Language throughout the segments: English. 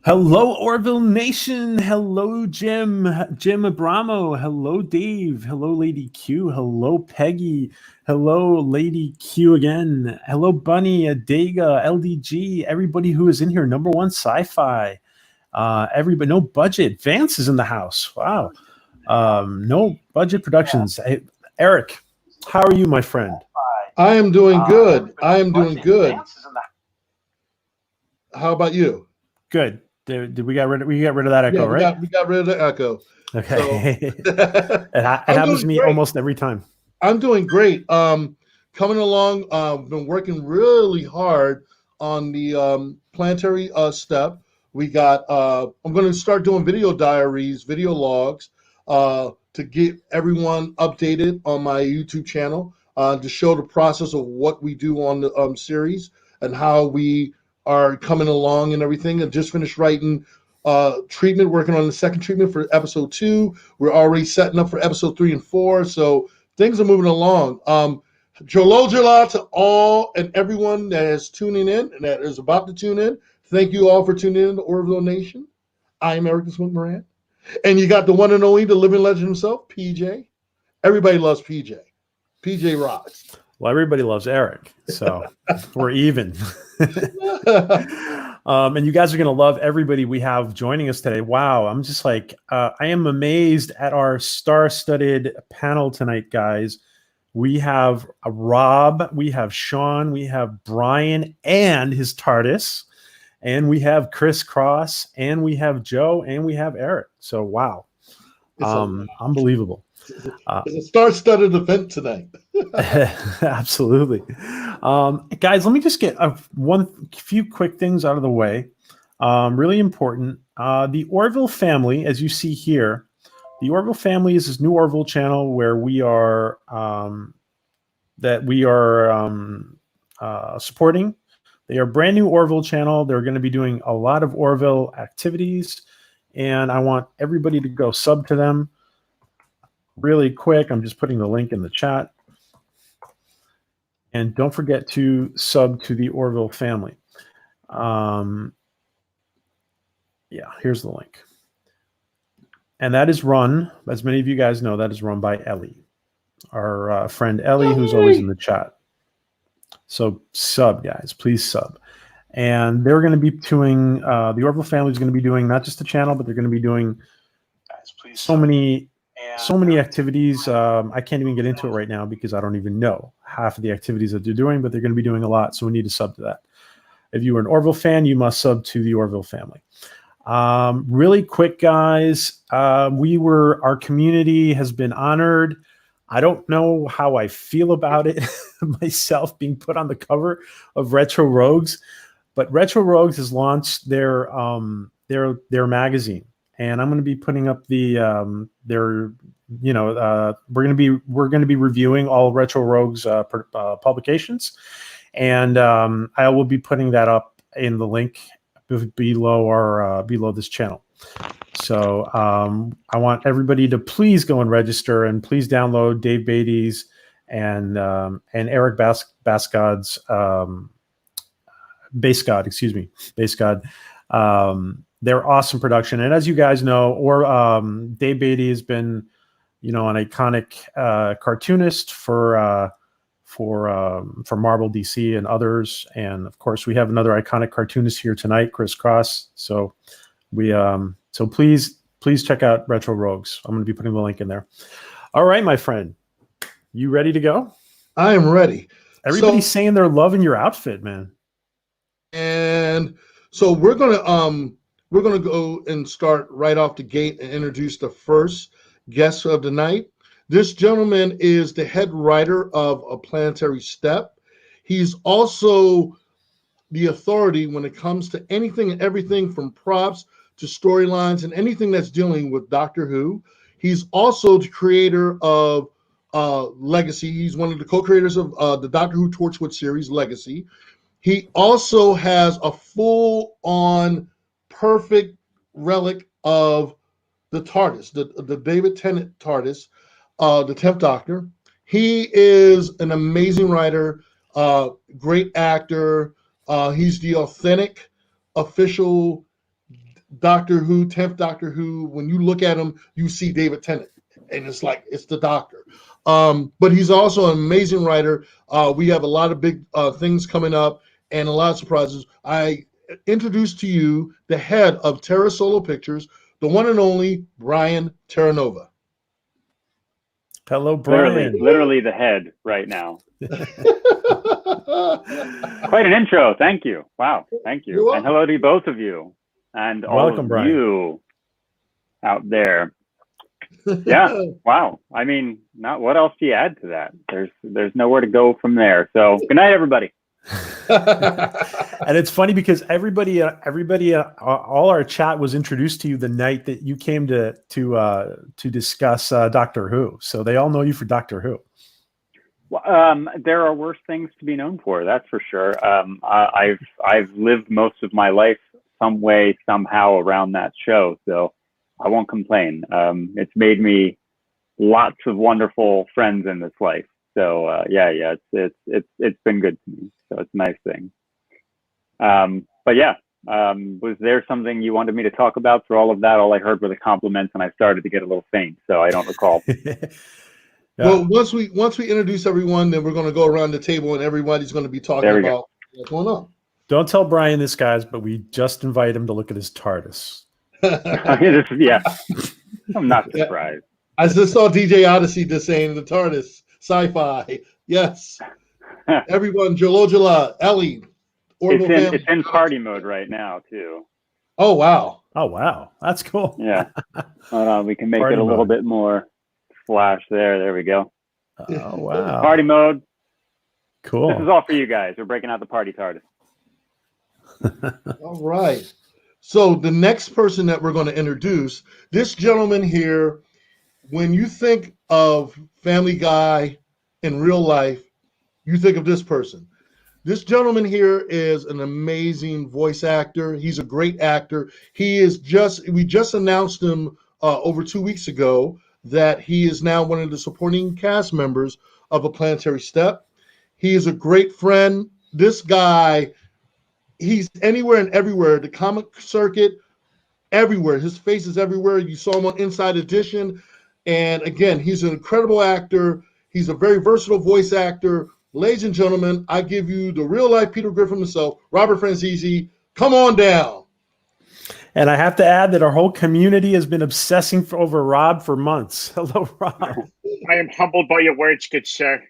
Hello, Orville Nation. Hello, Jim Abramo. Hello, Dave. Hello, Lady Q. Hello, Peggy. Hello, Lady Q again. Hello, Bunny, Adega, LDG, everybody who is in here. Number one sci-fi. Everybody, no budget. Vance is in the house. Wow. No budget productions. Hey, Eric, how are you, my friend? I am doing good. I am doing good. How about you? Good. Did we got rid of that echo, Yeah, right? we got rid of the echo. So Okay. It I'm happens to doing me great. almost every time. I'm doing great. Coming along. Been working really hard on the planetary step. We got. I'm going to start doing video diaries, video logs, to get everyone updated on my YouTube channel, to show the process of what we do on the series and how we are coming along and everything. I just finished writing treatment, working on the second treatment for episode 2. We're already setting up for episode 3 and 4. So things are moving along. Jolo to all and everyone that is tuning in and that is about to tune in. Thank you all for tuning in to Orville Nation. I am Eric Smith Moran. And you got the one and only, the living legend himself, PJ. Everybody loves PJ. PJ rocks. Well, everybody loves Eric, so we're even. And you guys are going to love everybody we have joining us today. Wow, I'm just like, I am amazed at our star-studded panel tonight, guys. We have Rob, we have Shawn, we have Brian and his TARDIS, and we have Chris Cross, and we have Joe, and we have Eric. So, wow, unbelievable. It's a star-studded event tonight. Absolutely. Guys, let me just get a few quick things out of the way. Really important. The Orville family, as you see here, the Orville family is this new Orville channel where we are supporting. They are a brand new Orville channel. They're going to be doing a lot of Orville activities, and I want everybody to go sub to them really quick. I'm just putting the link in the chat. And don't forget to sub to the Orville family. Yeah, here's the link. And that is run, as many of you guys know, that is run by Ellie, our friend Ellie, who's always in the chat. So sub, guys, please sub. And they're going to be doing, the Orville family is going to be doing not just the channel, but they're going to be doing so many activities. I can't even get into it right now because I don't even know half of the activities that they're doing, but they're going to be doing a lot. So we need to sub to that. If you are an Orville fan, you must sub to the Orville family. Really quick, guys. Our community has been honored. I don't know how I feel about it myself being put on the cover of Retro Rogues, but Retro Rogues has launched their magazine. And I'm going to be putting up we're going to be reviewing all Retro Rogues publications, and I will be putting that up in the link below this channel. So I want everybody to please go and register, and please download Dave Beatty's and Eric Basgod's Base God. They're awesome production, and as you guys know, Dave Beatty has been, an iconic cartoonist for Marvel, DC, and others. And of course, we have another iconic cartoonist here tonight, Chris Cross. So please check out Retro Rogues. I'm going to be putting the link in there. All right, my friend, you ready to go? I am ready. Everybody's saying they're loving your outfit, man. And so we're gonna go and start right off the gate and introduce the first guest of the night. This gentleman is the head writer of A Planetary Step. He's also the authority when it comes to anything and everything from props to storylines and anything that's dealing with Doctor Who. He's also the creator of Legacy. He's one of the co-creators of the Doctor Who Torchwood series, Legacy. He also has a full-on perfect relic of the TARDIS, the David Tennant TARDIS, the 10th Doctor. He is an amazing writer, great actor. He's the authentic, official Doctor Who, 10th Doctor Who. When you look at him, you see David Tennant, and it's like it's the Doctor. But he's also an amazing writer. We have a lot of big things coming up and a lot of surprises. I introduce to you the head of Terra Solo Pictures, the one and only Brian Terranova. Hello, Brian. Literally the head right now. Quite an intro. Thank you. Wow. Thank you. And hello to both of you and all Welcome, of Brian. you out there. Yeah. Wow. I mean, what else do you add to that? There's nowhere to go from there. So good night, everybody. And it's funny because everybody, all our chat was introduced to you the night that you came to discuss Doctor Who. So they all know you for Doctor Who. Well, there are worse things to be known for. That's for sure. I've lived most of my life some way, somehow around that show. So I won't complain. It's made me lots of wonderful friends in this life. So yeah, it's been good to me. So it's a nice thing. But yeah, was there something you wanted me to talk about through all of that? All I heard were the compliments, and I started to get a little faint, so I don't recall. Yeah. Well, once we introduce everyone, then we're going to go around the table, and everybody's going to be talking about what's going on. Don't tell Brian this, guys, but we just invite him to look at his TARDIS. Yeah, I'm not surprised. I just saw DJ Odyssey just saying the TARDIS, sci-fi. Yes. Everyone, Jolojala, Ellie. It's in party mode right now, too. Oh, wow. Oh, wow. That's cool. Yeah. We can make Party it a little mode. bit more flash there. There we go. Oh, wow. Party mode. Cool. This is all for you guys. We're breaking out the party TARDIS. All right. So the next person that we're going to introduce, this gentleman here, when you think of Family Guy in real life, you think of this person. This gentleman here is an amazing voice actor. He's a great actor. We just announced him over 2 weeks ago that he is now one of the supporting cast members of A Planetary Step. He is a great friend. This guy, he's anywhere and everywhere. The comic circuit, everywhere. His face is everywhere. You saw him on Inside Edition. And again, he's an incredible actor. He's a very versatile voice actor. Ladies and gentlemen, I give you the real life Peter Griffin himself, Robert Franzese. Come on down. And I have to add that our whole community has been obsessing over Rob for months. Hello, Rob. I am humbled by your words, good sir.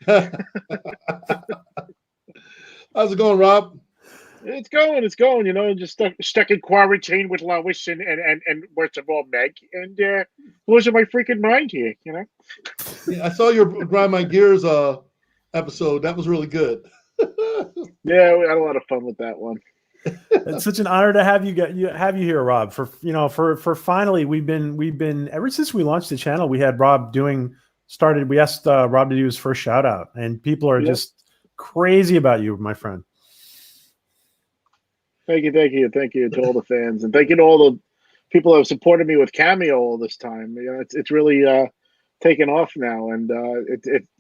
How's it going, Rob? It's going, you know, just stuck in quarantine with Lois and worst of all, Meg, and losing my freaking mind here, you know? Yeah, I saw your Grind My Gears episode. That was really good. Yeah, we had a lot of fun with that one. It's such an honor to have you here, Rob. For finally, we've been ever since we launched the channel. We had Rob we asked Rob to do his first shout out, and people are just crazy about you, my friend. Thank you to all the fans, and thank you to all the people who have supported me with Cameo all this time. You know, it's really taken off now, and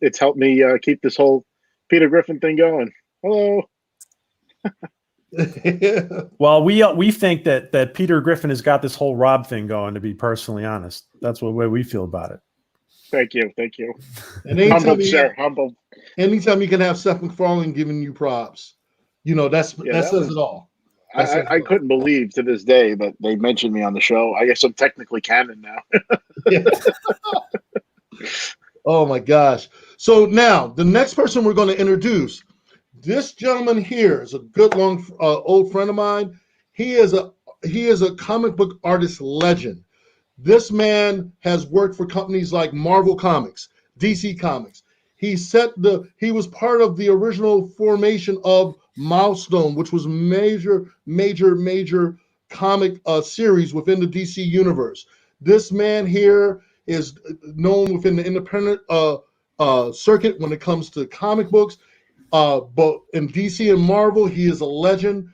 it's helped me keep this whole Peter Griffin thing going. Hello. Well, we think that Peter Griffin has got this whole Rob thing going. To be personally honest, that's what way we feel about it. Thank you. And Humbled, sir. Humbled. Anytime you can have Seth MacFarlane giving you props, you know that says it all. I couldn't believe to this day that they mentioned me on the show. I guess I'm technically canon now. Oh my gosh. So now the next person we're going to introduce, this gentleman here is a good long old friend of mine. He is a comic book artist legend. This man has worked for companies like Marvel Comics, DC Comics. He was part of the original formation of Milestone, which was major comic series within the DC universe. This man here is known within the independent circuit when it comes to comic books. But in DC and Marvel, he is a legend.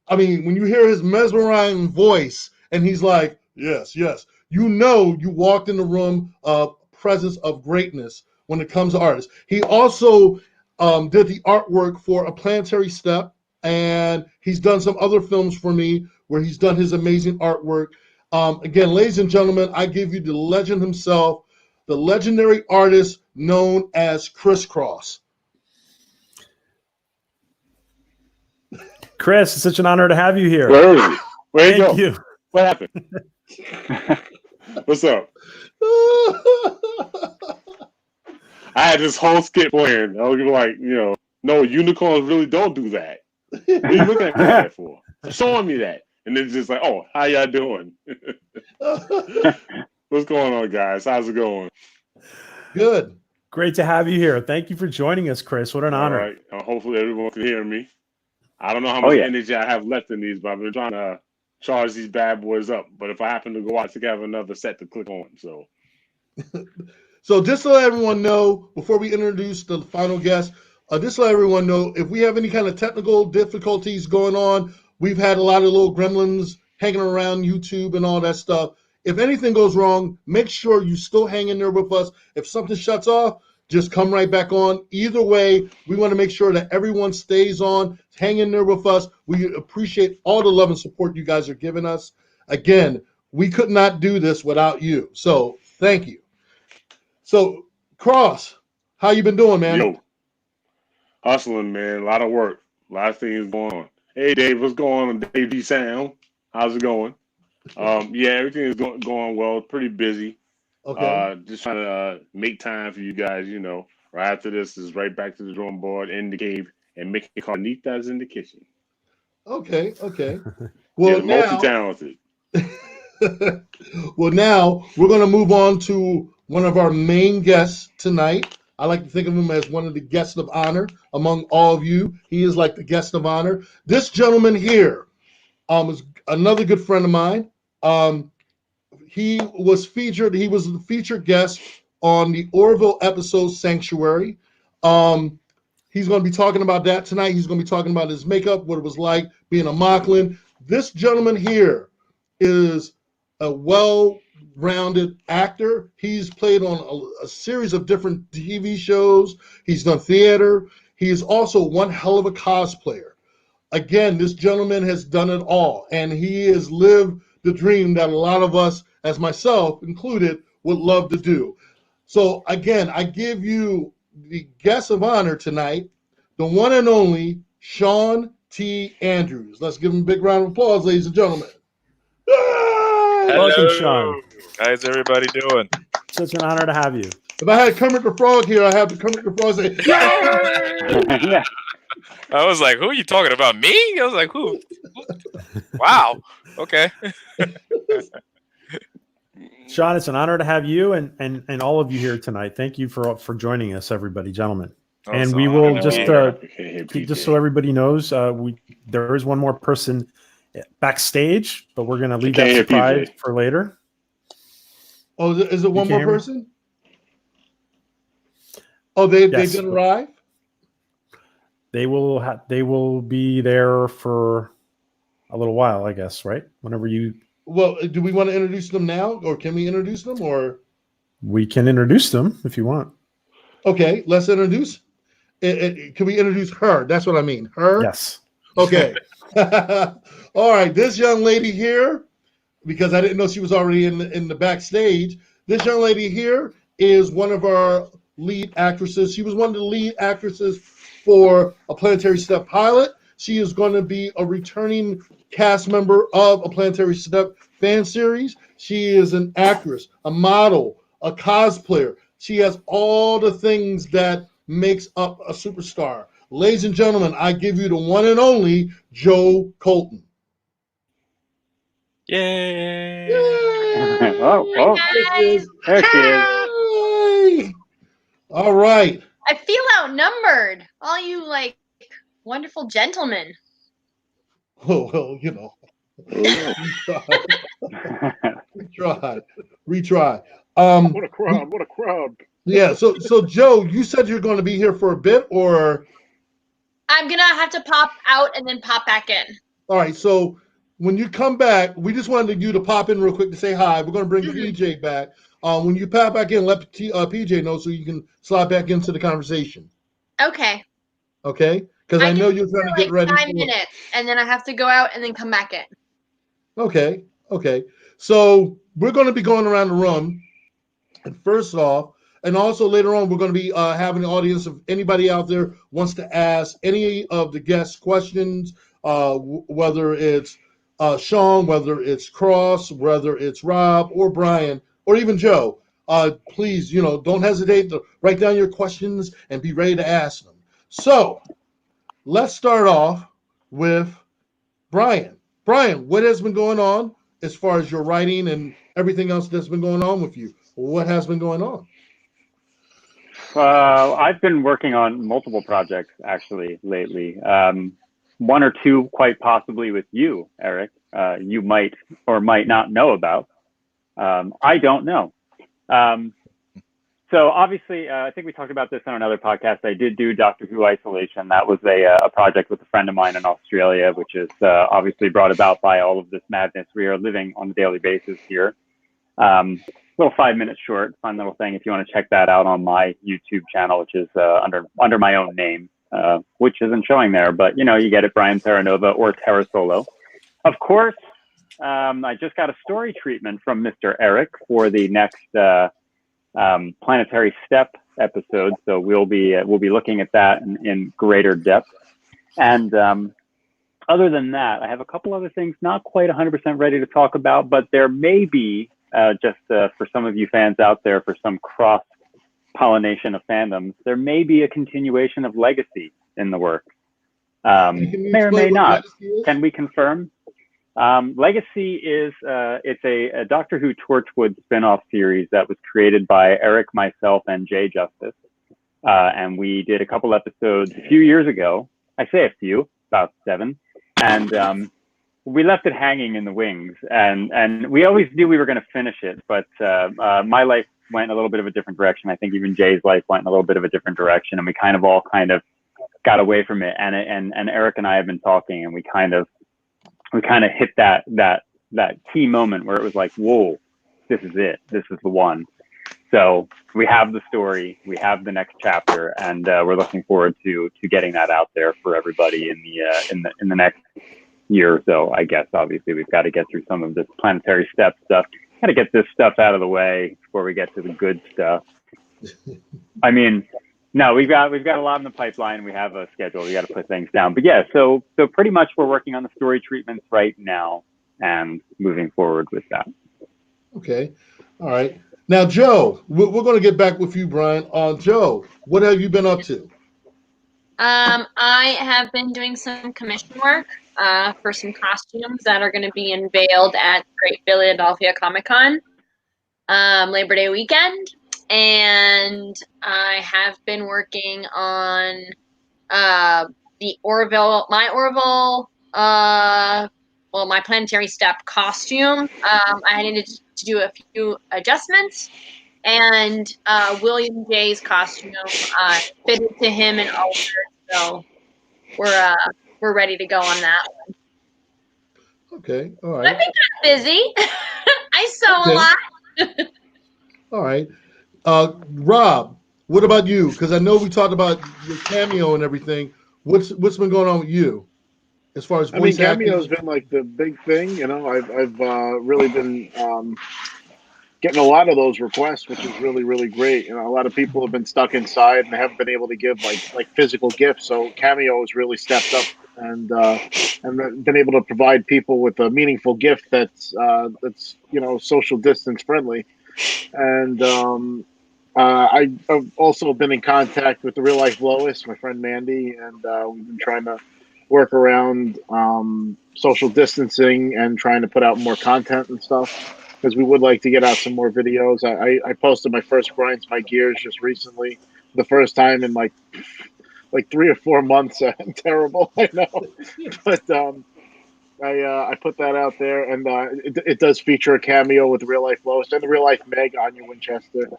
I mean, when you hear his mesmerizing voice and he's like, yes, you know you walked in the room of presence of greatness when it comes to artists. He also did the artwork for A Planetary Step, and he's done some other films for me where he's done his amazing artwork. Again, ladies and gentlemen, I give you the legend himself, the legendary artist known as Crisscross. Chris, it's such an honor to have you here. Where is he? Where'd he Thank go? you. What happened? What's up? I had this whole skit planned. I was like, no, unicorns really don't do that. What are you looking at me that for? Showing me that. And then just like, oh, how y'all doing? What's going on, guys? How's it going? Good. Great to have you here. Thank you for joining us, Chris. What an honor. All right. Hopefully everyone can hear me. I don't know how much energy I have left in these, but I've been trying to charge these bad boys up. But if I happen to go out, I think I have another set to click on. So just to let everyone know, before we introduce the final guest, just to let everyone know, if we have any kind of technical difficulties going on, we've had a lot of little gremlins hanging around YouTube and all that stuff. If anything goes wrong, make sure you still hang in there with us. If something shuts off, just come right back on. Either way, we want to make sure that everyone stays on. Hang in there with us. We appreciate all the love and support you guys are giving us. Again, we could not do this without you. So thank you. So, Cross, how you been doing, man? Yo, hustling, man. A lot of work. A lot of things going on. Hey, Dave, what's going on? Dave D Sound. How's it going? Yeah, everything is going well. Pretty busy. Okay. Just trying to make time for you guys, Right after this is right back to the drawing board in the cave and making carnitas in the kitchen. Okay. Well, yeah, multi-talented. Well, now we're going to move on to one of our main guests tonight. I like to think of him as one of the guests of honor among all of you. He is like the guest of honor. This gentleman here is another good friend of mine. He was the featured guest on the Orville episode Sanctuary. He's going to be talking about that tonight. He's going to be talking about his makeup, what it was like being a Mocklin. This gentleman here is a well-rounded actor. He's played on a series of different TV shows. He's done theater. He is also one hell of a cosplayer. Again, this gentleman has done it all, and he has lived the dream that a lot of us, as myself included, would love to do. So again, I give you the guest of honor tonight, the one and only Shawn T. Andrews. Let's give him a big round of applause, ladies and gentlemen. Welcome, Shawn. How's everybody doing? Such an honor to have you. If I had Kermit the Frog here, I have the Kermit the Frog say, Yeah. I was like, who are you talking about? Me? I was like, who? Wow. Okay. Shawn, it's an honor to have you and all of you here tonight. Thank you for joining us, everybody, gentlemen. And we will just so everybody knows, there is one more person backstage, but we're going to leave that surprise for later. Oh, is it one more person? Oh, they didn't arrive? They will be there for a little while, I guess, right? Whenever you. Well, do we want to introduce them now, or can we introduce them, or? We can introduce them if you want. Okay, let's introduce. Can we introduce her? That's what I mean. Her? Yes. Okay. All right. This young lady here, because I didn't know she was already in the backstage. This young lady here is one of our lead actresses. She was one of the lead actresses for a Planetary Step pilot. She is going to be a returning cast member of a Planetary Step fan series. She is an actress, a model, a cosplayer. She has all the things that makes up a superstar. Ladies and gentlemen, I give you the one and only Joe Colton. Yay! Yay! Oh, there she is. Yay! All right. I feel outnumbered. All you wonderful gentlemen. Oh, well, retry. What a crowd! What a crowd! Yeah. So Joe, you said you're going to be here for a bit, or? I'm gonna have to pop out and then pop back in. All right. So when you come back, we just wanted you to pop in real quick to say hi. We're going to bring PJ back. When you pop back in, let PJ know so you can slide back into the conversation. Okay. Okay. Because I know you're trying to get ready. 5 minutes, and then I have to go out and then come back in. Okay. Okay. So we're going to be going around the room. And first off, and also later on, we're going to be having an audience of anybody out there wants to ask any of the guests questions, whether it's Shawn, whether it's Cross, whether it's Rob or Brian, or even Joe. Please, don't hesitate to write down your questions and be ready to ask them. So let's start off with Brian. Brian, what has been going on as far as your writing and everything else that's been going on with you? What has been going on? I've been working on multiple projects actually lately. One or two, quite possibly with you, Eric. You might or might not know about. I don't know. So obviously, I think we talked about this on another podcast. I did do Doctor Who Isolation. That was a project with a friend of mine in Australia, which is obviously brought about by all of this madness we are living on a daily basis here. Little 5-minute short, fun little thing. If you want to check that out on my YouTube channel, which is under my own name, which isn't showing there, but you get it, Brian Terranova or Terra Solo. Of course, I just got a story treatment from Mr. Eric for the next Planetary Step episode, so we'll be looking at that in greater depth. And other than that, I have a couple other things not quite 100% ready to talk about, but there may be just for some of you fans out there, for some cross pollination of fandoms, there may be a continuation of Legacy in the works. May or may not. Can we confirm? Legacy is it's a Doctor Who Torchwood spin-off series that was created by Eric, myself, and Jay Justice. And we did a couple episodes a few years ago. I say a few, about 7. And we left it hanging in the wings. And we always knew we were going to finish it. But my life went in a little bit of a different direction. I think even Jay's life went in a little bit of a different direction. And we kind of all got away from it. And Eric and I have been talking, and we kind of hit that key moment where it was like, whoa, this is it. This is the one. So we have the story, we have the next chapter, and we're looking forward to getting that out there for everybody in the next year or so. I guess obviously we've got to get through some of this Planetary Step stuff. Got to get this stuff out of the way before we get to the good stuff. I mean, no, we've got a lot in the pipeline. We have a schedule. We got to put things down. But yeah, so pretty much we're working on the story treatments right now and moving forward with that. Okay. All right. Now, Joe, we're going to get back with you, Brian. Joe, what have you been up to? I have been doing some commission work for some costumes that are going to be unveiled at Great Philadelphia Comic Con Labor Day weekend. And I have been working on the Orville, my Planetary Step costume. I needed to do a few adjustments, and William J's costume fitted to him and altered, so we're ready to go on that one. Okay, all right. I've been kind of busy. I sew a lot. All right. Rob, what about you? Because I know we talked about your cameo and everything. What's been going on with you as far as voice acting? Cameo's been like the big thing. I've really been getting a lot of those requests, which is really, really great. A lot of people have been stuck inside and haven't been able to give like physical gifts. So Cameo has really stepped up and been able to provide people with a meaningful gift that's social distance friendly. And I've also been in contact with the real life Lois, my friend Mandy, and we've been trying to work around social distancing and trying to put out more content and stuff, because we would like to get out some more videos. I posted my first Grinds My Gears just recently, the first time in like 3 or 4 months. I'm terrible, I know, but I put that out there, and it does feature a cameo with the real life Lois and the real life Meg, Anya Winchester,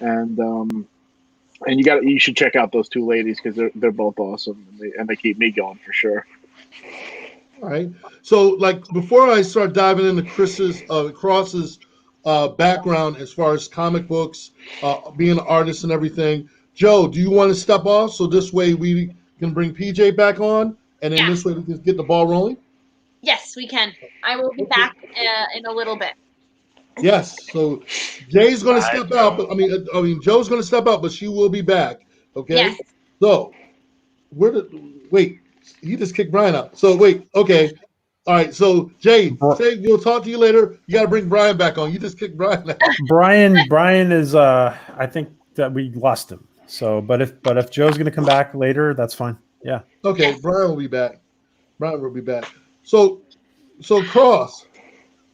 and you should check out those two ladies because they're both awesome, and they keep me going for sure. All right. So, like, before I start diving into Cross's background as far as comic books, being an artist and everything, Joe, do you want to step off so this way we can bring PJ back on, and then this way we can get the ball rolling? Yes, we can. I will be back in a little bit. Yes. So Jay's going to step out, but I mean, Joe's going to step out, but she will be back. Okay. Yes. So wait? He just kicked Brian out. So wait. Okay. All right. So Jay, say we'll talk to you later. You got to bring Brian back on. You just kicked Brian out. Brian is I think that we lost him. So, but if Joe's going to come back later, that's fine. Yeah. Okay. Yes. Brian will be back. Brian will be back. So Cross.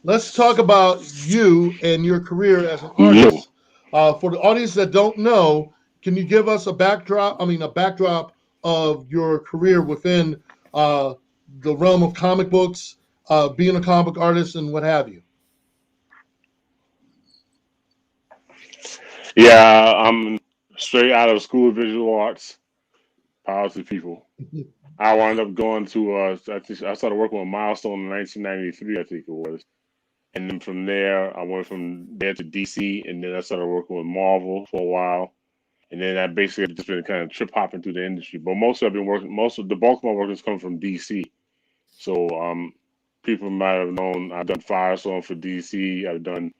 Let's talk about you and your career as an artist. For the audience that don't know, can you give us a backdrop of your career within the realm of comic books, being a comic book artist, and what have you? Yeah, I'm straight out of School of Visual Arts. Power to people. I wound up going to, I started working with Milestone in 1993, I think it was. And then from there, I went from there to DC, and then I started working with Marvel for a while. And then I basically have just been kind of trip hopping through the industry. But most of the bulk of my work has come from DC. So people might have known I've done Firestorm for DC. I've done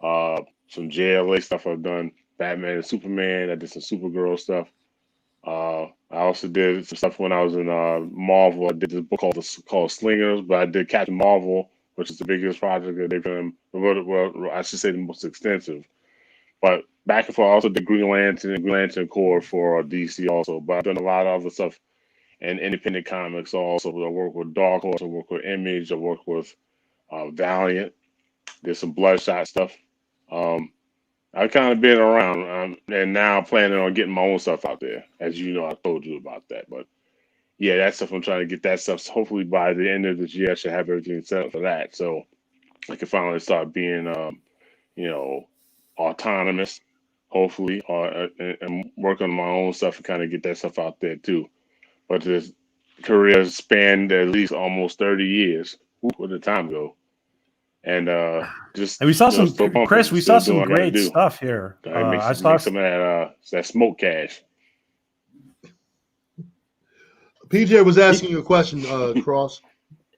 some JLA stuff. I've done Batman and Superman. I did some Supergirl stuff. I also did some stuff when I was in Marvel. I did this book called Slingers, but I did Captain Marvel, which is the biggest project that they've done. Well, I should say the most extensive. But back and forth, I also did Green Lantern and Green Lantern Corps for DC also. But I've done a lot of other stuff in independent comics also. I work with Dark Horse, I work with Image, I work with Valiant. There's some Bloodshot stuff. I've kind of been around, and now I'm planning on getting my own stuff out there. As you know, I told you about that. But yeah, that stuff, I'm trying to get that stuff. So hopefully by the end of this year, I should have everything set up for that. So I can finally start being, autonomous, hopefully, and work on my own stuff and kind of get that stuff out there too. But this career spanned at least almost 30 years. Where did the time go? And just And we saw still some pumping, Chris. We still saw doing some what I gotta great do. stuff here. Make I saw some of that smoke cash. PJ was asking you a question, Cross.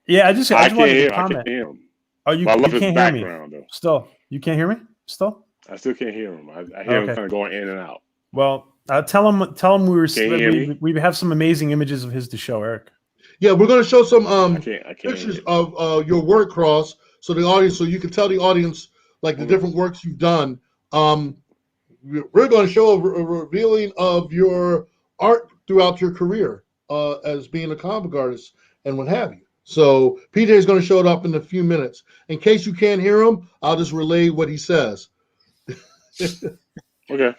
Yeah, I just can't wanted hear. to I comment. can't hear him. Oh, you But I love can't his hear me. background though. Still, you can't hear me. Still, I still can't hear him. I hear him kind of going in and out. Well, tell him Can you hear me? we have some amazing images of his to show, Eric. Yeah, we're going to show some I can't pictures hear. of your work, Cross, so you can tell the audience like the different works you've done. We're going to show a revealing of your art throughout your career as being a comic artist and what have you. So PJ is going to show it up in a few minutes. In case you can't hear him, I'll just relay what he says. Okay.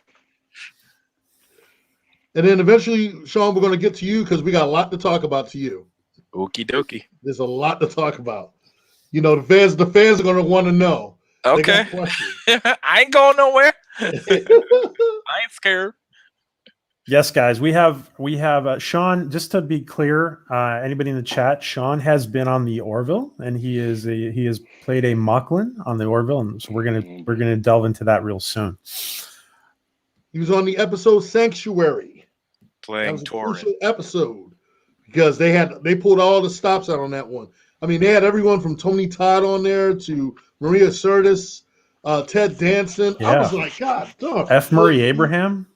And then eventually, Shawn, we're going to get to you because we got a lot to talk about to you. Okie dokie. There's a lot to talk about. You know, the fans are going to want to know. They got Okay. questions. I ain't going nowhere. I ain't scared. Yes, guys, we have Shawn. Just to be clear, anybody in the chat, Shawn has been on the Orville, and he has played a Mocklin on the Orville, and so we're gonna delve into that real soon. He was on the episode Sanctuary. That Playing was a Torin. crucial episode because they pulled all the stops out on that one. I mean, they had everyone from Tony Todd on there to Maria Sirtis, Ted Danson. I was like, God, dog. F. Murray Abraham.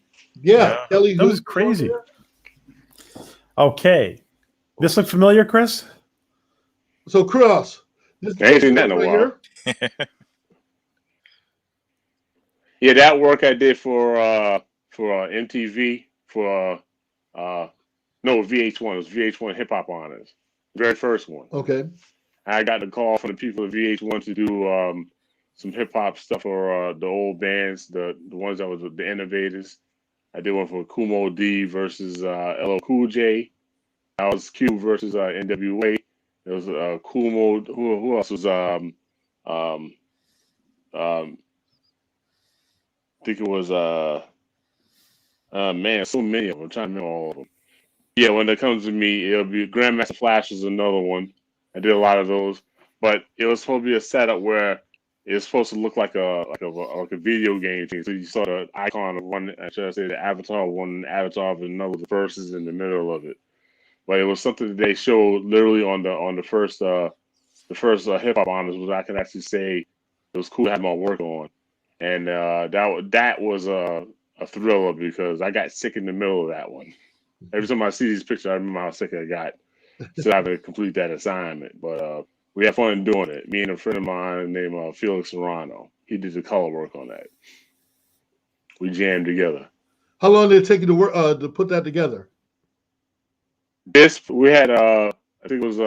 Yeah, Kelly. That was crazy. Okay, this look familiar, Chris? So, Cross, this I ain't seen that in a while. Yeah, that work I did for MTV for no VH1. It was VH1 Hip Hop Honors, very first one. Okay. I got the call from the people at VH1 to do some hip hop stuff for the old bands, the ones that was the innovators. I did one for Kumo D versus LL Cool J. That was Q versus NWA. There was Kumo. Who else was I think it was man, so many of them. I'm trying to remember all of them. Yeah, when it comes to me, it'll be Grandmaster Flash is another one. I did a lot of those, but it was supposed to be a setup where it's supposed to look like a video game thing. So you saw the icon of one, should I say the avatar of one, avatar of another, the verses in the middle of it. But it was something that they showed literally on the first hip hop honors was I can actually say it was cool to have my work on, and that was a thriller because I got sick in the middle of that one. Every time I see these pictures, I remember how sick I got. Still having to complete that assignment, but we had fun doing it. Me and a friend of mine named Felix Serrano. He did the color work on that. We jammed together. How long did it take you to work to put that together? We had I think it was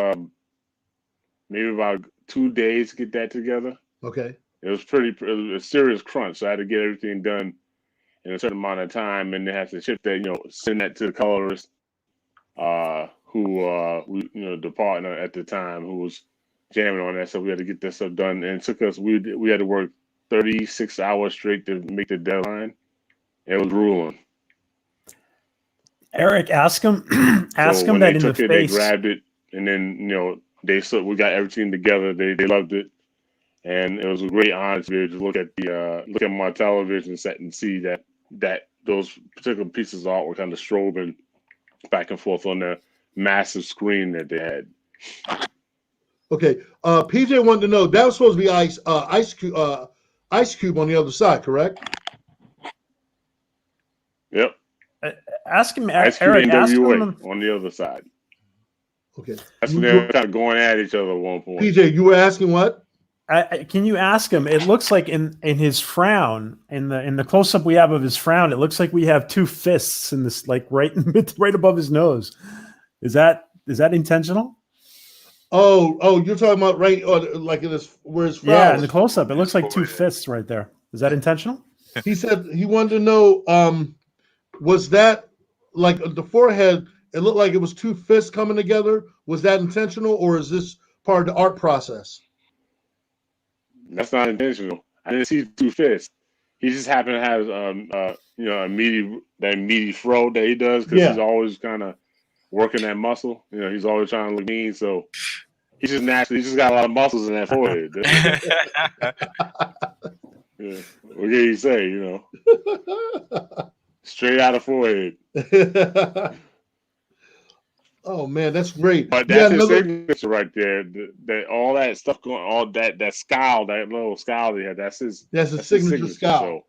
maybe about 2 days to get that together. Okay. It was a serious crunch. So I had to get everything done in a certain amount of time, and they had to ship that, send that to the colorist, the partner at the time who was jamming on that. So we had to get that stuff done, and it took us. We had to work 36 hours straight to make the deadline. It was grueling. Eric, ask him. Ask So him when that they in the took it, face. they grabbed it, and then we got everything together. They loved it, and it was a great honor to be able to look at my television set and see that those particular pieces of art were kind of strobing back and forth on the massive screen that they had. Okay. PJ wanted to know that was supposed to be Ice Cube on the other side, correct? Yep. Ask him, Ice Cube Eric. and Ask NWA him. on the other side. Okay. That's when they were kind of going at each other at one point. PJ, you were asking what? Can you ask him? It looks like in his frown, in the close up we have of his frown, it looks like we have two fists in this, like right above his nose. Is that intentional? Oh, you're talking about right, like in this where his frown. Yeah, in the close up, it looks like two fists right there. Is that intentional? He said he wanted to know, was that like the forehead? It looked like it was two fists coming together. Was that intentional, or is this part of the art process? That's not intentional. I didn't see two fists. He just happened to have a meaty fro that he does because he's always kind of working that muscle. He's always trying to look mean. So he's just got a lot of muscles in that forehead. Yeah. What can you say? Straight out of forehead. Oh man, that's great. But that's his signature right there. That all that stuff going, all that scowl, that little scowl he had. That's his signature scowl. So,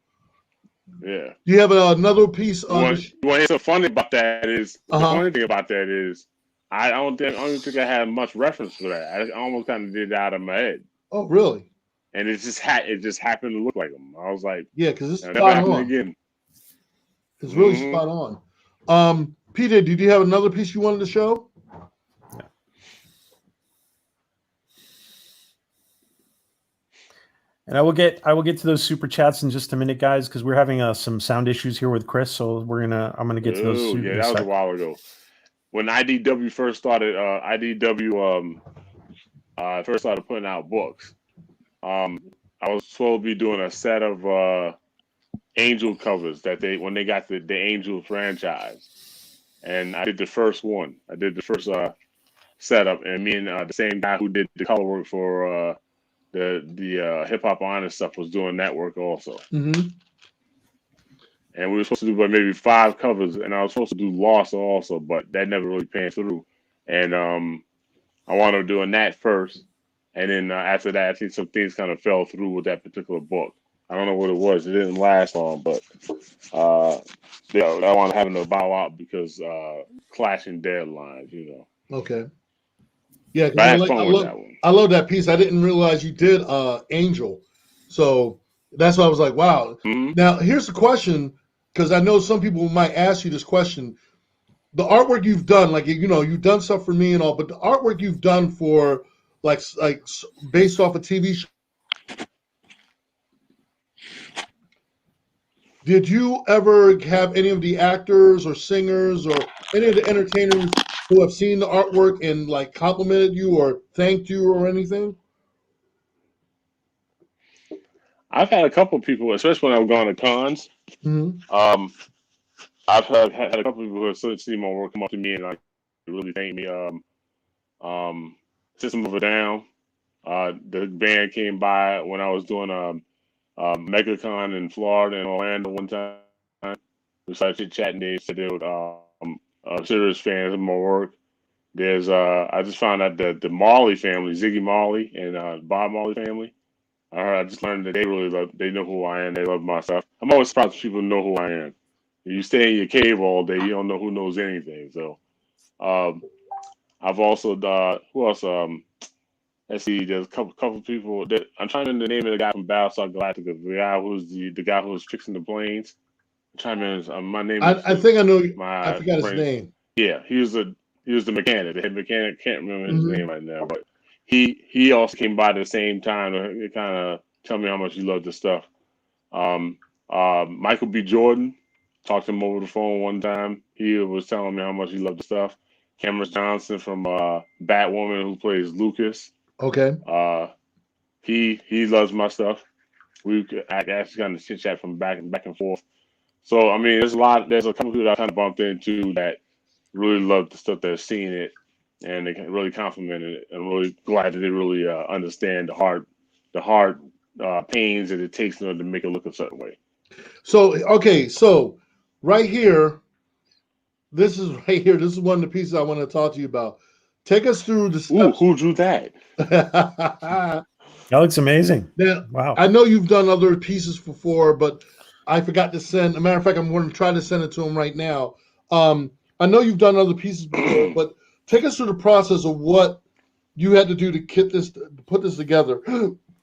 yeah. Do you have another piece on? What's so funny about that is the funny thing about that is I don't think I had much reference for that. I almost kind of did it out of my head. Oh, really? And it just happened to look like him. I was like, yeah, because it's never happened again. It's really spot on. Peter, did you have another piece you wanted to show? Yeah. And I will get to those super chats in just a minute, guys, because we're having some sound issues here with Chris. So I'm gonna get to those. Yeah, that was a while ago. When IDW first started, first started putting out books. I was supposed to be doing a set of Angel covers when they got the Angel franchise. And I did the first one. I did the first setup, and me and the same guy who did the color work for the hip hop honor stuff was doing that work also. Mm-hmm. And we were supposed to do maybe 5 covers, and I was supposed to do Lost also, but that never really panned through. And I wound up doing that first, and then after that, I think some things kind of fell through with that particular book. I don't know what it was. It didn't last long, but I wound up having to bow out because clashing deadlines, Okay. Yeah, I had fun with that one. I love that piece. I didn't realize you did Angel, so that's why I was like, wow. Mm-hmm. Now here's the question, because I know some people might ask you this question. The artwork you've done, like you've done stuff for me and all, but the artwork you've done for like based off a TV show. Did you ever have any of the actors or singers or any of the entertainers who have seen the artwork and like complimented you or thanked you or anything? I've had a couple of people, especially when I've gone to cons. Mm-hmm. I've had a couple of people who have seen my work come up to me and like really thank me. System of a Down, the band came by when I was doing MegaCon in Florida and Orlando one time. We started chit-chatting. They said they were serious fans of my work. There's I just found out that the Marley family, Ziggy Marley and Bob Marley family. I just learned that they know who I am. They love my stuff. I'm always surprised when people know who I am. You stay in your cave all day, you don't know who knows anything. So, um, I've also who else? Let's see. There's a couple people that I'm trying to remember the name of the guy from Battlestar Galactica. The guy who's the guy who was fixing the planes. I'm trying to remember. My name is I think I know. I my forgot his brain. name. Yeah, he was the mechanic, the head mechanic. Can't remember his Mhm. name right now, but he also came by at the same time to kind of tell me how much he loved the stuff. Um, Michael B. Jordan, talked to him over the phone one time. He was telling me how much he loved the stuff. Cameron Johnson from Batwoman, who plays Lucas. Okay. He loves my stuff. We actually kind of chit chat from back and forth. So I mean, there's a couple people that I kind of bumped into that really love the stuff they're seeing it, and they can really compliment it. I'm really glad that they really understand the hard pains that it takes in order to make it look a certain way. So okay, so right here, this is right here. This is one of the pieces I want to talk to you about. Take us through the Ooh, steps. who drew that? Now, That looks amazing. Wow. I know you've done other pieces before, but I forgot to send. As a matter of fact, I'm going to try to send it to him right now. I know you've done other pieces before, but take us through the process of what you had to do to put this together.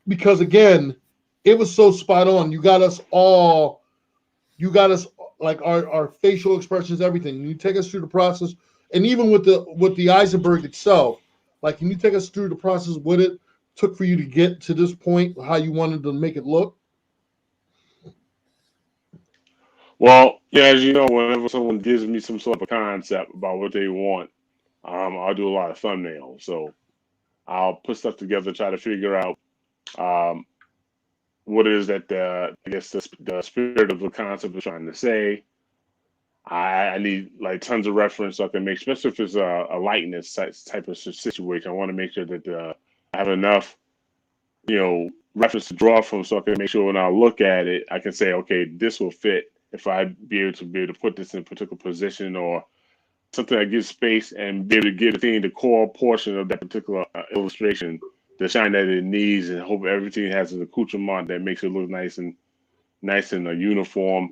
Because again, it was so spot on. You got us like our facial expressions, everything. You take us through the process, and even with the Eisenberg itself, like, can you take us through the process, what it took for you to get to this point, how you wanted to make it look? Well, yeah, as you know, whenever someone gives me some sort of a concept about what they want, I'll do a lot of thumbnails. So I'll put stuff together, try to figure out um, what it is that I guess the spirit of the concept is trying to say. I need like tons of reference so I can make, especially if it's a likeness type of situation. I want to make sure that I have enough, reference to draw from, so I can make sure when I look at it, I can say, okay, this will fit if I be able to put this in a particular position, or something that gives space and be able to give the thing the core portion of that particular illustration the shine that it needs, and hope everything has an accoutrement that makes it look nice and uniform,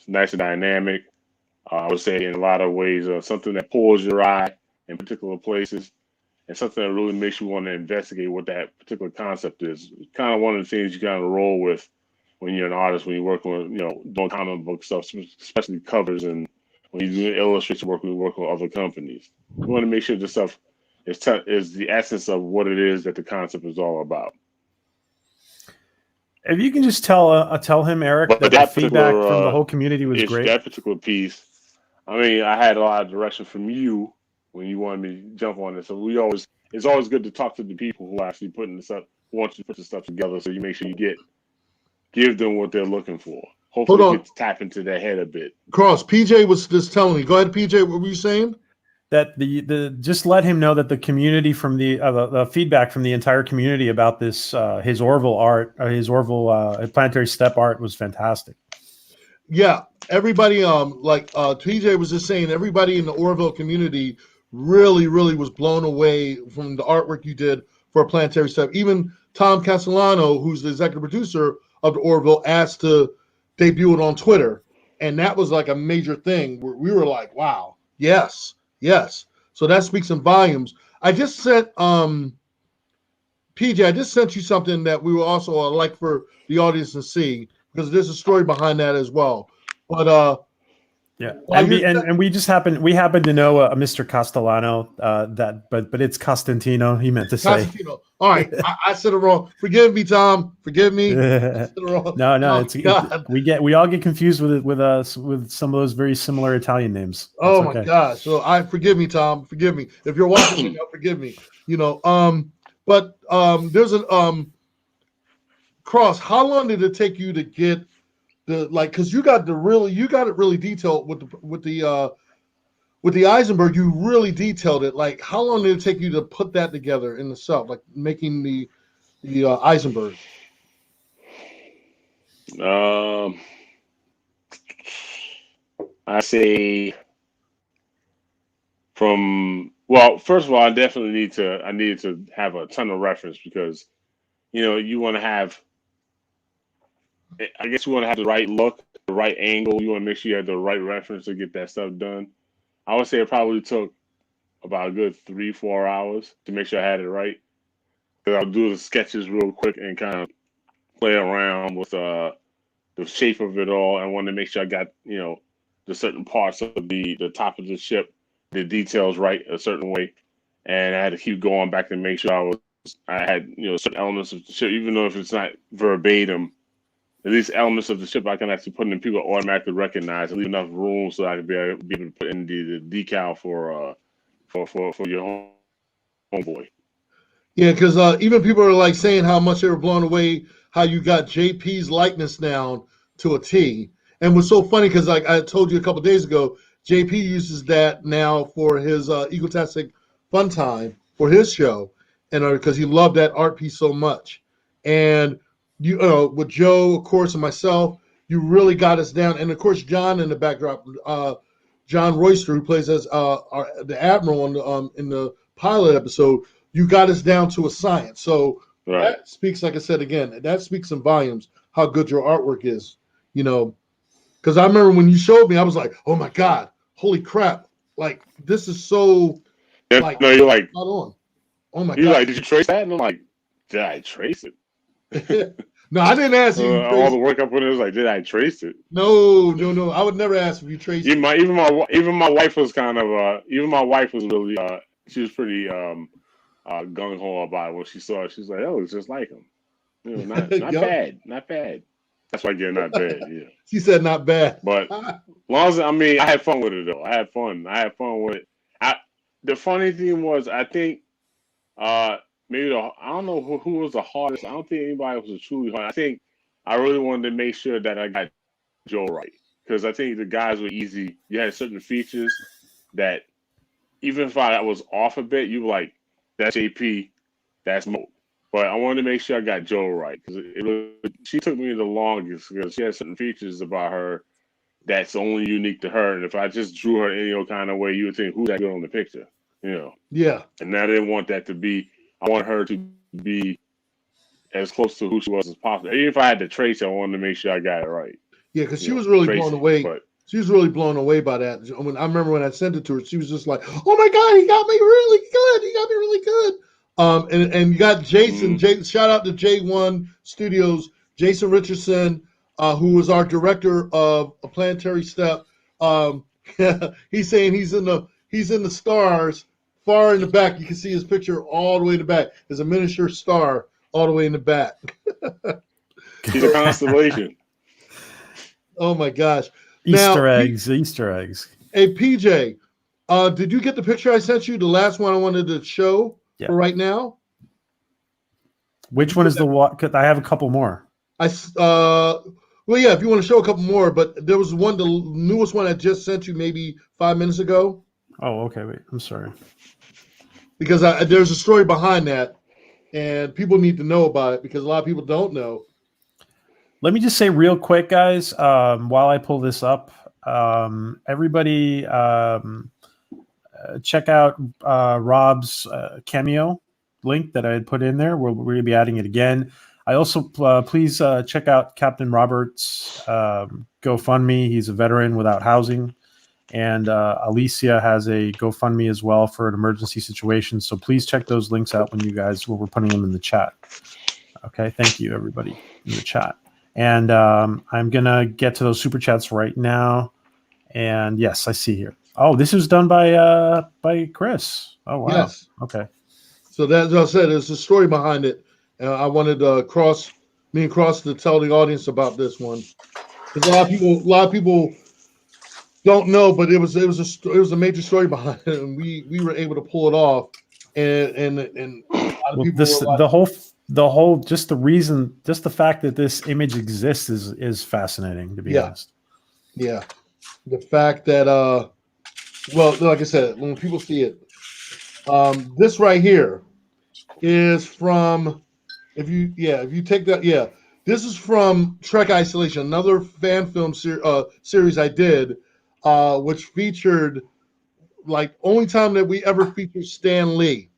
nice and dynamic. I would say in a lot of ways, something that pulls your eye in particular places, and something that really makes you want to investigate what that particular concept is. It's kind of one of the things you kind of roll with when you're an artist, when you're working with, doing comic book stuff, especially covers, and when you're doing illustration work, when you're working with other companies. You want to make sure the stuff is the essence of what it is that the concept is all about. If you can just tell him, Eric, But that the feedback from the whole community was great. That particular piece, I mean, I had a lot of direction from you when you wanted me to jump on it. So it's always good to talk to the people who are actually putting this up, want you to put this stuff together, so you make sure you give them what they're looking for. Hold Hopefully, on. get to tap into their head a bit. Cross, PJ was just telling me. Go ahead, PJ. What were you saying? That the just let him know that the community from the feedback from the entire community about this his Orville art, his Orville planetary step art was fantastic. Yeah, everybody, like TJ was just saying, everybody in the Orville community really, really was blown away from the artwork you did for Planetary Step. Even Tom Castellano, who's the executive producer of the Orville, asked to debut it on Twitter, and that was like a major thing. We were like, wow, yes. So that speaks some volumes. I just sent PJ, I just sent you something that we will also like for the audience to see, because there's a story behind that as well. But yeah, and we happen to know a Mr. Castellano but it's Costantino. He meant to say Costantino. All right, I said it wrong. Forgive me, Tom. Forgive me. I said it wrong. No, we all get confused with some of those very similar Italian names. Oh my gosh! So forgive me, Tom. Forgive me if you're watching. Forgive me. But there's a Cross. How long did it take you to get because you got it really detailed with the Eisenberg. You really detailed it. Like, how long did it take you to put that together in itself, like making the Eisenberg? I say Well, first of all, I needed to have a ton of reference because you want to have, I guess you want to have the right look, the right angle. You want to make sure you have the right reference to get that stuff done. I would say it probably took about a good 3-4 hours to make sure I had it right. Because I'll do the sketches real quick and kind of play around with the shape of it all. I wanted to make sure I got the certain parts of the top of the ship, the details right a certain way, and I had to keep going back to make sure I had certain elements of the ship, even though if it's not verbatim, at least elements of the ship I can actually put in and people automatically recognize and leave enough room so I can be able to put in the decal for your homeboy. Yeah, because even people are like saying how much they were blown away how you got JP's likeness down to a T. And what's so funny because like I told you a couple days ago, JP uses that now for his Egotastic Fun Time for his show, and because he loved that art piece so much. And with Joe, of course, and myself, you really got us down. And of course, John in the backdrop, John Royster, who plays as the Admiral in the pilot episode, you got us down to a science. So that speaks, like I said again, that speaks in volumes how good your artwork is. Because I remember when you showed me, I was like, oh my God, holy crap. Like, this is so, you're like, spot on. Oh my God. You're like, did you trace that? And I'm like, did I trace it? No, I didn't ask you. All the work I put in was like, did I trace it? No. I would never ask if you traced it. Even my wife was kind of really she was pretty gung ho about it when she saw it. She's like, oh, it's just like him. Not bad, not bad. That's why I get not bad. Yeah. She said not bad. But as long as I had fun with it though. I had fun with it. The funny thing was, I think maybe I don't know who was the hardest. I don't think anybody was truly hard. I think I really wanted to make sure that I got Joe right because I think the guys were easy. You had certain features that even if I was off a bit, you were like, that's JP, that's Mo. But I wanted to make sure I got Joe right because she took me the longest because she had certain features about her that's only unique to her. And if I just drew her any kind of way, you would think, who's that girl in the picture? Yeah. And I didn't want that to be. I want her to be as close to who she was as possible. Even if I had to trace, I wanted to make sure I got it right. Yeah, because she was really blown away. She was really blown away by that. I remember when I sent it to her, she was just like, "Oh my God, he got me really good. He got me really good." And you got Jason. Shout out to J1 Studios, Jason Richardson, who was our director of a Planetary Step. He's saying he's in the stars, far in the back. You can see his picture all the way in the back. There's a miniature star all the way in the back. He's a constellation. Oh my gosh. Easter eggs. Hey, PJ, did you get the picture I sent you? The last one I wanted to show for right now? Which one is the one? I have a couple more. Well, yeah, if you want to show a couple more, but there was one, the newest one I just sent you maybe 5 minutes ago. Oh, okay. Wait, I'm sorry. Because there's a story behind that, and people need to know about it because a lot of people don't know. Let me just say real quick, guys, while I pull this up, everybody check out Rob's Cameo link that I had put in there. We're going to be adding it again. I also, please check out Captain Robert's GoFundMe. He's a veteran without housing. And Alicia has a GoFundMe as well for an emergency situation. So please check those links out when we're putting them in the chat. Okay, thank you, everybody in the chat. And I'm going to get to those super chats right now. And yes, I see here. Oh, this was done by Chris. Oh, wow. Yes. Okay. So that's what I said. There's a story behind it. And I wanted me and Cross to tell the audience about this one. Because a lot of people don't know, but it was a major story behind it, and we were able to pull it off. And a lot of people the fact that this image exists is fascinating, to be honest. Yeah. The fact that well, like I said, when people see it, this right here is from if you take that, this is from Trek Isolation, another fan film series I did, which featured like only time that we ever featured Stan Lee.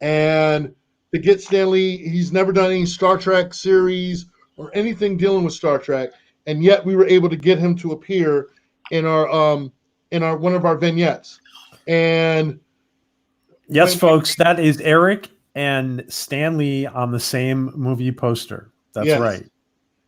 And to get Stan Lee, he's never done any Star Trek series or anything dealing with Star Trek, and yet we were able to get him to appear in our one of our vignettes. And yes, folks, that is Eric and Stanley on the same movie poster. That's yes. right.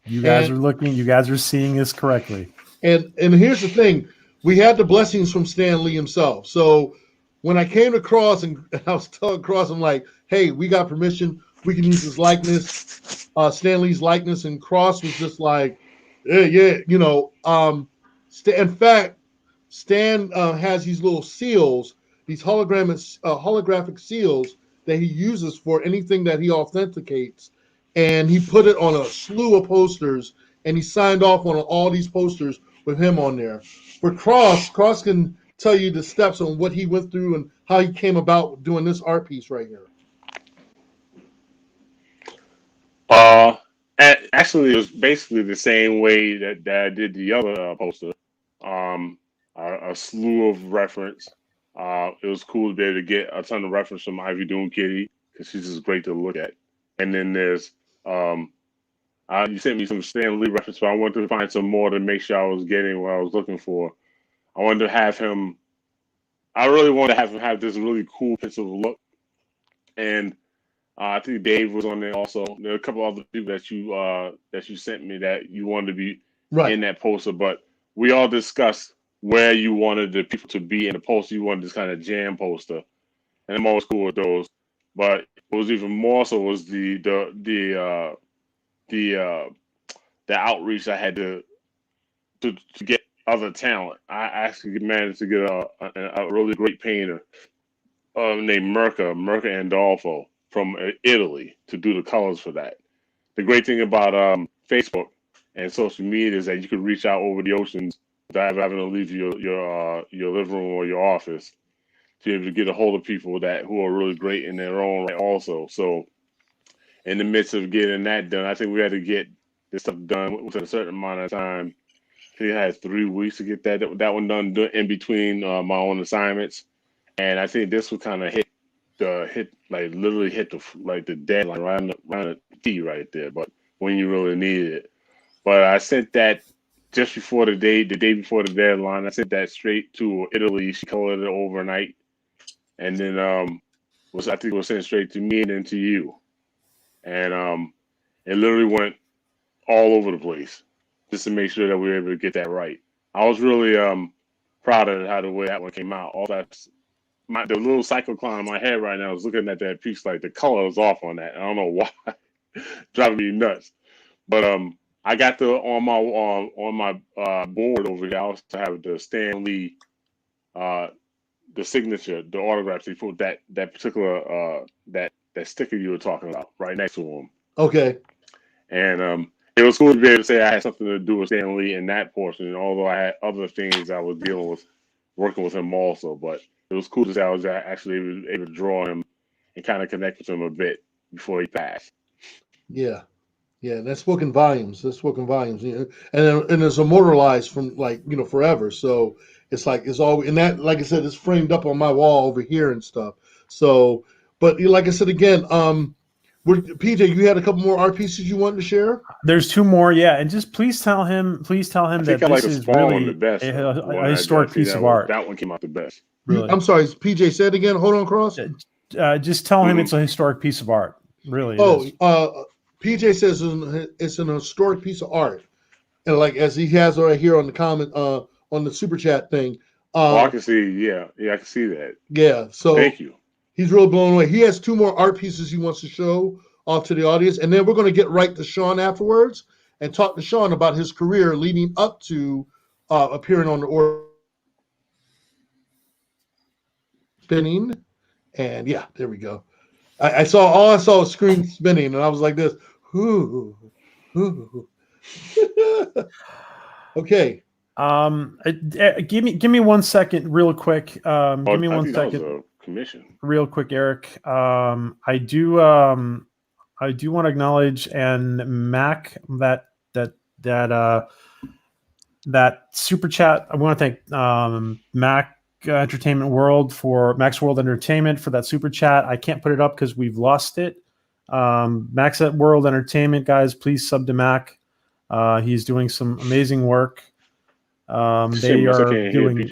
You guys are looking. You guys are seeing this correctly. And here's the thing: we had the blessings from Stan Lee himself. So when I came across and I was telling Cross, I'm like, "Hey, we got permission. We can use his likeness, Stan Lee's likeness." And Cross was just like, "Yeah, you know." In fact, Stan has these little seals, these holographic seals that he uses for anything that he authenticates, and he put it on a slew of posters, and he signed off on all these posters with him on there. For Cross can tell you the steps on what he went through and how he came about doing this art piece right here. Actually, it was basically the same way that I did the other poster. A slew of reference. It was cool to be able to get a ton of reference from Ivy Doom Kitty because she's just great to look at. And then there's you sent me some Stan Lee reference, but I wanted to find some more to make sure I was getting what I was looking for. I wanted to have him. I really wanted to have him have this really cool pencil look, and I think Dave was on there also. There are a couple other people that you sent me that you wanted to be in that poster, but we all discussed where you wanted the people to be in the poster. You wanted this kind of jam poster, and I'm always cool with those. But what was even more so was the outreach I had to get other talent. I actually managed to get a really great painter named Mirka Andolfo from Italy to do the colors for that. The great thing about Facebook and social media is that you can reach out over the oceans without having to leave your living room or your office to be able to get a hold of people who are really great in their own right also. So in the midst of getting that done, I think we had to get this stuff done within a certain amount of time. I think I had 3 weeks to get that one done in between my own assignments, and I think this would kind of hit the deadline right on the T right there. But when you really needed it, but I sent that just before the day before the deadline. I sent that straight to Italy. She colored it overnight, and then I think it was sent straight to me and then to you, and it literally went all over the place just to make sure that we were able to get that right. I was really proud of how the way that one came out. All that, the little cyclone in my head right now is looking at that piece like the color was off on that. I don't know why, driving me nuts. But I got on my board over here. I also have the Stan Lee, the signature, the autograph. They put that particular that sticker you were talking about right next to him. Okay. And it was cool to be able to say I had something to do with Stan Lee in that portion, although I had other things I was dealing with, working with him also. But it was cool to say I was actually able to draw him and kind of connect with him a bit before he passed. Yeah. That's spoken volumes. You know? And it's immortalized from forever. So it's always, and that, like I said, it's framed up on my wall over here and stuff. So, but like I said again, PJ, you had a couple more art pieces you wanted to share? There's 2 more, yeah. And just please tell him that this is really a historic piece of art. That one came out the best. Really? I'm sorry, PJ, say it again. Hold on, Cross. Just tell him it's a historic piece of art. Really. PJ says it's an historic piece of art, and like as he has right here on the comment on the super chat thing. I can see. Yeah, I can see that. Yeah. So thank you. He's really blown away. He has 2 more art pieces he wants to show off to the audience, and then we're going to get right to Shawn afterwards and talk to Shawn about his career leading up to appearing on the order spinning. And yeah, there we go. I saw a screen spinning, and I was like this. Ooh. Okay. Give me 1 second, real quick. Give me 1 second. Commission. Real quick, Eric. I do want to acknowledge and Mac that super chat. I want to thank Mac Entertainment World for Max World Entertainment for that super chat. I can't put it up because we've lost it. Max at World Entertainment, guys, please sub to Mac. He's doing some amazing work. They are doing.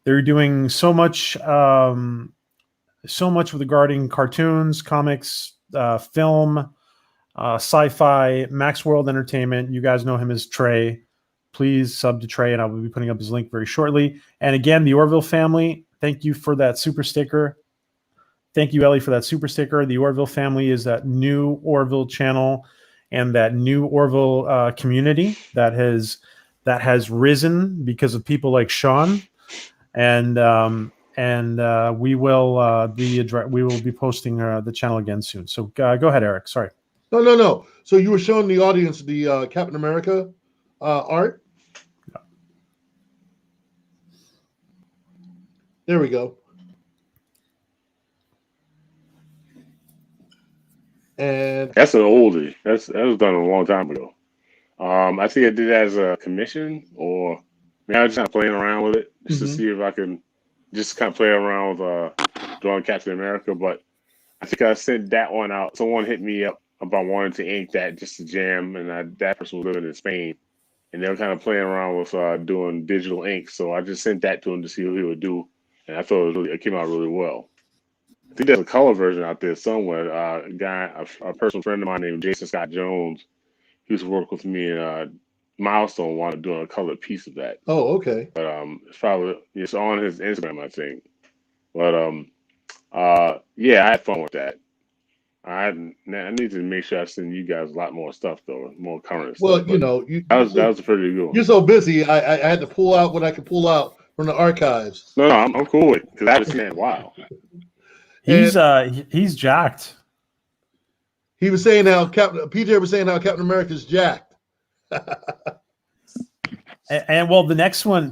They're doing so much regarding cartoons, comics, film, sci-fi. Max World Entertainment. You guys know him as Trey. Please sub to Trey, and I will be putting up his link very shortly. And again, the Orville family, thank you for that super sticker. Thank you, Ellie, for that super sticker. The Orville family is that new Orville channel and that new Orville community that has risen because of people like Shawn. And we will be posting the channel again soon. So go ahead, Eric. Sorry. No. So you were showing the audience the Captain America art. There we go. And that's an oldie. That was done a long time ago. I think I did that as a commission, or maybe I was just kind of playing around with it just to see if I can just kind of play around with drawing Captain America. But I think I sent that one out. Someone hit me up about wanting to ink that just to jam, and that person was living in Spain, and they were kind of playing around with doing digital ink. So I just sent that to him to see what he would do, and I thought it came out really well. I think there's a color version out there somewhere. A personal friend of mine named Jason Scott Jones, he used to work with me in Milestone, wanted to do a colored piece of that. Oh, okay. But it's on his Instagram, I think. But yeah, I had fun with that. I need to make sure I send you guys a lot more stuff though, more current stuff. Well, you know, that was pretty good. You're so busy. I had to pull out what I could pull out from the archives. No, I'm cool with it because I haven't seen that in a while. He's jacked. He was saying how PJ was saying how Captain America's jacked. and well, the next one's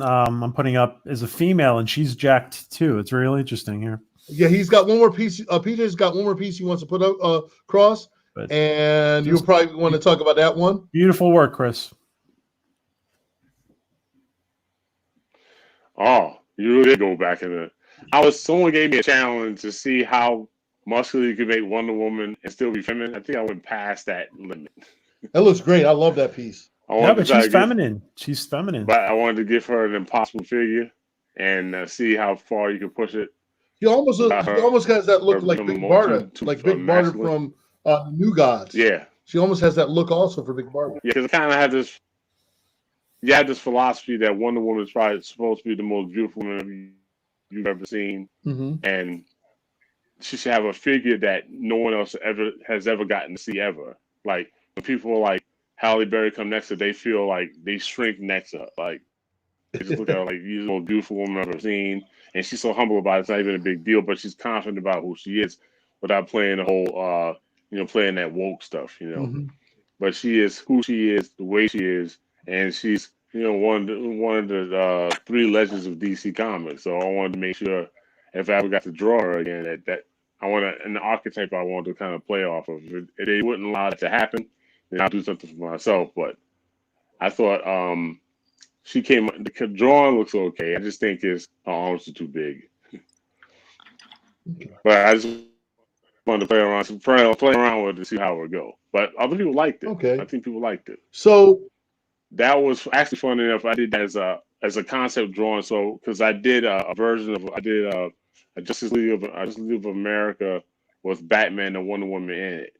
I'm putting up is a female, and she's jacked too. It's really interesting here. Yeah, he's got one more piece. PJ's got one more piece he wants to put across, and you'll probably want to talk about that one. Beautiful work, Chris. Oh, you really did go back in it. Someone gave me a challenge to see how muscular you could make Wonder Woman and still be feminine. I think I went past that limit. That looks great. I love that piece. But she's feminine. She's feminine. But I wanted to give her an impossible figure and see how far you could push it. He almost has that look like Big Barda, like Big Barda from New Gods. Yeah. She almost has that look also for Big Barda. Yeah, because I kind of had this. You had this philosophy that Wonder Woman is probably supposed to be the most beautiful woman you've ever seen, and she should have a figure that no one else has ever gotten to see ever. Like when people like Halle Berry come next to her, they feel like they shrink next to her. Like they just look at her like you're the most beautiful woman I've ever seen, and she's so humble about it. It's not even a big deal, but she's confident about who she is without playing the whole, playing that woke stuff, But she is who she is, the way she is, and she's one of the three legends of DC Comics. So I wanted to make sure if I ever got to draw her again, that I want to, an archetype I want to kind of play off of. If they wouldn't allow that to happen, then I'll do something for myself. But I thought the drawing looks okay. I just think her arms are too big. But I just wanted to play around with it to see how it would go. But other people liked it. Okay. I think people liked it. So that was actually fun enough. I did that as a concept drawing. So because I did a version of a Justice League of America with Batman and Wonder Woman in it,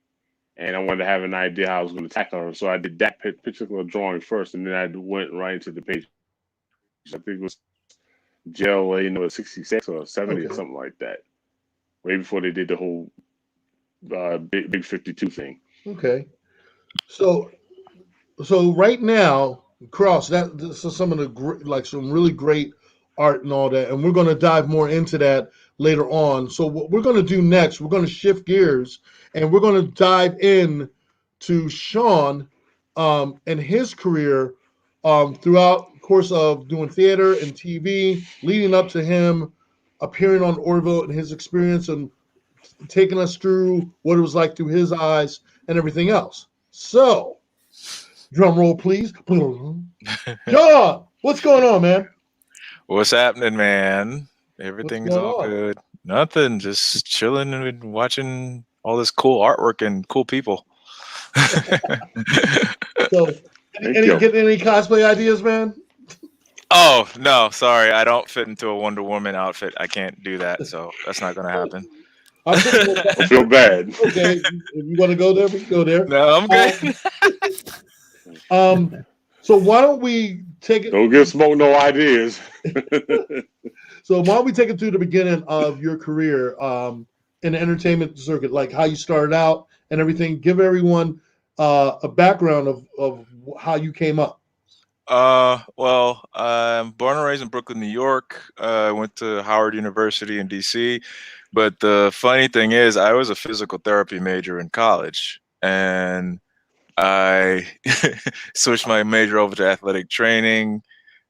and I wanted to have an idea how I was going to tackle her. So I did that particular drawing first, and then I went right into the page. I think it was JLA 66 or 70 or something like that, way before they did the whole big 52 thing. Okay, so right now, Cross, this is some of the some really great art and all that, and we're going to dive more into that later on. So what we're going to do next, we're going to shift gears, and we're going to dive in to Shawn and his career throughout the course of doing theater and TV, leading up to him appearing on Orville and his experience and taking us through what it was like through his eyes and everything else. So, drum roll, please. Shawn What's going on, man? What's happening, man? What's Everything's going all on? good. Nothing. Just chilling and watching all this cool artwork and cool people. So, Thank you. getting any cosplay ideas, man? Oh no, sorry, I don't fit into a Wonder Woman outfit. I can't do that, so that's not gonna happen. I'm thinking, I feel bad. okay, if you want to go there, we can go there. No, I'm good. So why don't we take it? Don't give Smoke no ideas. So why don't we take it to the beginning of your career in the entertainment circuit, like how you started out and everything. Give everyone a background of how you came up. Well, I'm born and raised in Brooklyn, New York. I went to Howard University in DC. But the funny thing is, I was a physical therapy major in college, and I switched my major over to athletic training,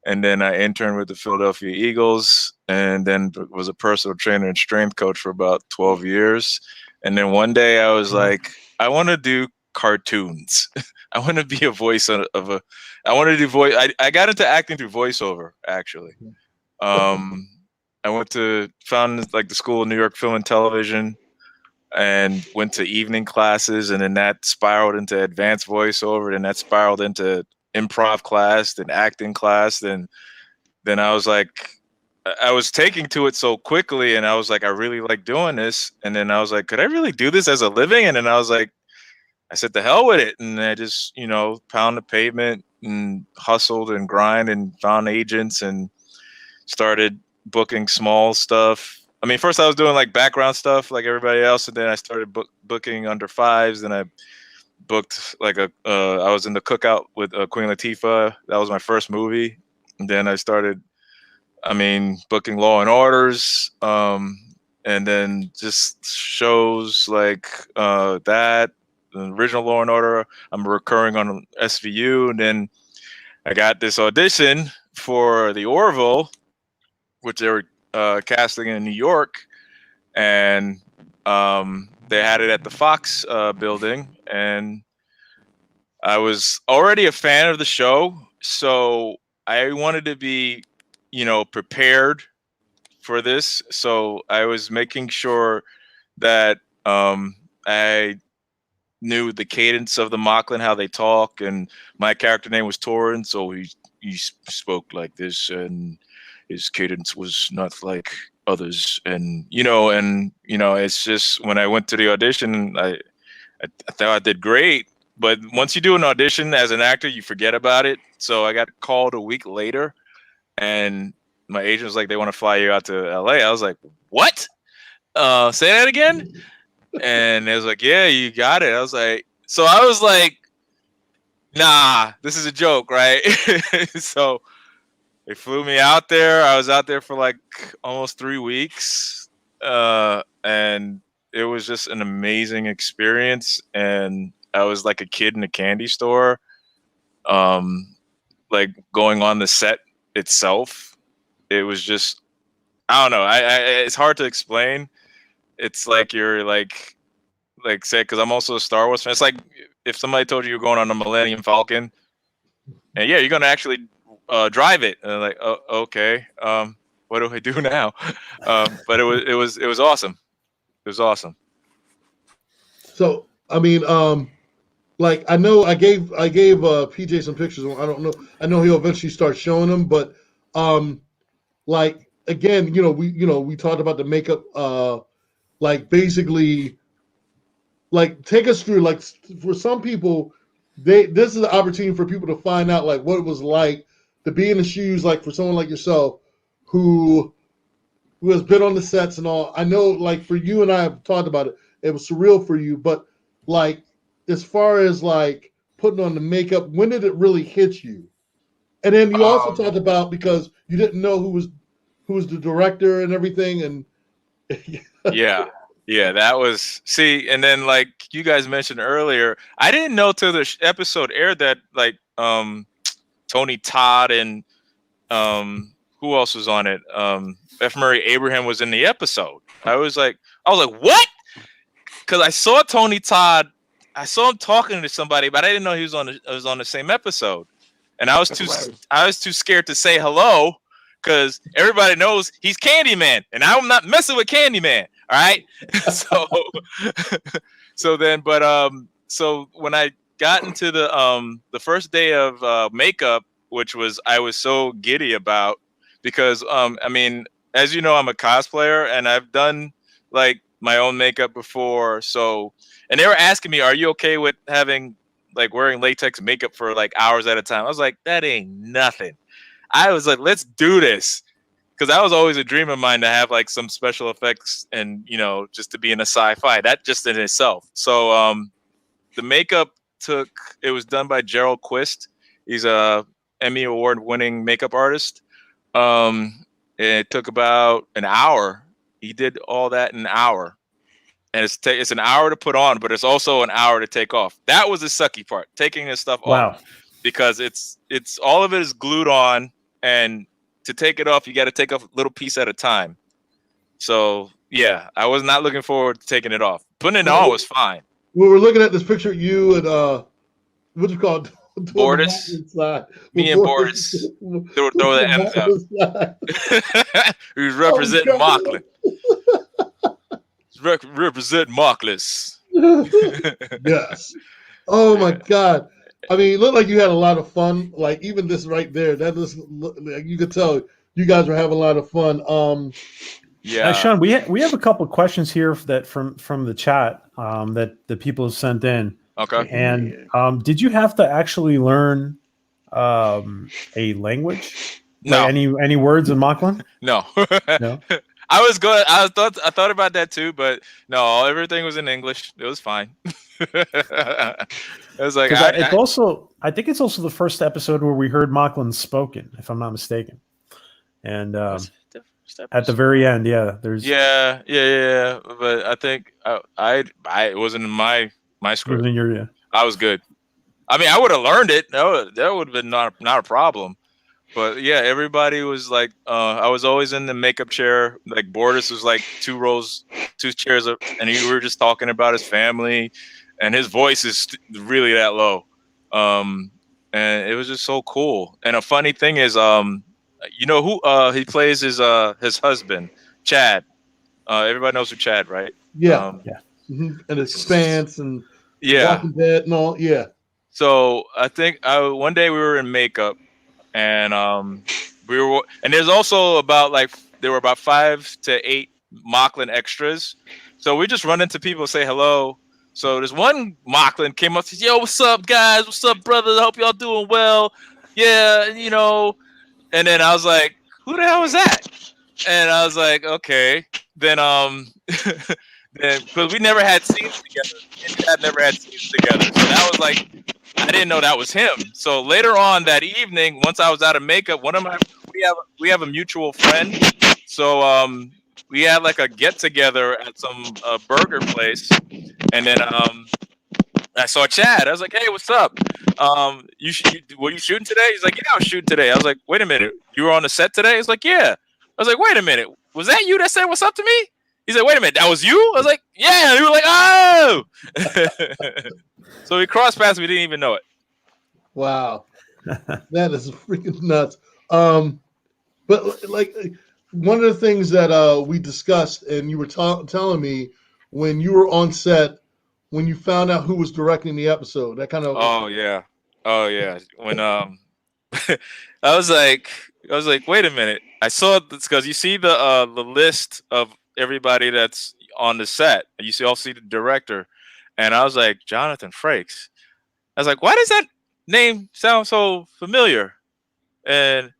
and then I interned with the Philadelphia Eagles, and then was a personal trainer and strength coach for about 12 years. And then one day I was like, I want to do cartoons. I want to be a voice of a. I want to do voice. I got into acting through voiceover, actually. I went to found like the School of New York Film and Television, and went to evening classes, and then that spiraled into advanced voiceover, and that spiraled into improv class, then acting class, then I was like, I was taking to it so quickly, and I was like, I really like doing this, and then I was like, could I really do this as a living? And then I was like, I said, the hell with it, and I just pound the pavement and hustled and grind and found agents and started booking small stuff. I mean, first I was doing like background stuff like everybody else, and then I started booking under fives. Then I booked like I was in the Cookout with Queen Latifah. That was my first movie. And then I started, booking Law and Orders, and then just shows like that, the original Law and Order. I'm recurring on SVU, and then I got this audition for the Orville, which they were casting in New York, and they had it at the Fox building, and I was already a fan of the show, so I wanted to be, prepared for this. So I was making sure that I knew the cadence of the Mocklin, how they talk, and my character name was Torin, so he spoke like this, and his cadence was not like others, and it's just when I went to the audition, I thought I did great, but once you do an audition as an actor, you forget about it. So I got called a week later, and my agent was like, they want to fly you out to LA. I was like, what? Say that again? And it was like, yeah, you got it. I was like, nah, this is a joke, right? So they flew me out there. I was out there for like almost 3 weeks. And it was just an amazing experience. And I was like a kid in a candy store, like going on the set itself. It was just, I don't know. It's hard to explain. It's like you're like say, because I'm also a Star Wars fan. It's like if somebody told you you're going on a Millennium Falcon, and yeah, you're gonna actually drive it. And I'm like, oh, okay. What do I do now? But it was awesome. It was awesome. So like I know I gave PJ some pictures. I don't know. I know he'll eventually start showing them, but like again, we talked about the makeup. Like basically, like take us through. Like for some people, this is an opportunity for people to find out like what it was like to be in the shoes, like for someone like yourself, who has been on the sets and all. I know, like for you and I have talked about it. It was surreal for you, but like as far as like putting on the makeup, when did it really hit you? And then you also talked about because you didn't know who was the director and everything, and yeah, that was and then like you guys mentioned earlier, I didn't know till the episode aired that like Tony Todd and who else was on it? F. Murray Abraham was in the episode. I was like, what? Because I saw Tony Todd, I saw him talking to somebody, but I didn't know he was on the same episode. and I was too scared to say hello because everybody knows he's Candyman, and I'm not messing with Candyman. All right, so when I got into the first day of makeup, which I was so giddy about because I mean, as you know, I'm a cosplayer and I've done like my own makeup before. So, and they were asking me, "Are you okay with having like wearing latex makeup for like hours at a time?" I was like, "That ain't nothing." I was like, "Let's do this." Because that was always a dream of mine to have like some special effects and, you know, just to be in a sci-fi. That just in itself. So the makeup it was done by Gerald Quist. He's a Emmy Award winning makeup artist. It took about an hour. He did all that in an hour. And it's an hour to put on, but it's also an hour to take off. That was the sucky part, taking this stuff off. Because it's all of it is glued on, and to take it off, you got to take off a little piece at a time. So yeah, I was not looking forward to taking it off. Putting it on was fine. We were looking at this picture of you and what's it called? Bordis. Me and Bordis. Throw the M's out. He was representing Mocklin. Represent Mockless. Yes. Oh my God. I mean, it looked like you had a lot of fun. Like even this right there, that like you could tell you guys were having a lot of fun. Yeah, Shawn, we have a couple of questions here from the chat that the people have sent in. Okay. And did you have to actually learn a language? No. Like any words in Mocklin? No. No. I was good. I thought about that too, but no, everything was in English. It was fine. It was like I think it's also the first episode where we heard Mocklin spoken, if I'm not mistaken. And at the very end, there's but I think it wasn't in my script. I was good. I mean, I would have learned it. That would have been not a problem. But yeah, everybody was like, I was always in the makeup chair. Like Bordis was like two chairs up, and we were just talking about his family, and his voice is really that low. And it was just so cool. And a funny thing is, you know who he plays his husband, Chad. Everybody knows who Chad, right? Yeah. Mm-hmm. And Expanse and Walking Dead and all. Yeah. So I think one day we were in makeup. And and there's also there were about 5 to 8 Mocklin extras. So we just run into people and say hello. So there's one Mocklin came up and said, "Yo, what's up, guys? What's up, brothers? I hope y'all doing well." Yeah, you know. And then I was like, "Who the hell is that?" And I was like, "Okay." Then because we never had scenes together. Me and Dad never had scenes together. So that was like, I didn't know that was him. So later on that evening, once I was out of makeup, we have a mutual friend. So we had like a get together at some burger place, and then I saw Chad. I was like, "Hey, what's up? Were you shooting today?" He's like, "Yeah, I was shooting today." I was like, "Wait a minute, you were on the set today?" He's like, "Yeah." I was like, "Wait a minute, was that you that said what's up to me?" He's like, "Wait a minute, that was you?" I was like, "Yeah." And he was like, "Oh." So we crossed paths. We didn't even know it. Wow, that is freaking nuts. But like one of the things that we discussed, and you were telling me when you were on set, when you found out who was directing the episode, that kind of. Oh yeah. When I was like, wait a minute. I saw this because you see the list of everybody that's on the set. You also see the director. And I was like, Jonathan Frakes. I was like, why does that name sound so familiar? And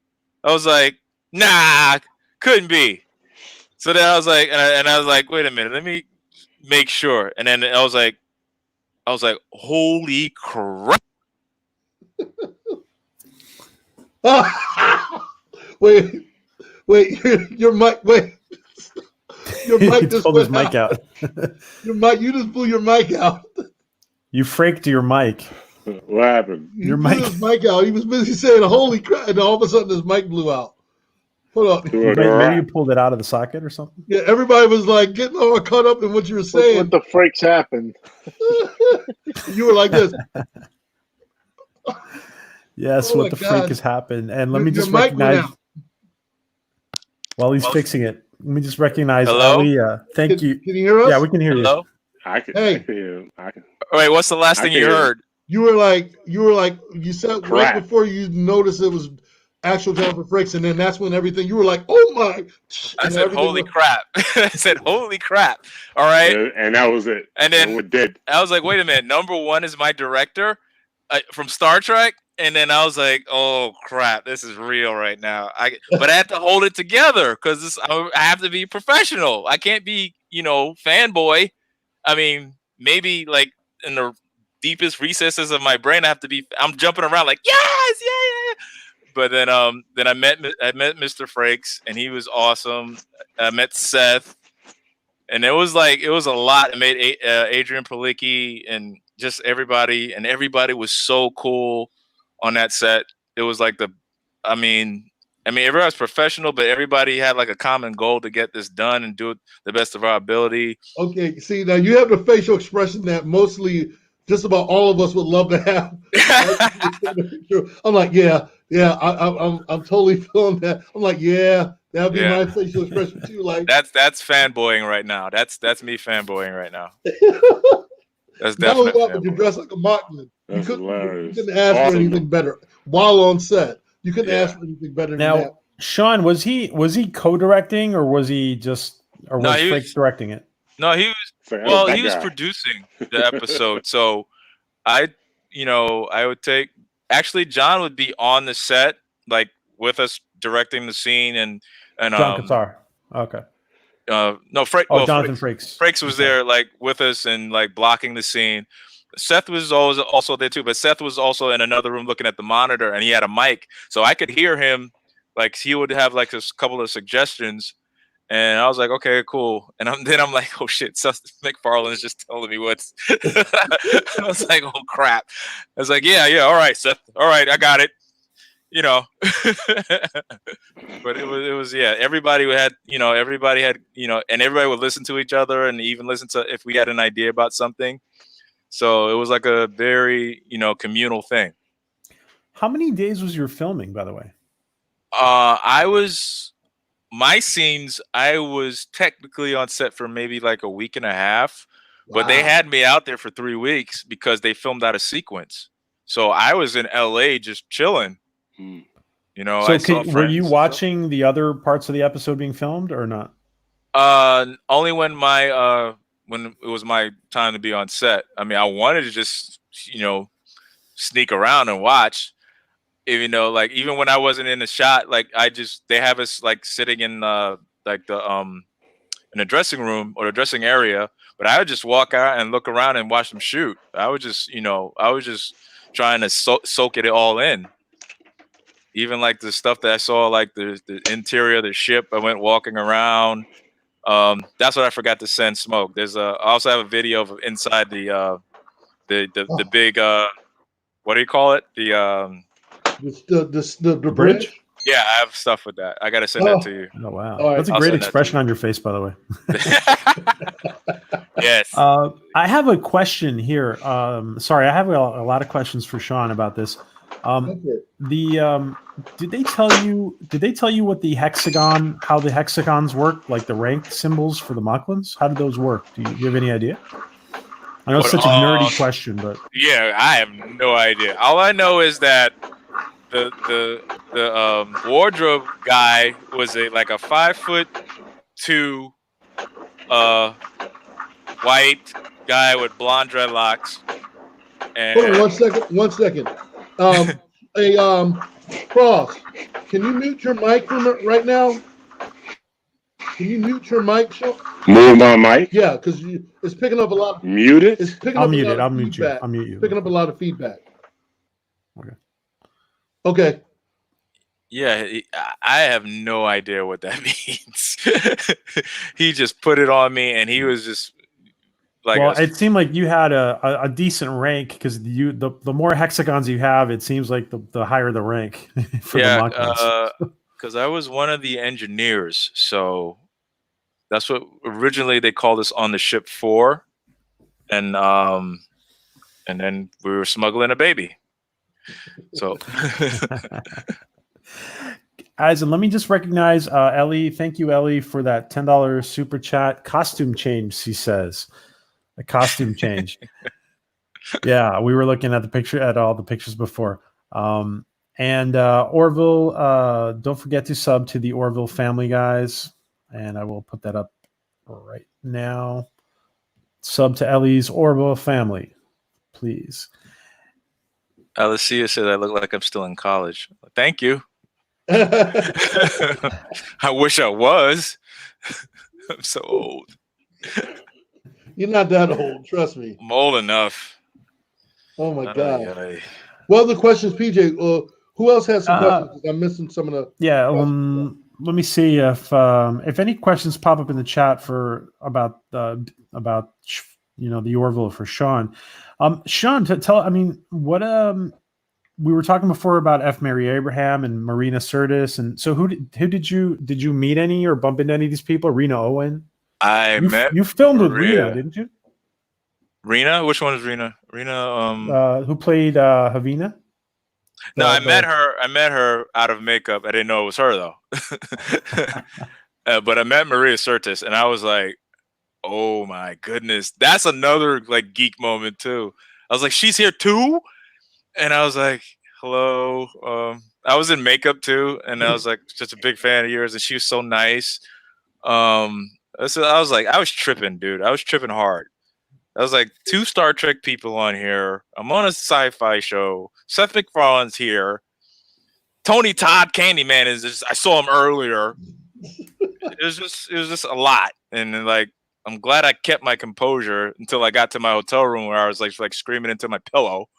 I was like, nah, couldn't be. So then I was like, and I was like, wait a minute, let me make sure. And then I was like, holy crap. Wait, your mic, wait. Your mic just pulled his mic out. You just blew your mic out. You fraked your mic. What happened? Your mic. His mic out. He was busy saying "holy crap," and all of a sudden his mic blew out. Hold on. Maybe you pulled it out of the socket or something. Yeah, everybody was like getting all caught up in what you were saying. What the freaks happened? You were like this. Yes, Oh what my the God. freak has happened? And let Your- me your just mic went recognize out. while he's fixing it. Let me just recognize Hello? Ellie. Thank you. Can you hear us? Yeah, we can hear you. Hello? I can. Hey. I can hear him. I can. Wait, what's the last I thing can you hear. heard? You were like, you said right Crap. before you noticed it was actual Jonathan Frakes, and then that's when everything, you were like, oh my. I And said, everything holy was- crap. I said, holy crap. All right. And that was it. And then we're dead. I was like, wait a minute. Number one is my director from Star Trek. And then I was like, oh crap, this is real right now. But I had to hold it together because I have to be professional. I can't be, fanboy. I mean, maybe like in the deepest recesses of my brain, I'm jumping around like, yes, yeah. But then I met Mr. Frakes, and he was awesome. I met Seth, and it was a lot. I made Adrian Palicki and just everybody, and everybody was so cool on that set. It was like I mean, everybody was professional, but everybody had like a common goal to get this done and do it the best of our ability. Okay, see, now you have the facial expression that mostly just about all of us would love to have. I'm like, yeah, I'm totally feeling that. I'm like, yeah, that'd be my facial expression too. Like that's fanboying right now. That's me fanboying right now. That's not only definitely that, but you dress like a Machman. You That's couldn't hilarious. ask for Awesome. anything better while on set. You couldn't ask for anything better than Now, that. Sean, was he co-directing or was he just was Frakes directing it? No, he was. He was producing the episode. So I would take. Actually, John would be on the set, like with us directing the scene, and John Qatar. Okay. No, Jonathan Frakes. Frakes was there, like with us and like blocking the scene. Seth was always also there too, but Seth was also in another room looking at the monitor, and he had a mic, so I could hear him. Like he would have like a couple of suggestions. And I was like, okay, cool. And I'm like, oh shit, Seth MacFarlane is just telling me what's. I was like, oh crap. I was like, yeah, all right, Seth, all right, I got it. But it was everybody had, and everybody would listen to each other and even listen to if we had an idea about something. So it was like a very, communal thing. How many days was your filming, by the way? My scenes, I was technically on set for maybe like a week and a half, but they had me out there for 3 weeks because they filmed out a sequence. So I was in LA just chilling. So were you watching the other parts of the episode being filmed or not? Only when when it was my time to be on set. I mean, I wanted to just, sneak around and watch. Even though, like, even when I wasn't in the shot, like they have us like sitting in in the dressing room or the dressing area, but I would just walk out and look around and watch them shoot. I was just trying to soak it all in. Even like the stuff that I saw, like the interior of the ship, I went walking around. That's what I forgot to send Smoke. I also have a video of inside the big what do you call it? The bridge? Yeah, I have stuff with that. I gotta send that to you. Oh wow, right. that's a great expression on your face, by the way. Yes. I have a question here. Sorry, I have a lot of questions for Sean about this. Did they tell you what how the hexagons work, like the rank symbols for the Mocklins? How did those work? Do you have any idea? I know it's such a nerdy question, but yeah, I have no idea. All I know is that the wardrobe guy was like a 5'2" white guy with blonde dreadlocks. And hold on 1 second. Cross, can you mute your mic right now? Can you mute your mic, Sean? Move my mic? Yeah, because it's picking up a lot. Mute it? It's picking I'll up mute a lot it. of I'll mute you. feedback. I'll mute you. Picking up a lot of feedback. Okay. Okay. Yeah, I have no idea what that means. He just put it on me, and he was just like. Well, it seemed like you had a decent rank because the more hexagons you have, it seems like the higher the rank for the Mocklins. Because I was one of the engineers, so that's what originally they called us on the ship for, and then we were smuggling a baby. So Guys, and let me just recognize Ellie. Thank you, Ellie, for that $10 super chat. Costume change, she says. A costume change. Yeah, we were looking at all the pictures before. And Orville, don't forget to sub to the Orville family, guys. And I will put that up right now. Sub to Ellie's Orville family, please. Alicia said I look like I'm still in college. Thank you. I wish I was. I'm so old. You're not that old, trust me. I'm old enough. Oh my Ay, god. ay. Well, the questions, PJ. Who else has some questions? I'm missing some of the. Yeah, let me see if any questions pop up in the chat about the Orville for Shawn. Shawn, what we were talking before about F. Mary Abraham and Marina Sirtis, and so who did you meet any or bump into any of these people? Rena Owen. You filmed with Rena, didn't you? Rena? Which one is Rena? Rena, who played Havina? No, I met her out of makeup. I didn't know it was her though. But I met Maria Sirtis, and I was like, "Oh my goodness, that's another like geek moment too." I was like, "She's here too," and I was like, "Hello." I was in makeup too, and I was like, "Such a big fan of yours," and she was so nice. So I was like, I was tripping, dude. I was tripping hard. I was like, 2 Star Trek people on here. I'm on a sci-fi show. Seth MacFarlane's here. Tony Todd, Candyman is just, I saw him earlier. It was just a lot. And then, like, I'm glad I kept my composure until I got to my hotel room where I was like screaming into my pillow.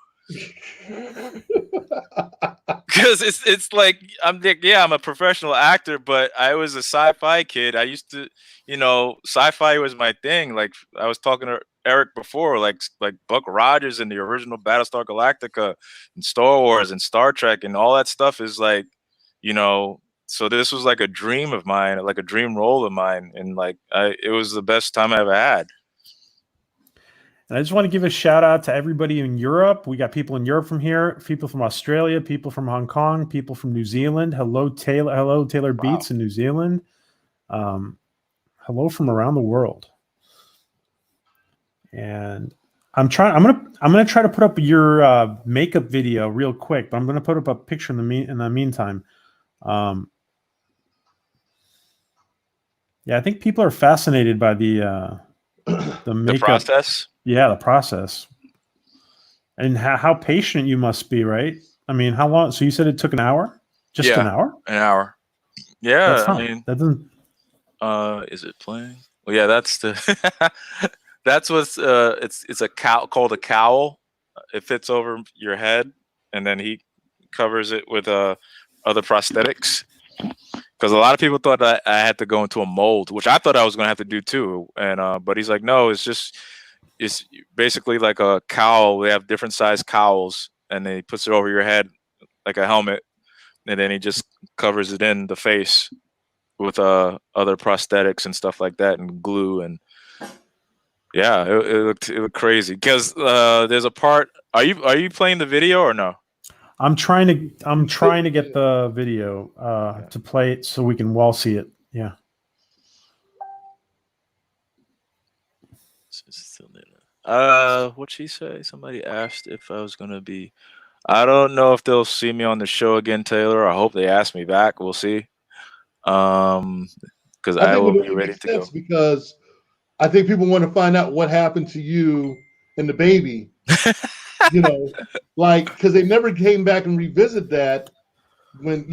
Because it's like I'm a professional actor, but I was a sci-fi kid. I used to, sci-fi was my thing. Like I was talking to Eric before, like Buck Rogers and the original Battlestar Galactica and Star Wars and Star Trek and all that stuff is like, so this was like a dream of mine, like a dream role of mine, and like it was the best time I ever had. And I just want to give a shout out to everybody in Europe. We got people in Europe from here, people from Australia, people from Hong Kong, people from New Zealand. Hello, Taylor. Hello, Taylor Beats in New Zealand. Hello from around the world. And I'm gonna try to put up your makeup video real quick, but I'm gonna put up a picture in the meantime. Yeah, I think people are fascinated by the makeup. The process. Yeah, the process. And how patient you must be, right? I mean, how long? So you said it took an hour? Just an hour? An hour. Yeah, I mean, that doesn't. Is it playing? Well, yeah, that's the. That's what's. It's a cowl called a cowl. It fits over your head, and then he covers it with other prosthetics. Because a lot of people thought that I had to go into a mold, which I thought I was going to have to do too. And but he's like, no, it's basically like a cowl. They have different size cowls, and he puts it over your head like a helmet, and then he just covers it in the face with other prosthetics and stuff like that, and glue. And yeah, it looked crazy. Because there's a part. Are you playing the video or no? I'm trying to get the video to play it so we can all see it. Yeah. What'd she say? Somebody asked if I was gonna be. I don't know if they'll see me on the show again, Taylor. I hope they ask me back. We'll see. Because I will be ready to go. Because I think people want to find out what happened to you and the baby. Because they never came back and revisit that when,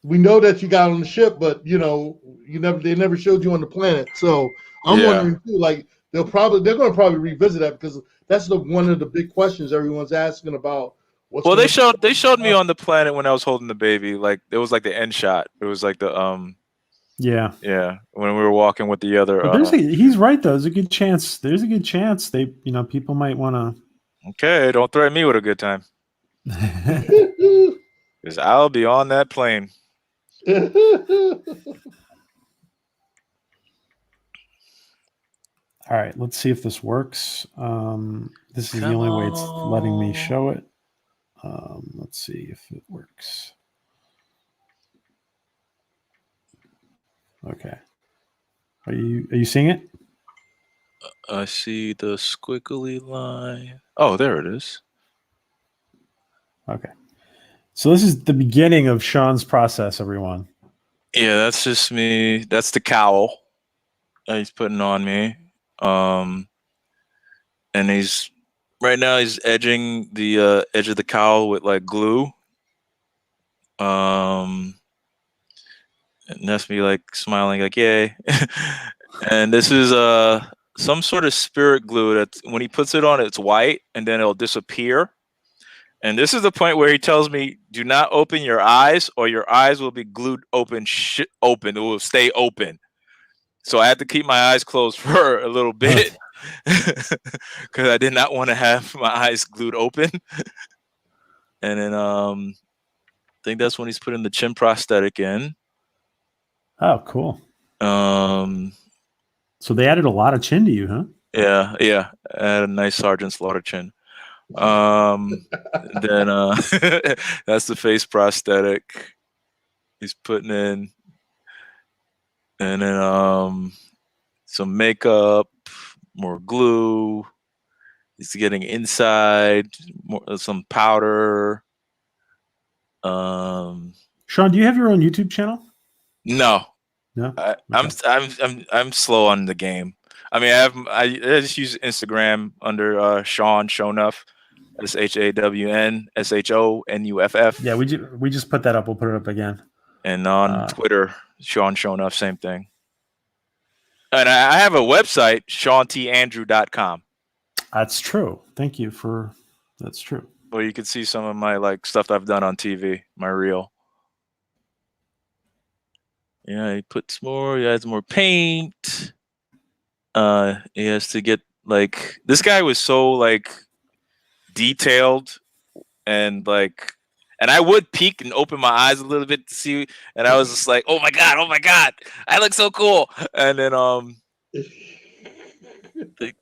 we know that you got on the ship, but they never showed you on the planet. So I'm wondering too, like they're going to probably revisit that because that's one of the big questions everyone's asking about. They showed me on the planet when I was holding the baby. Like it was like the end shot. It was like the Yeah. When we were walking with the other. He's right though. There's a good chance they people might want to. Okay, don't threaten me with a good time. Because I'll be on that plane. All right, let's see if this works. This is the only way it's letting me show it. Let's see if it works. Okay. Are you seeing it? I see the squiggly line. Oh, there it is. Okay. So this is the beginning of Shawn's process, everyone. Yeah, that's just me. That's the cowl that he's putting on me. And he's right now he's edging the edge of the cowl with like glue. And that's me like smiling like yay. And this is some sort of spirit glue that when he puts it on, it's white and then it'll disappear. And this is the point where he tells me, do not open your eyes or your eyes will be glued open, open. It will stay open. So I had to keep my eyes closed for a little bit because I did not want to have my eyes glued open. And then I think that's when he's putting the chin prosthetic in. Oh, cool. So they added a lot of chin to you, huh? Yeah. I had a nice Sergeant Slaughter chin. Then that's the face prosthetic he's putting in. And then some makeup, more glue. He's getting inside, some powder. Shawn, do you have your own YouTube channel? No. Okay. I'm slow on the game. I mean, I just use Instagram under Shawn Shonuff. SHAWN SHONUFF. Yeah, we just put that up. We'll put it up again. And on Twitter, Shawn Shonuff, same thing. And I have a website, ShawnTandrew.com. That's true. Thank you for that's true. Where you can see some of my like stuff I've done on TV, my reel. Yeah, he puts more. He adds more paint. He has to get like this guy was so like detailed and like, and I would peek and open my eyes a little bit to see, and I was just like, oh my god, I look so cool. And then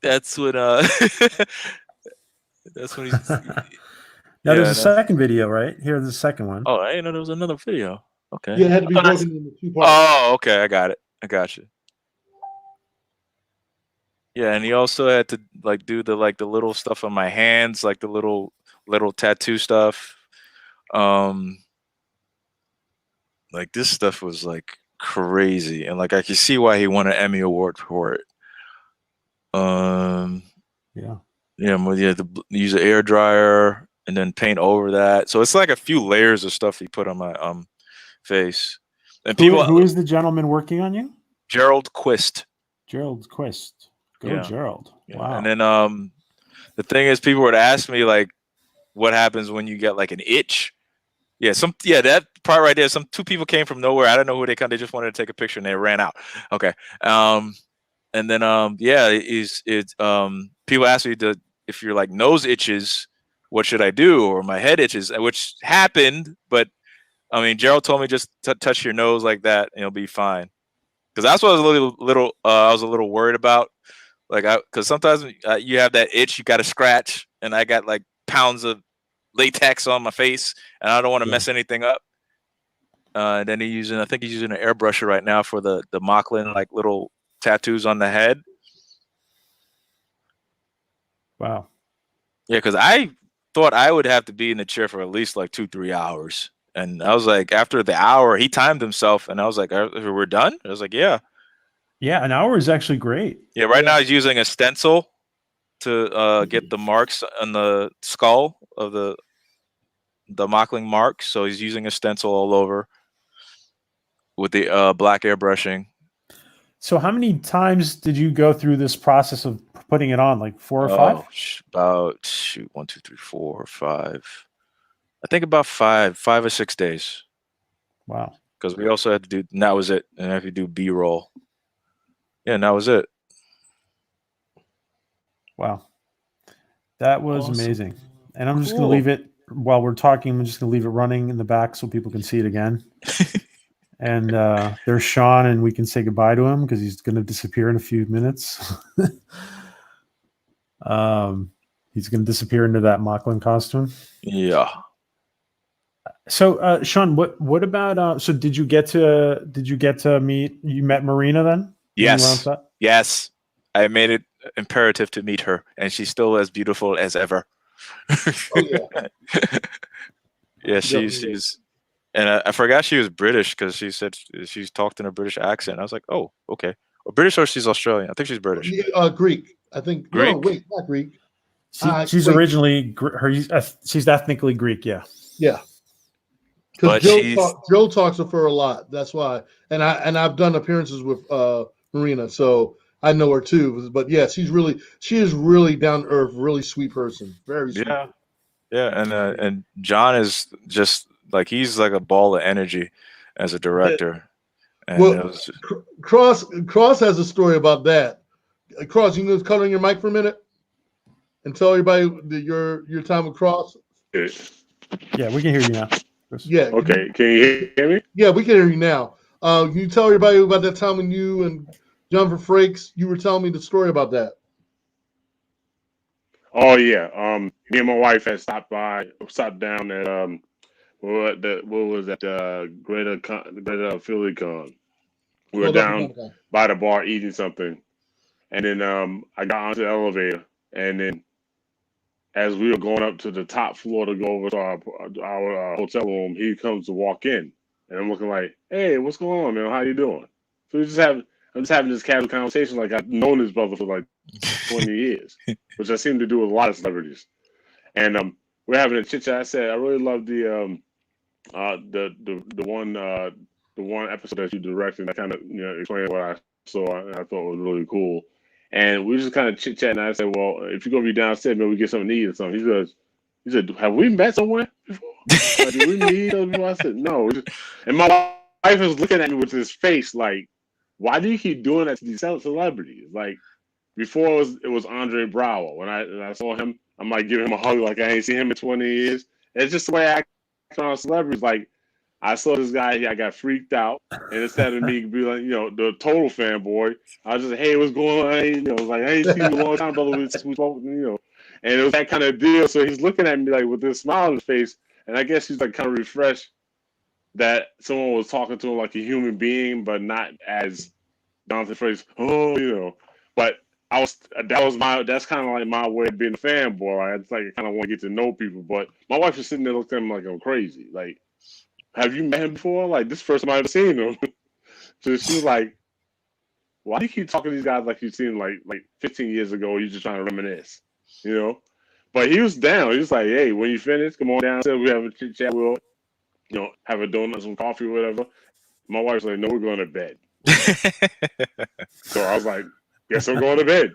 that's when that's when he's. Now there's a second video, right? Here's the second one. Oh, I didn't know there was another video. Okay. Yeah, it had to be broken into 2 parts. Oh, okay, I got it. I got you. Yeah, and he also had to like do the little stuff on my hands, like the little tattoo stuff. Like this stuff was like crazy, and like I can see why he won an Emmy Award for it. Yeah, well, you had to use an air dryer and then paint over that. So it's like a few layers of stuff he put on my face. And who is the gentleman working on you? Gerald Quist. Gerald Quist. Go Gerald. Yeah. Wow. And then the thing is, people would ask me like, what happens when you get like an itch? Yeah, that part right there. Two people came from nowhere. I don't know who they come. They just wanted to take a picture and they ran out. Okay. And then people ask me if your like nose itches, what should I do? Or my head itches, which happened, but I mean, Gerald told me just touch your nose like that and you'll be fine. Because that's what I was a little worried about. Like, because sometimes you have that itch, you got to scratch, and I got like pounds of latex on my face, and I don't want to mess anything up. And then I think he's using an airbrusher right now for the Mocklin like little tattoos on the head. Wow. Yeah, because I thought I would have to be in the chair for at least like 2-3 hours. And I was like, after the hour, he timed himself, and I was like, we're done? I was like, yeah. Yeah, an hour is actually great. Yeah, right now he's using a stencil to get the marks on the skull of the Mockling marks. So he's using a stencil all over with the black airbrushing. So how many times did you go through this process of putting it on? Like 4 or 5? About 1, 2, 3, 4, 5. I think about 5 or 6 days. Wow. Because we also had to do, and that was it. And I had to do B-roll. Yeah, and that was it. Wow. That was amazing. And I'm just going to leave it, while we're talking, I'm just going to leave it running in the back so people can see it again. And there's Shawn, and we can say goodbye to him because he's going to disappear in a few minutes. He's going to disappear into that Mocklin costume. Yeah. So, Shawn, what about? So, did you get to meet? You met Marina then? When you were on Yes, set? yes. I made it imperative to meet her, and she's still as beautiful as ever. Oh yeah, Yeah, definitely. she's, and I forgot she was British because she said she's talked in a British accent. I was like, oh, okay. Or British or she's Australian. I think she's British. Greek. I think no, Greek? wait, not Greek. She's Wait, originally she's ethnically Greek. Yeah. yeah, because But she's Joe talks of her a lot. That's why, and I've done appearances with Marina, so I know her too. But yeah, she is really down to earth, really sweet person, very sweet. yeah, yeah, and John is just like he's like a ball of energy as a Yeah. director, and it Well, was Cross has a story about that. Cross, you can cut on your mic for a minute and tell everybody your time with Cross. Yeah, we can hear you now. Chris. Yeah, Okay, can you hear me? yeah, we can hear you now. Can you tell everybody about that time when you and Jonathan Frakes, you were telling me the story about that? Oh yeah. Me and my wife had stopped down at what was that? Greater Philly Con. We were Philadelphia down Comic Con. by the bar eating something, and then I got onto the elevator, and then as we were going up to the top floor to go over to our hotel room, he comes to walk in, and I'm looking like, "Hey, what's going on, man? How you doing?" So I'm just having this casual conversation, like I've known this brother for like 20 years, which I seem to do with a lot of celebrities. And we're having a chit chat. I said, I really love the one episode that you directed. That kind of explained what I saw, and I thought was really cool. And we just kind of chit chatting. I said, well, if you're gonna be downstairs, maybe we get something to eat or something. He said, have we met somewhere before? Like, did we meet each other before? I said, no. And my wife was looking at me with this face like, why do you keep doing that to these celebrities? Like before it was Andre Braugher. When I saw him, I might give him a hug like I ain't seen him in 20 years. It's just the way I act on celebrities. Like I saw this guy here, I got freaked out, and instead of me be like, the total fanboy, I was just, hey, what's going on? It was like I ain't seen you in a long time, brother. Since we spoke, and it was that kind of deal. So he's looking at me like with this smile on his face, and I guess he's like kind of refreshed that someone was talking to him like a human being, but not as Jonathan Frakes. But that's kind of like my way of being a fanboy. I kind of want to get to know people, but my wife was sitting there looking at him like I'm crazy. Like, have you met him before? Like, this is the first time I've ever seen him. So she was like, why do you keep talking to these guys like you've seen like 15 years ago? You're just trying to reminisce, But he was down. He was like, hey, when you finish, come on downstairs. We have a chit chat. We'll, have a donut, some coffee, whatever. My wife's like, no, we're going to bed. So I was like, guess I'm going to bed.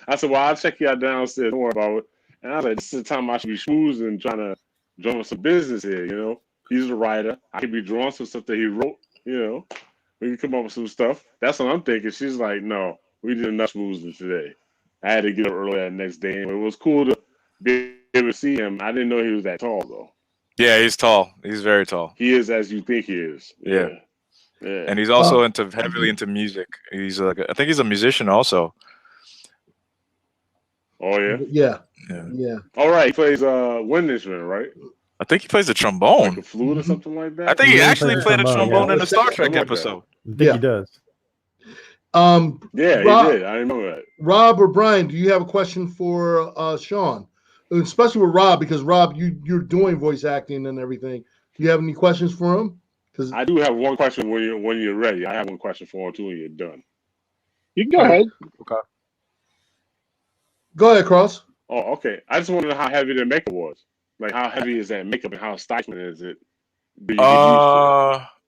I said, well, I'll check you out downstairs. Don't worry about it. And I was like, this is the time I should be schmoozing, trying to drum up some business here. He's a writer. I could be drawing some stuff that he wrote. We can come up with some stuff. That's what I'm thinking. She's like, no, we did enough schmoozing today. I had to get up early that next day. It was cool to be able to see him. I didn't know he was that tall, though. yeah, he's tall. He's very tall. He is as you think he is. Yeah. Yeah. And he's also heavily into music. He's like I think he's a musician also. Oh yeah. Yeah. All right, he plays wind instrument, right? I think he plays the trombone. Like a flute or something like that. I think he Yeah, he actually plays played a trombone, trombone yeah. in the Star Trek Something like episode. I think Yeah. he does. Yeah, Rob, he did. I remember that. Rob or Brian, do you have a question for Shawn? Especially with Rob, because Rob, you're doing voice acting and everything. Do you have any questions for him? Because I do have one question when you're ready. I have one question for him too when you're done. You can go ahead. go ahead, Cross. Oh, okay. I just want to know how heavy the makeup was. Like, how heavy is that makeup and how styling is it? Do you get used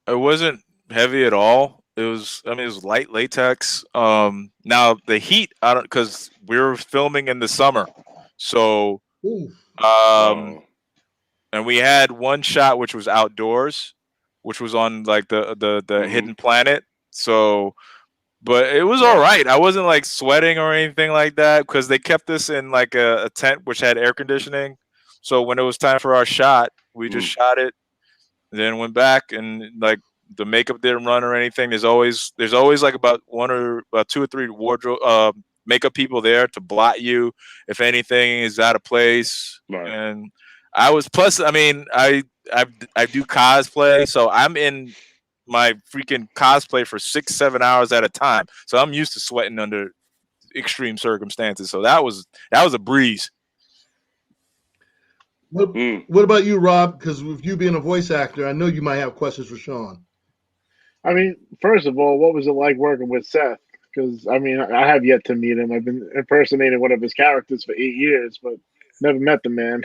to It wasn't heavy at all. It was light latex. Now the heat, I don't, because we were filming in the summer, so Ooh. it? and we had one shot which was outdoors, which was on like the hidden planet. So, but it was all right. I wasn't like sweating or anything like that because they kept us in like a tent which had air conditioning. So when it was time for our shot, we just shot it, then went back and like the makeup didn't run or anything. There's always like about two or three wardrobe makeup people there to blot you if anything is out of place. Right. And I was plus I I do cosplay, so I'm in my freaking cosplay for 6-7 hours at a time. So I'm used to sweating under extreme circumstances. So that was a breeze. What about you, Rob? Because with you being a voice actor, I know you might have questions for Shawn. I mean, first of all, what was it like working with Seth? Because I mean, I have yet to meet him. I've been impersonating one of his characters for 8 years, but never met the man.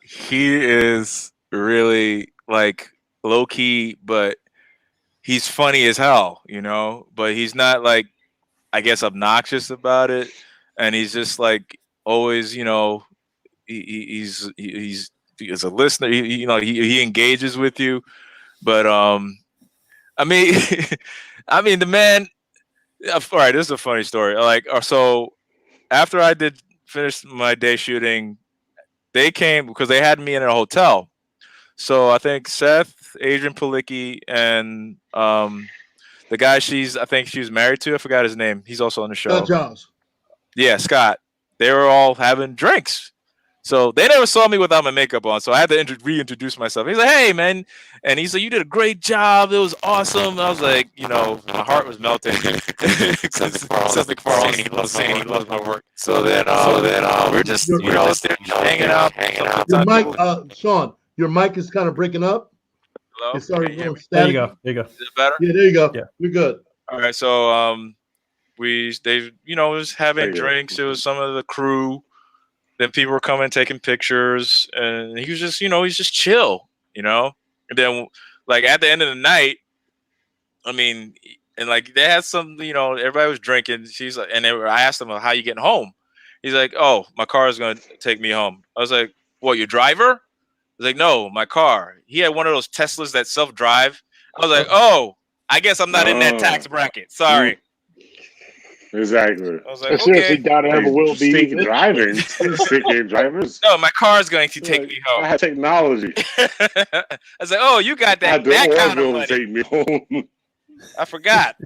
He is really like low key, but he's funny as hell, you know. But he's not like, I guess, obnoxious about it, and he's just like always, you know, he's as a listener, you know, he engages with you. But I mean, I mean, the man. All right, this is a funny story. Like, so after I did finish my day shooting, they came because they had me in a hotel. So I think Seth, Adrian Palicki, and the guy I think she was married to, I forgot his name. He's also on the show. Jaws. Yeah, Scott. They were all having drinks. So they never saw me without my makeup on. So I had to reintroduce myself. He's like, "Hey, man." And he's like, "You did a great job. It was awesome." I was like, you know, my heart was melting. Seth MacFarlane, he loves my work. So then we're just, you know, hanging out. Your mic, Shawn, your mic is kind of breaking up. Hello? It started going There static. you go. There you go. Is it better? Yeah, there you go. Yeah. You're good. All right. So they, you know, was having There you go. drinks. It was some of the crew. Then people were coming, taking pictures, and he was just, you know, he's just chill, you know. And then, like at the end of the night, I mean, and like they had some, you know, everybody was drinking. She's like, and I asked him, "How you getting home?" He's like, "Oh, my car is gonna take me home." I was like, "What, your driver?" He's like, "No, my car." He had one of those Teslas that self-drive. I was like, "Oh, I guess I'm not in that tax bracket. Sorry." Exactly. I was like, I seriously "Okay." doubt it ever will be. Stinking driving. Stinking drivers. No, my car is going to take Like, me home. I have technology. I was like, "Oh, you got I had that the kind of Orville money." to take me home. I forgot.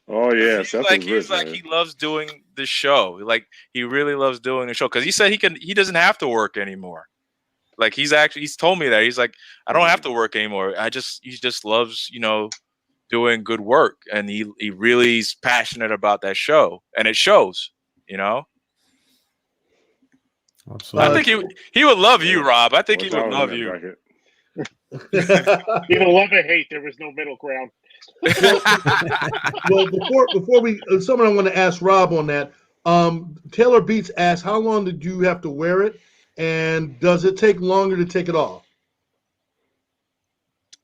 Oh yeah, He's like he loves doing the show. Like he really loves doing the show because he said he doesn't have to work anymore. Like he's told me that he's like, I don't have to work anymore. He just loves, you know, doing good work, and he really is passionate about that show, and it shows, you know. Absolutely. I think he would love you, Rob. I think he would love you. Either love or hate. There was no middle ground. Well, before we, someone I want to ask Rob on that. Taylor Beats asked, "How long did you have to wear it, and does it take longer to take it off?"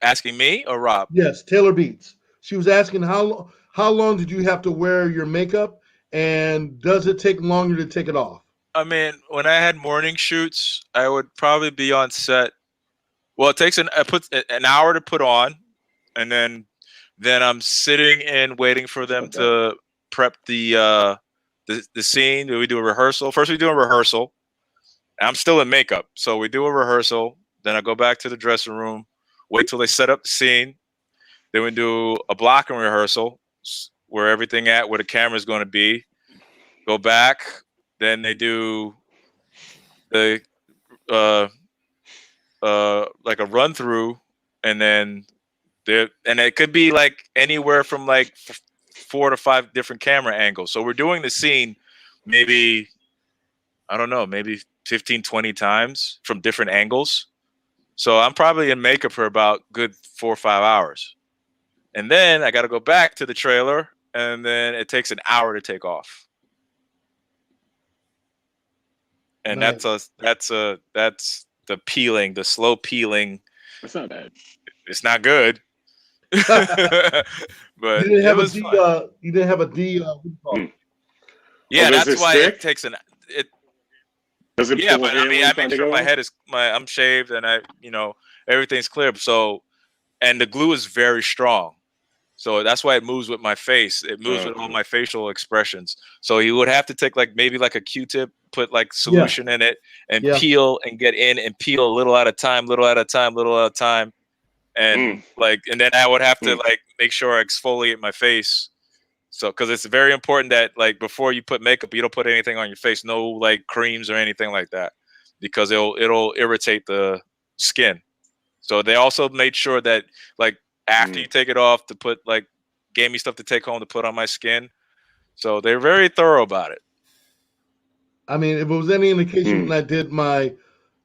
Asking me or Rob? Yes, Taylor Beats. She was asking how long did you have to wear your makeup, and does it take longer to take it off? I mean, when I had morning shoots, I would probably be on set. Well, it takes an hour to put on, and then I'm sitting and waiting for them to prep the scene. We do a rehearsal. First, we do a rehearsal. I'm still in makeup, so we do a rehearsal. Then I go back to the dressing room, wait till they set up the scene. Then we do a blocking rehearsal where where the camera is going to be. Go back. Then they do the like a run through, and then it could be like anywhere from like 4 to 5 different camera angles. So we're doing the scene maybe, I don't know, maybe 15, 20 times from different angles. So I'm probably in makeup for about good 4 or 5 hours. And then I got to go back to the trailer, and then it takes an hour to take off. And Nice. that's the peeling, the slow peeling. That's not bad. It's not good. But You didn't have it was a D. fun. You didn't have a D. What do you call it? Yeah, does that's it why stick? it takes it. Does it Yeah, pull but I in mean, when I you try make to sure go? I'm shaved, and everything's clear. So, and the glue is very strong. So that's why it moves with my face. It moves with all my facial expressions. So you would have to take maybe a Q-tip, put solution in it, and peel and get in and peel a little at a time, little at a time, little at a time. And and then I would have to make sure I exfoliate my face. So, because it's very important that before you put makeup, you don't put anything on your face, no creams or anything like that, because it'll irritate the skin. So they also made sure that like after you take it off to put like gave me stuff to take home to put on my skin. So they're very thorough about it. I mean, if it was any indication when I did my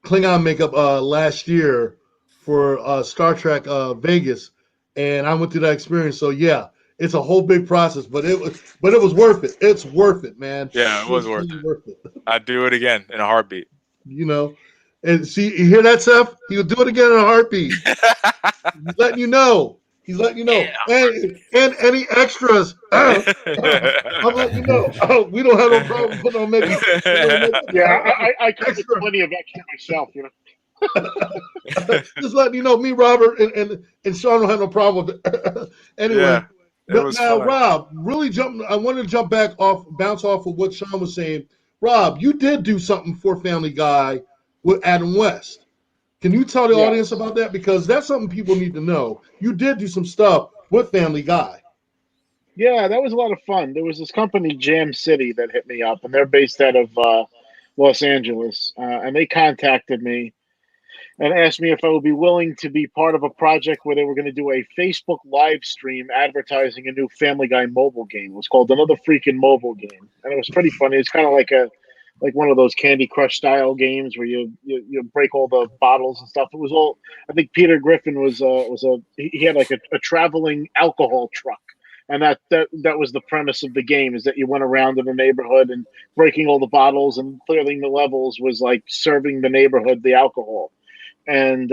Klingon makeup last year for Star Trek Vegas, and I went through that experience. So yeah, it's a whole big process, but it was worth it. It's worth it, man. Yeah, it was worth really it. worth it. I'd do it again in a heartbeat. You know, and see, you hear that, Seth? He'll do it again in a heartbeat. He's letting you know. He's letting you know. And any extras, I'm letting you know. We don't have no problem putting on makeup. Yeah, I come with plenty of extra myself, you know. Just letting you know, me, Robert, and Shawn don't have no problem with it. Anyway, Yeah, it but was now, fun. Rob, I wanted to bounce off of what Shawn was saying. Rob, you did do something for Family Guy with Adam West. Can you tell the audience about that? Because that's something people need to know. You did do some stuff with Family Guy. Yeah, that was a lot of fun. There was this company, Jam City, that hit me up, and they're based out of Los Angeles. And they contacted me and asked me if I would be willing to be part of a project where they were going to do a Facebook live stream advertising a new Family Guy mobile game. It was called Another Freaking Mobile Game, and it was pretty funny. It's kind of like one of those Candy Crush style games where you break all the bottles and stuff. It was all. I think Peter Griffin was he had like a traveling alcohol truck. And that was the premise of the game, is that you went around in the neighborhood and breaking all the bottles and clearing the levels was like serving the neighborhood the alcohol. And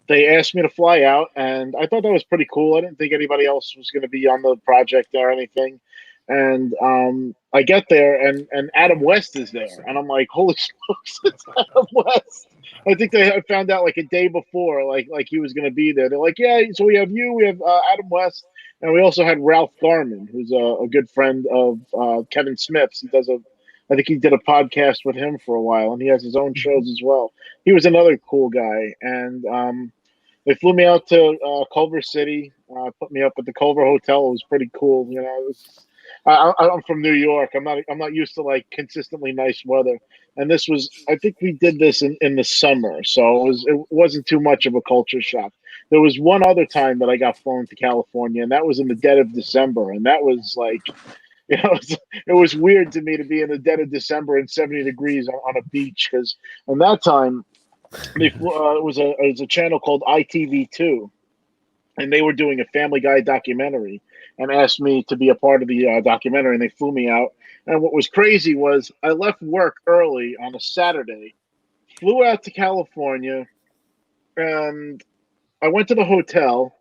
they asked me to fly out, and I thought that was pretty cool. I didn't think anybody else was going to be on the project or anything. And I get there, and Adam West is there, and I'm like, holy smokes, it's Adam West. I think they had found out like a day before, like he was going to be there. They're like, yeah, so we have you, we have Adam West, and we also had Ralph Garman, who's a good friend of Kevin Smith's. I think he did a podcast with him for a while, and he has his own shows as well. He was another cool guy, and they flew me out to Culver City, put me up at the Culver Hotel. It was pretty cool, you know. I'm from New York. I'm not used to like consistently nice weather, and this was. I think we did this in the summer, so it wasn't too much of a culture shock. There was one other time that I got flown to California, and that was in the dead of December, and that was like, you know, it was weird to me to be in the dead of December and 70 degrees on a beach, because on that time it was a channel called ITV2, and they were doing a Family Guy documentary and asked me to be a part of the documentary, and they flew me out. And what was crazy was I left work early on a Saturday, flew out to California, and I went to the hotel,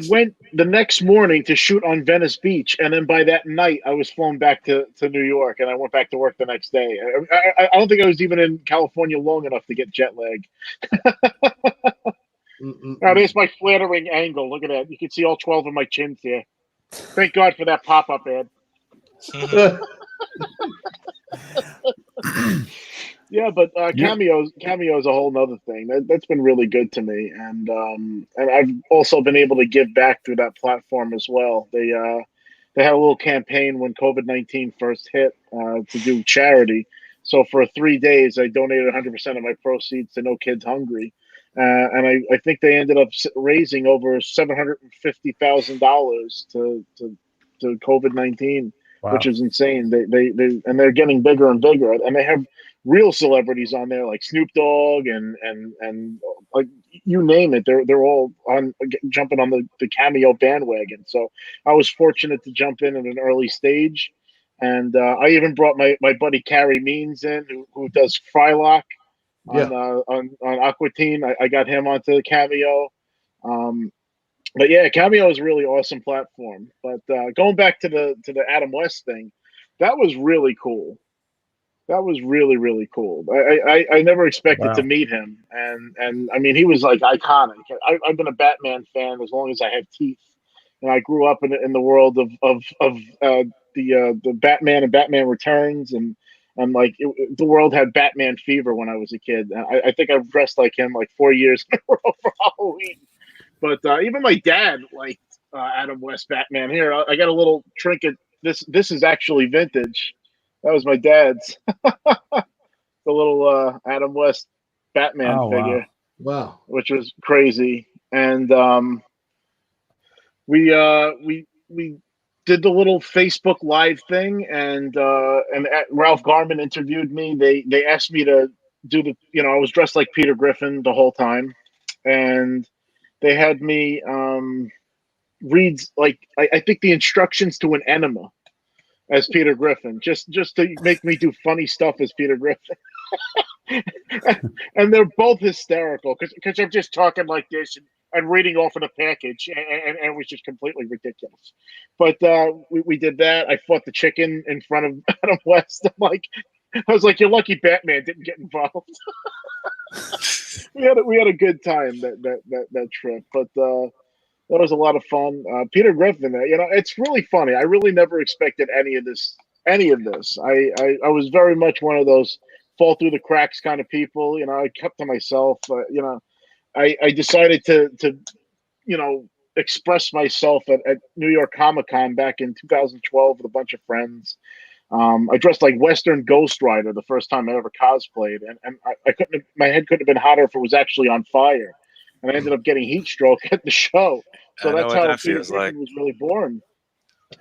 went the next morning to shoot on Venice Beach, and then by that night I was flown back to New York, and I went back to work the next day. I don't think I was even in California long enough to get jet lag. Now, there's my flattering angle. Look at that. You can see all 12 of my chins here. Thank God for that pop-up ad. Yeah, but Cameo is a whole nother thing. That's been really good to me, and I've also been able to give back through that platform as well. They had a little campaign when COVID-19 first hit to do charity. So for 3 days, I donated 100% of my proceeds to No Kids Hungry, and I think they ended up raising over $750,000 to COVID-19. Wow. Which is insane. They're getting bigger and bigger, and they have real celebrities on there like Snoop Dogg and like you name it. They're all jumping on the Cameo bandwagon. So I was fortunate to jump in at an early stage, and I even brought my buddy Carrie Means in, who does Frylock on Aqua Teen. I got him onto the Cameo. But yeah, Cameo is a really awesome platform. But going back to the Adam West thing, that was really cool. That was really, really cool. I never expected to meet him, and I mean, he was like iconic. I've been a Batman fan as long as I have teeth, and I grew up in the world of the Batman and Batman Returns, and like the world had Batman fever when I was a kid. I think I've dressed like him like 4 years in a row for Halloween. But even my dad liked Adam West Batman. Here, I got a little trinket. This is actually vintage. That was my dad's. The little Adam West Batman figure. Wow. which was crazy. And we did the little Facebook Live thing, and Ralph Garman interviewed me. They asked me to do the, I was dressed like Peter Griffin the whole time, and they had me read, like, I think the instructions to an enema as Peter Griffin, just to make me do funny stuff as Peter Griffin. And they're both hysterical because I'm just talking like this and reading off of the package, and it was just completely ridiculous. But we did that. I fought the chicken in front of Adam West. I was like, you're lucky Batman didn't get involved. we had a good time that trip, but that was a lot of fun. Peter Griffin, it's really funny. I really never expected any of this. I was very much one of those fall through the cracks kind of people. I kept to myself. I decided to express myself at New York Comic Con back in 2012 with a bunch of friends. I dressed like Western Ghost Rider the first time I ever cosplayed, and I couldn't. My head couldn't have been hotter if it was actually on fire, and I ended up getting heat stroke at the show. So that's how Peter Griffin was really born.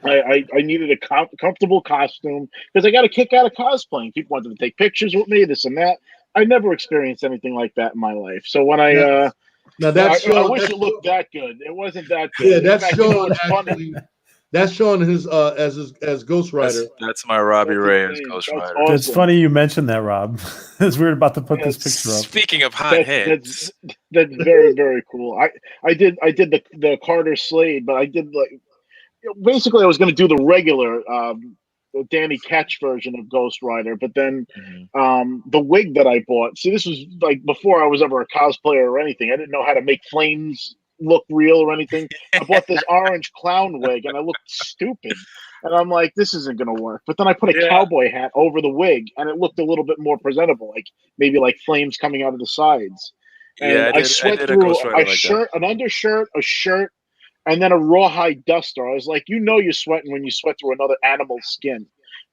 I needed a comfortable costume because I got a kick out of cosplaying. People wanted to take pictures with me, this and that. I never experienced anything like that in my life. So when I wish it looked that good. It wasn't that good. Yeah, that's Shawn actually. That's Shawn as Ghost Rider. That's my Robbie Ray as Ghost Rider. Awesome. It's funny you mentioned that, Rob. It's weird about to put this picture up. Speaking of hot heads, that's very, very cool. I did the Carter Slade, but I did basically I was going to do the regular Danny Ketch version of Ghost Rider, but then the wig that I bought. See, this was like before I was ever a cosplayer or anything. I didn't know how to make flames look real or anything. I bought this orange clown wig and I looked stupid. And I'm like, this isn't going to work. But then I put a cowboy hat over the wig and it looked a little bit more presentable, like maybe like flames coming out of the sides. And I sweat through a shirt, an undershirt, a shirt, and then a rawhide duster. I was like, you're sweating when you sweat through another animal's skin.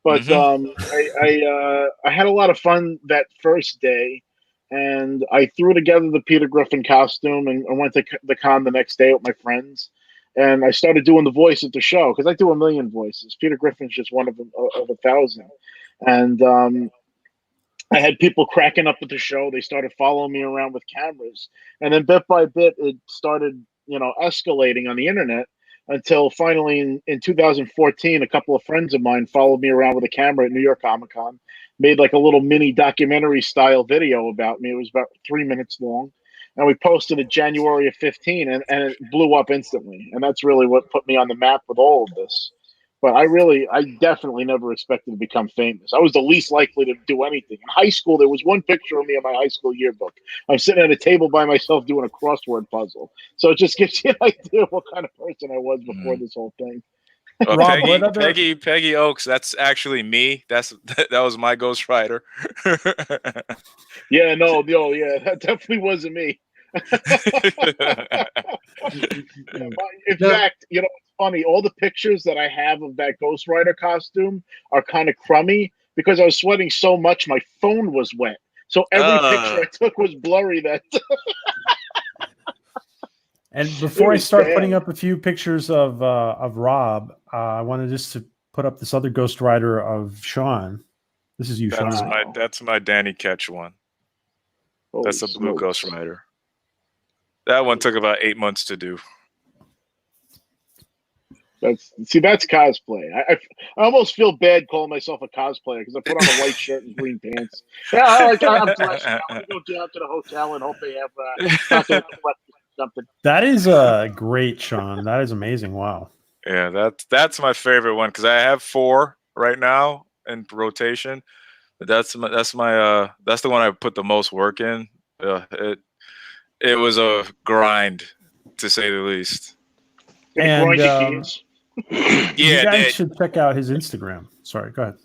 But I had a lot of fun that first day. And I threw together the Peter Griffin costume and I went to the con the next day with my friends. And I started doing the voice at the show because I do 1 million voices. Peter Griffin's just one of 1,000. And I had people cracking up at the show. They started following me around with cameras. And then bit by bit, it started, escalating on the internet until finally in 2014, a couple of friends of mine followed me around with a camera at New York Comic Con. Made like a little mini documentary style video about me. It was about 3 minutes long. And we posted it January of 15 and it blew up instantly. And that's really what put me on the map with all of this. But I definitely never expected to become famous. I was the least likely to do anything. In high school, there was one picture of me in my high school yearbook. I'm sitting at a table by myself doing a crossword puzzle. So it just gives you an idea what kind of person I was before this whole thing. Well, Rob, Peggy Oaks, that's actually me. That was my Ghost Rider. That definitely wasn't me. In fact, it's funny. All the pictures that I have of that Ghost Rider costume are kind of crummy because I was sweating so much. My phone was wet, so every picture I took was blurry. And before I start putting up a few pictures of Rob, I wanted just to put up this other Ghost Rider of Shawn. This is you, Shawn. That's my Danny Ketch one. Holy that's a blue smokes. Ghost Rider. That one took about 8 months to do. That's cosplay. I almost feel bad calling myself a cosplayer because I put on a white shirt and green pants. Yeah, I'm dressed. I go down to the hotel and hope they have something. That is great, Shawn. That is amazing. Wow. Yeah, that's my favorite one because I have 4 right now in rotation. But that's the one I put the most work in. It was a grind, to say the least. And you guys should check out his Instagram. Sorry, go ahead.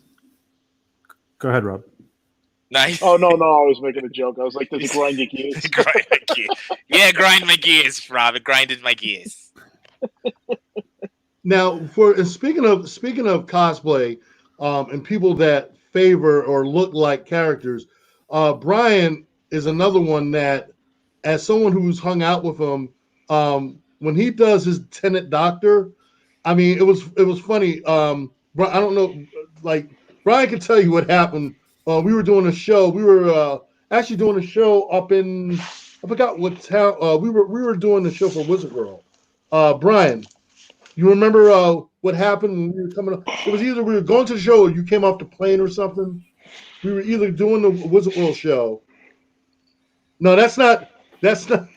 Go ahead, Rob. Nice. Oh no, I was making a joke. I was like, "Does he grind your gears?" Grind my gears. Yeah, grind my gears, Rob. It grinded my gears. Now, speaking of cosplay, and people that favor or look like characters, Brian is another one that as someone who's hung out with him, when he does his tenant doctor, I mean, it was funny. I don't know, like Brian can tell you what happened. We were doing a show. We were actually doing a show up in, I forgot what town. We were doing the show for Wizard World. Brian, you remember what happened when we were coming up? It was either we were going to the show or you came off the plane or something. We were either doing the Wizard World show. No, that's not. That's not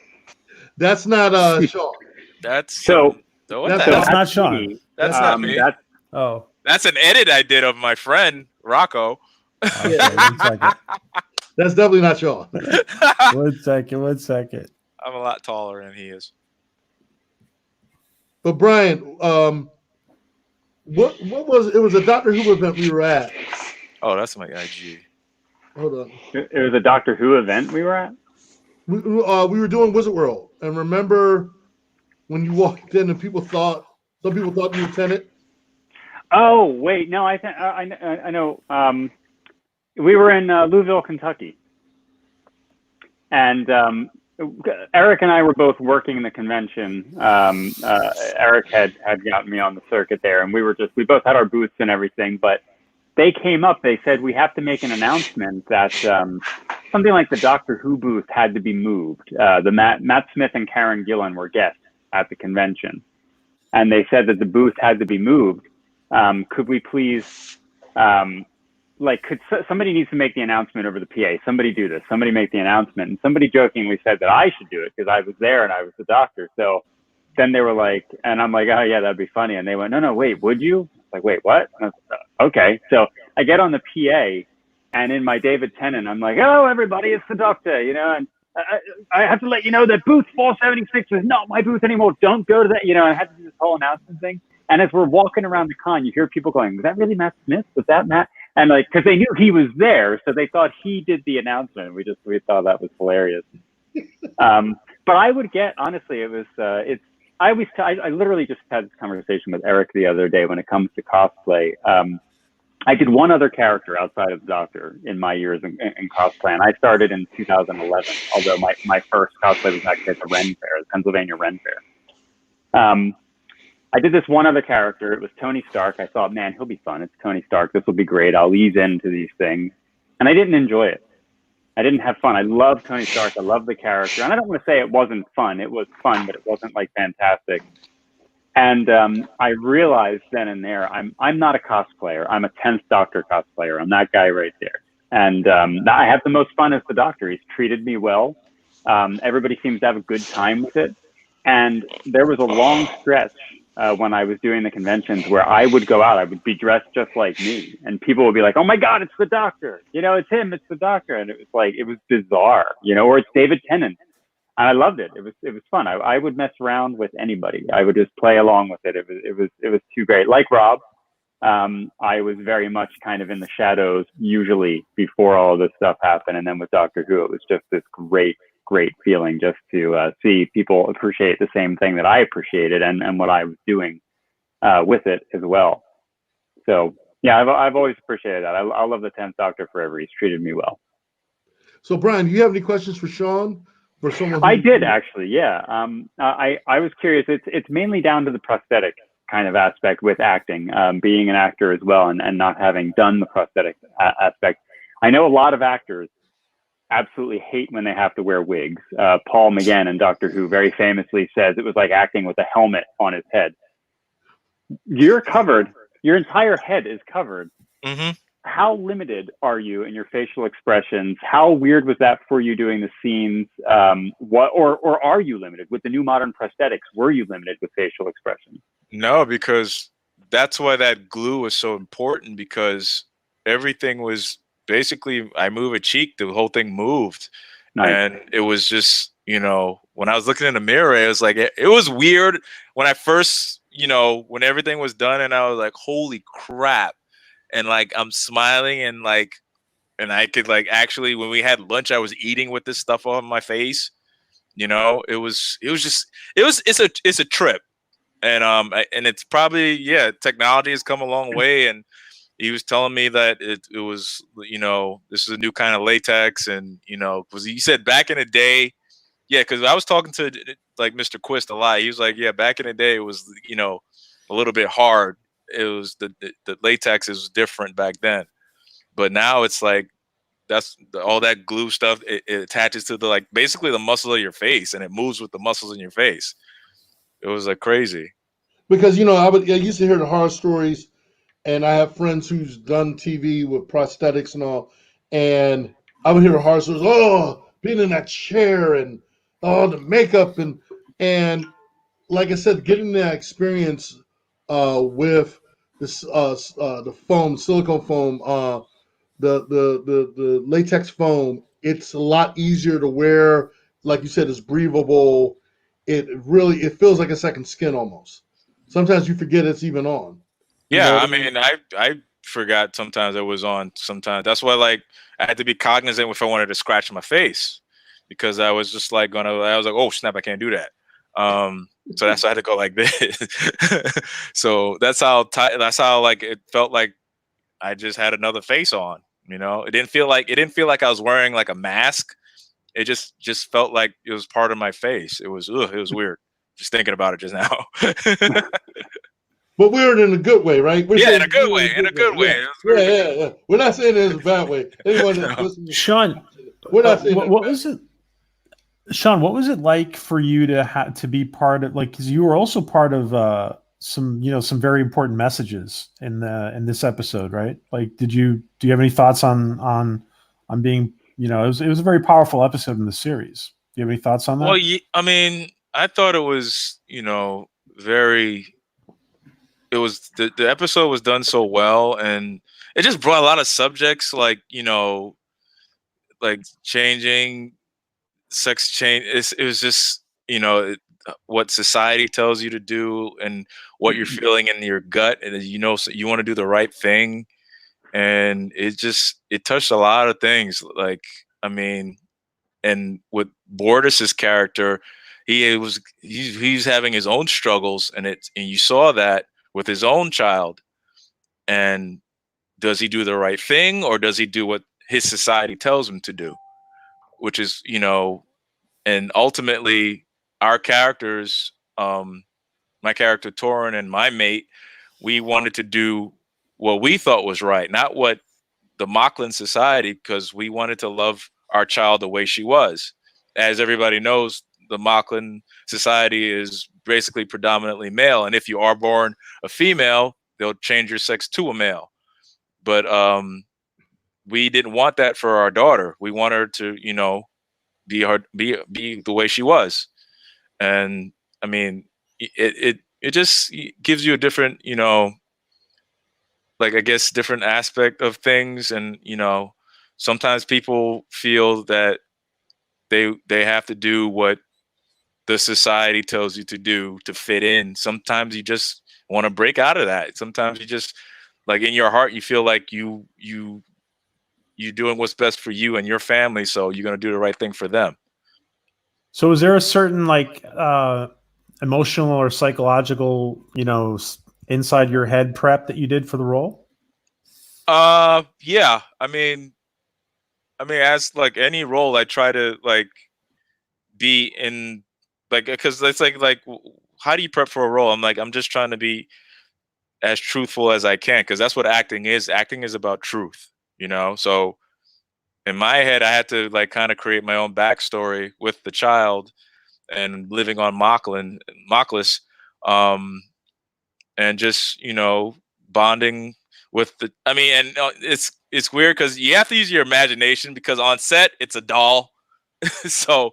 Shawn. That's So what that's the hell? That's not Shawn. me. That's not me. That's Oh, That's an edit I did of my friend Rocco. okay. 1 second. That's definitely not Shawn. 1 second. 1 second. I'm a lot taller than he is. But Brian, what was it? Was a Doctor Who event we were at. Oh, that's my IG. Hold on. it was a Doctor Who event we were at. We were doing Wizard World, and remember when you walked in and some people thought you were Tenet. Oh wait, no, I think I know. We were in Louisville, Kentucky, and Eric and I were both working in the convention. Eric had gotten me on the circuit there, and we both had our booths and everything. But they came up. They said we have to make an announcement that something like the Doctor Who booth had to be moved. The Matt Smith and Karen Gillan were guests at the convention, and they said that the booth had to be moved. Could we please, somebody needs to make the announcement over the PA. Somebody do this. Somebody make the announcement. And somebody jokingly said that I should do it because I was there and I was the doctor. So then they were like, and I'm like, oh yeah, that'd be funny. And they went, no, wait, would you? I was like, wait, what? And I was like, okay. So I get on the PA, and in my David Tennant, I'm like, oh, everybody, it's the doctor, and I have to let you know that booth 476 is not my booth anymore. Don't go to that. I had to do this whole announcement thing. And as we're walking around the con, you hear people going, was that really Matt Smith? Was that Matt? And because they knew he was there, so they thought he did the announcement. We thought that was hilarious. But I would get, honestly, it was, I literally just had this conversation with Eric the other day when it comes to cosplay. I did one other character outside of the Doctor in my years in cosplay, and I started in 2011, although my first cosplay was actually at the Ren Fair, the Pennsylvania Ren Fair. I did this one other character. It was Tony Stark. I thought, man, he'll be fun. It's Tony Stark. This will be great. I'll ease into these things. And I didn't enjoy it. I didn't have fun. I love Tony Stark. I love the character. And I don't want to say it wasn't fun. It was fun, but it wasn't fantastic. And I realized then and there, I'm not a cosplayer. I'm a 10th Doctor cosplayer. I'm that guy right there. And I have the most fun as the Doctor. He's treated me well. Everybody seems to have a good time with it. And there was a long stretch when I was doing the conventions where I would go out, I would be dressed just like me. And people would be like, oh my God, it's the Doctor. It's him, it's the Doctor. And it was bizarre, or it's David Tennant. And I loved it. It was fun. I would mess around with anybody. I would just play along with it. It was too great. Like Rob, I was very much kind of in the shadows usually before all of this stuff happened. And then with Doctor Who, it was just this great feeling just to see people appreciate the same thing that I appreciated and what I was doing with it as well. So yeah, I've always appreciated that. I love the 10th Doctor forever. He's treated me well. So Brian, do you have any questions for Shawn? For someone I did actually, yeah. I was curious. It's mainly down to the prosthetic kind of aspect with acting, being an actor as well, and not having done the prosthetic aspect. I know a lot of actors absolutely hate when they have to wear wigs. Paul McGann in Doctor Who very famously says it was like acting with a helmet on his head. You're covered. Your entire head is covered. Mm-hmm. How limited are you in your facial expressions? How weird was that for you doing the scenes? Or are you limited with the new modern prosthetics? Were you limited with facial expressions? No, because that's why that glue was so important, because everything was basically, I move a cheek, the whole thing moved. Nice. And it was just, when I was looking in the mirror, it was like, it was weird when I first, when everything was done and I was like, holy crap. And I'm smiling and I could actually, when we had lunch, I was eating with this stuff on my face. It's a trip. And it's probably, technology has come a long way. And he was telling me that it was, this is a new kind of latex. And, because he said back in the day, Yeah, because I was talking to like Mr. Quist a lot. He was like, yeah, back in the day, it was a little bit hard. It was the latex is different back then, but now it's like all that glue stuff. It attaches to the basically the muscle of your face, and it moves with the muscles in your face. It was like crazy. Because I used to hear the horror stories, and I have friends who's done TV with prosthetics and all, and I would hear horror stories. Oh, being in that chair and the makeup and like I said, getting that experience with this the foam, silicone foam, the latex foam. It's a lot easier to wear. Like you said, it's breathable. It feels like a second skin almost. Sometimes you forget it's even on. Yeah, I mean, I forgot sometimes it was on. Sometimes that's why I had to be cognizant if I wanted to scratch my face, because I was just I was like, oh snap, I can't do that. So that's why I had to go like this. So that's how it felt like I just had another face on. It didn't feel like I was wearing like a mask. It just felt like it was part of my face. It was weird. Just thinking about it just now. But weird in a good way, right? In a good way. In a good way. Yeah. We're not saying it in a bad way. Anyone that's listening, Sean, we're not saying what was it? Sean, what was it like for you to be part of, because you were also part of some very important messages in this episode, right? Do you have any thoughts on being, it was a very powerful episode in the series. Do you have any thoughts on that? Well, I mean, I thought it was, very. It was the episode was done so well, and it just brought a lot of subjects like changing, sex change. It was just what society tells you to do and what you're feeling in your gut, and so you want to do the right thing, and it touched a lot of things. And with Bordis's character, he's having his own struggles, and you saw that with his own child. And does he do the right thing, or does he do what his society tells him to do? Which is, and ultimately our characters, my character Torin and my mate, we wanted to do what we thought was right, not what the Mocklin society, because we wanted to love our child the way she was. As everybody knows, the Mocklin society is basically predominantly male, and if you are born a female, they'll change your sex to a male. But we didn't want that for our daughter. We want her to, be the way she was. And I mean, it just gives you a different, I guess, different aspect of things. And sometimes people feel that they have to do what the society tells you to do to fit in. Sometimes you just want to break out of that. Sometimes you just in your heart, you feel like you're doing what's best for you and your family. So you're going to do the right thing for them. So is there a certain emotional or psychological, inside your head prep that you did for the role? Yeah. I mean, as any role, I try to be in because it's how do you prep for a role? I'm just trying to be as truthful as I can, because that's what acting is. Acting is about truth, So in my head, I had to kind of create my own backstory with the child and living on Mocklis, and just bonding with the. I mean, and it's weird because you have to use your imagination, because on set it's a doll. So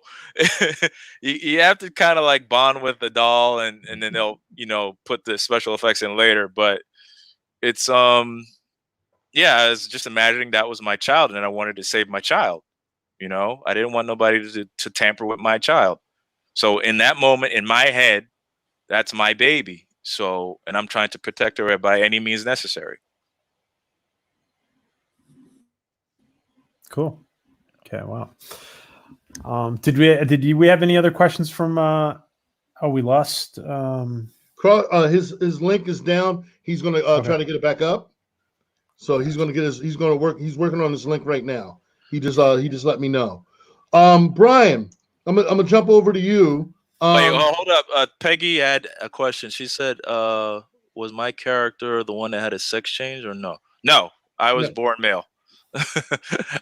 you have to kind of bond with the doll, and then they'll put the special effects in later. But it's yeah, it's just imagining that was my child, and I wanted to save my child. I didn't want nobody to tamper with my child. So in that moment in my head, that's my baby. So, and I'm trying to protect her by any means necessary. Cool. Okay. Wow. Did we have any other questions from? We lost. His link is down. He's gonna try to get it back up. So he's working on his link right now. He just let me know. Brian, I'm gonna jump over to you. Wait, hold up. Peggy had a question. She said, "Was my character the one that had a sex change or no?" No, I was No. born male.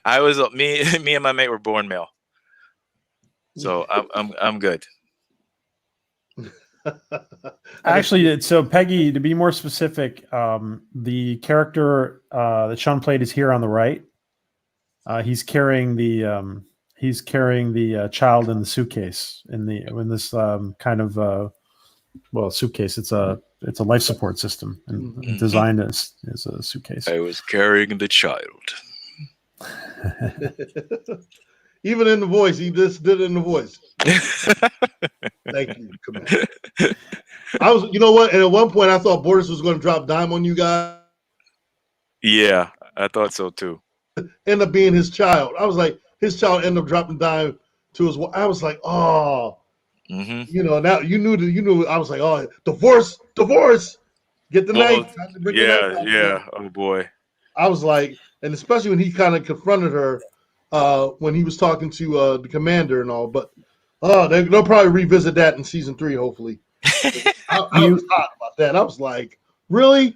I was me and my mate were born male, so I'm good. Actually, so Peggy, to be more specific, the character that Shawn played is here on the right. He's carrying the child in the suitcase in this kind of suitcase. It's a life support system and designed as a suitcase. I was carrying the child. Even in the voice, he just did it in the voice. Thank you, Commander. I was, you know what? And at one point, I thought Boris was going to drop dime on you guys. Yeah, I thought so too. End up being his child. I was like, his child ended up dropping dime to his. I was like, oh, you know. Now you knew. I was like, oh, divorce. Get the knife. Yeah. Oh boy. I was like, and especially when he kind of confronted her when he was talking to the commander and all. But they'll probably revisit that in season 3, hopefully. I was hot about that. I was like, really?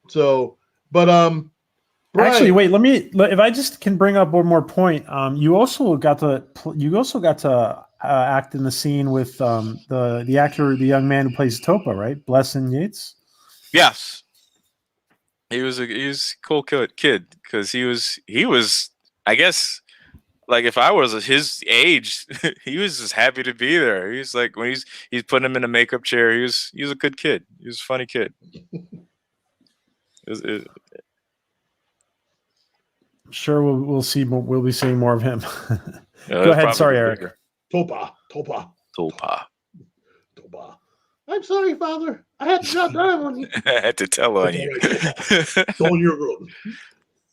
So, but Brian, actually, wait. If I just can bring up one more point. You also got to act in the scene with the actor, the young man who plays Topa, right? Blessin Yates. Yes, he was a cool kid because he was I guess like if I was his age, he was just happy to be there. He's like when he's putting him in a makeup chair. He was a good kid. He was a funny kid. Sure, we'll see. We'll be seeing more of him. Go ahead. Sorry, Eric. Topa. I'm sorry, Father. I had to drop down on you. I had to tell on you. Don't your road.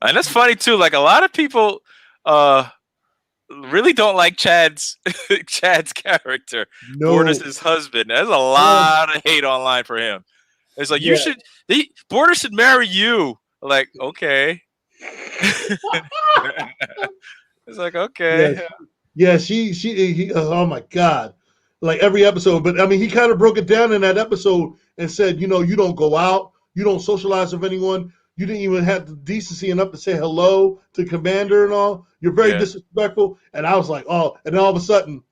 And that's funny too. Like a lot of people really don't like Chad's character. No. Borders' husband. There's a lot of hate online for him. It's like Borders should marry you. Like, okay. It's like, okay. Yeah, he oh my God. Like every episode, but I mean, he kind of broke it down in that episode and said, you know, you don't go out, you don't socialize with anyone, you didn't even have the decency enough to say hello to Commander and all. You're very disrespectful. And I was like, oh, and then all of a sudden,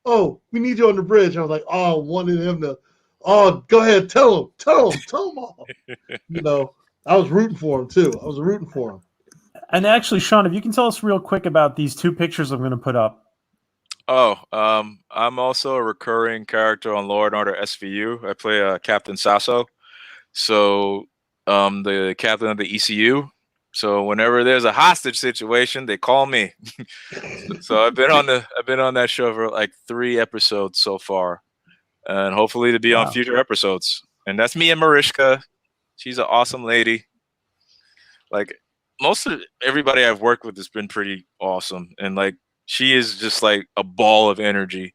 oh, we need you on the bridge. I was like, oh, wanted him to, oh, go ahead, tell him all. You know, I was rooting for him too. And actually, Shawn, if you can tell us real quick about these 2 pictures I'm going to put up. Oh, I'm also a recurring character on Law and Order SVU. I play Captain Sasso. So, the captain of the ECU. So whenever there's a hostage situation, they call me. So I've been on that show for like 3 episodes so far, and hopefully to be on future episodes. And that's me and Mariska. She's an awesome lady. Like most of everybody I've worked with has been pretty awesome, and like she is just like a ball of energy.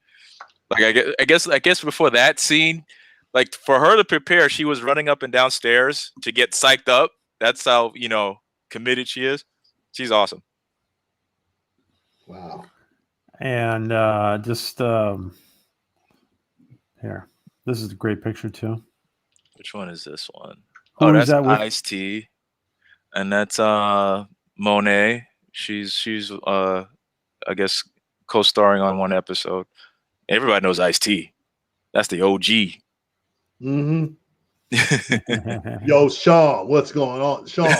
Like I guess before that scene, like for her to prepare, she was running up and down stairs to get psyched up. That's how committed she is. She's awesome. Wow. And here, this is a great picture too. Which one is this one? Who is that's that with? Ice-T, and that's Monet. She's I guess co-starring on one episode. Everybody knows Ice-T. That's the OG. Mm-hmm. Yo, Shawn, what's going on? Shawn,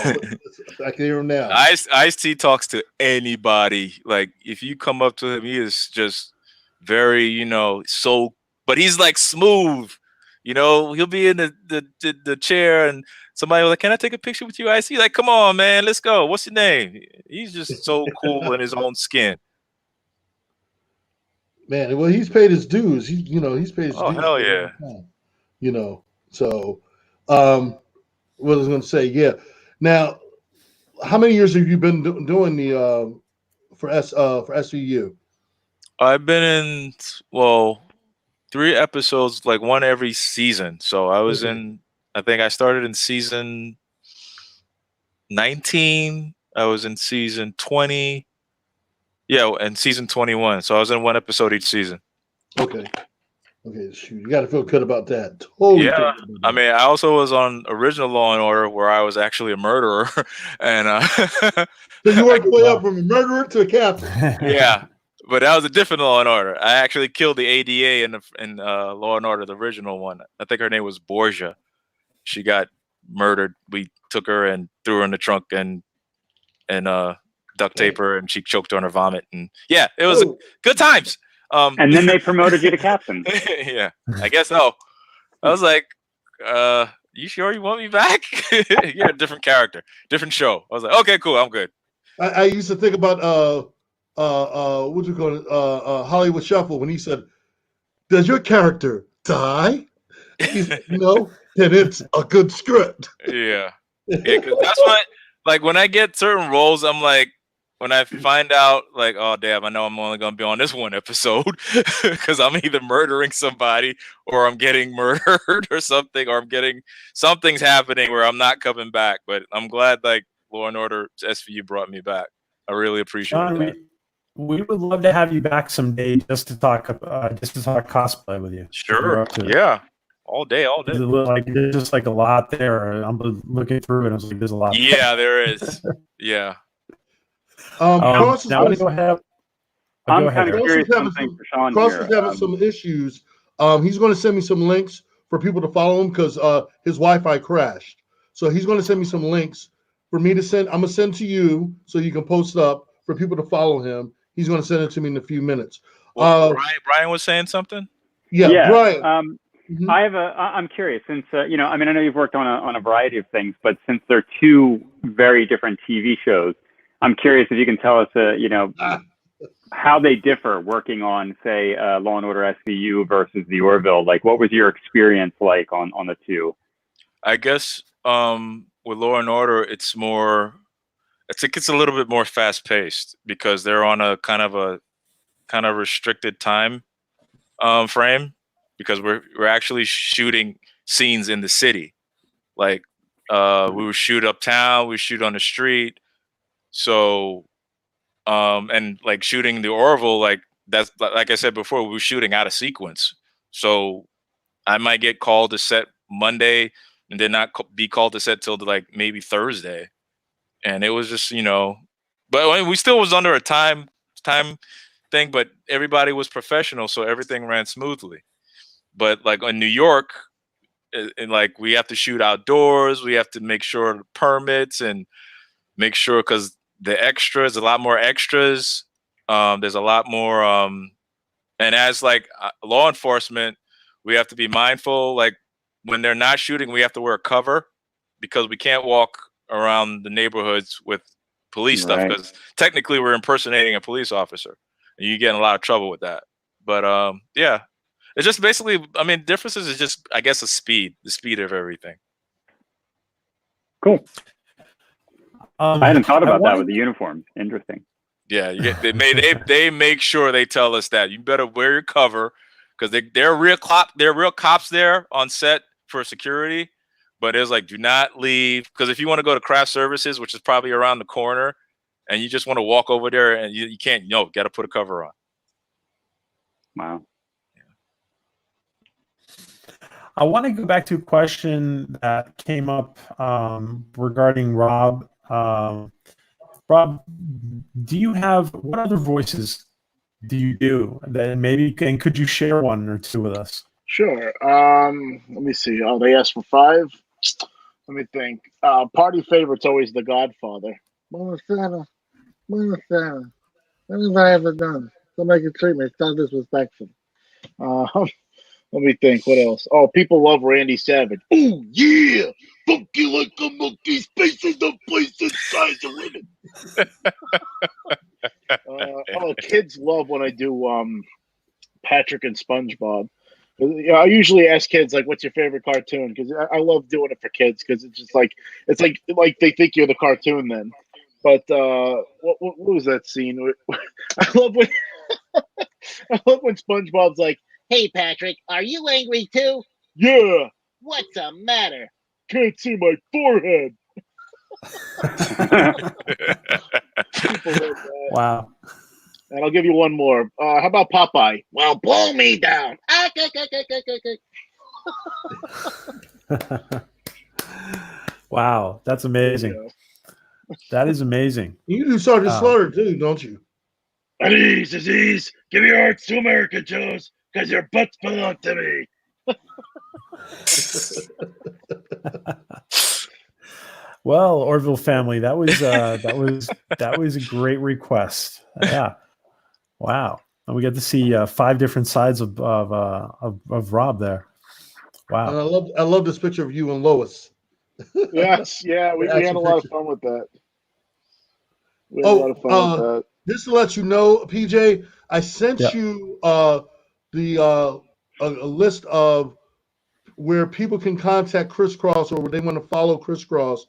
I can hear him now. Ice-T talks to anybody. Like if you come up to him, he is just very, but he's like smooth. He'll be in the chair and somebody will like, can I take a picture with you, Ice-T? Like, come on, man, let's go. What's your name? He's just so cool in his own skin. Man, well, he's paid his dues. He's paid his dues. Oh, hell yeah. So what I was going to say, yeah. Now, how many years have you been doing the for SVU? I've been in 3 episodes, like one every season. So I was I think I started in season 19. I was in season 20. Yeah, and season 21. So I was in one episode each season. Okay. Okay, shoot. You got to feel good about that. Totally. Yeah. feel good about I that. mean, I also was on original Law and Order where I was actually a murderer, and So you worked your way up from a murderer to a captain. yeah, but that was a different Law and Order. I actually killed the ADA in Law and Order, the original one. I think her name was Borgia. She got murdered. We took her and threw her in the trunk and duct tape her, and she choked on her vomit. And yeah, it was good times. And then they promoted you to captain. Yeah, I guess so. I was like, you sure you want me back? You're a different character, different show. I was like, okay, cool, I'm good. I used to think about what you call it, Hollywood Shuffle, when he said, "Does your character die?" He said, "No, then it's a good script." Yeah, 'cause that's what, like, when I get certain roles, I'm like, when I find out, like, oh damn, I know I'm only gonna be on this one episode because I'm either murdering somebody or I'm getting murdered or something, or something's happening where I'm not coming back. But I'm glad like Law and Order SVU brought me back. I really appreciate Shawn, that. we would love to have you back someday just to talk cosplay with you. Sure. Yeah. All day. There's just like a lot there. I'm looking through it. And I was like, there's a lot. Yeah, there is. Yeah. Cross is now gonna- go ahead. I'm Go ahead, kind of Eric. curious Cross is something for Shawn Cross here. is having some issues. He's going to send me some links for people to follow him because his Wi-Fi crashed. So he's going to send me some links for me to send. I'm going to send to you so you can post up for people to follow him. He's going to send it to me in a few minutes. Well, Brian was saying something. Yeah, Brian. I'm curious since I know you've worked on a variety of things, but since they're two very different TV shows, I'm curious if you can tell us, how they differ working on, say, Law and Order SVU versus the Orville. Like, what was your experience like on the two? I guess with Law and Order, it's more. I think it's a little bit more fast paced because they're on a kind of restricted time frame because we're actually shooting scenes in the city. Like we would shoot uptown, we shoot on the street. So and like shooting the Orville, like that's like I said before, we were shooting out of sequence. So I might get called to set Monday and then not be called to set till like maybe Thursday. And it was just, but I mean, we still was under a time thing, but everybody was professional, so everything ran smoothly. But like in New York, and like we have to shoot outdoors, we have to make sure the permits and make sure because the extras, a lot more extras. There's a lot more, and as like law enforcement, we have to be mindful. Like when they're not shooting, we have to wear cover because we can't walk around the neighborhoods with police stuff because technically we're impersonating a police officer and you get in a lot of trouble with that. But yeah, it's just basically, I mean, differences is just, I guess, the speed of everything. Cool. I hadn't thought about that with the uniforms. Interesting. Yeah, they make sure they tell us that you better wear your cover because they're real cops there on set for security. But it's like, do not leave because if you want to go to craft services, which is probably around the corner, and you just want to walk over there and you can't, got to put a cover on. Wow. I want to go back to a question that came up regarding Rob. Rob, what other voices do you do? And could you share one or two with us? Sure. Let me see. Oh, they asked for 5. Let me think. Party favorite's always The Godfather. Mama Santa, what have I ever done? Don't make it treat me. It's not disrespectful. Let me think. What else? Oh, people love Randy Savage. Oh yeah, funky like a monkey, spaces the place inside the women. Kids love when I do Patrick and SpongeBob. I usually ask kids like, "What's your favorite cartoon?" Because I love doing it for kids because it's just like they think you're the cartoon then. But what was that scene? I love when SpongeBob's like, "Hey Patrick, are you angry too?" "Yeah." "What's the matter?" "Can't see my forehead." Wow. And I'll give you one more. How about Popeye? Well, blow me down. Wow, that's amazing. That is amazing. You do Sergeant Slaughter too, don't you? Aziz, give your hearts to America, Joes, because your butts belong to me. Well, Orville family, that was a great request. Yeah, wow, and we get to see 5 different sides of Rob there. Wow, And I love this picture of you and Lois. Yes, yeah, we had a lot of fun with that. We had a lot of fun with that. Just to let you know, PJ, I sent you a list of where people can contact Crisscross or where they want to follow Crisscross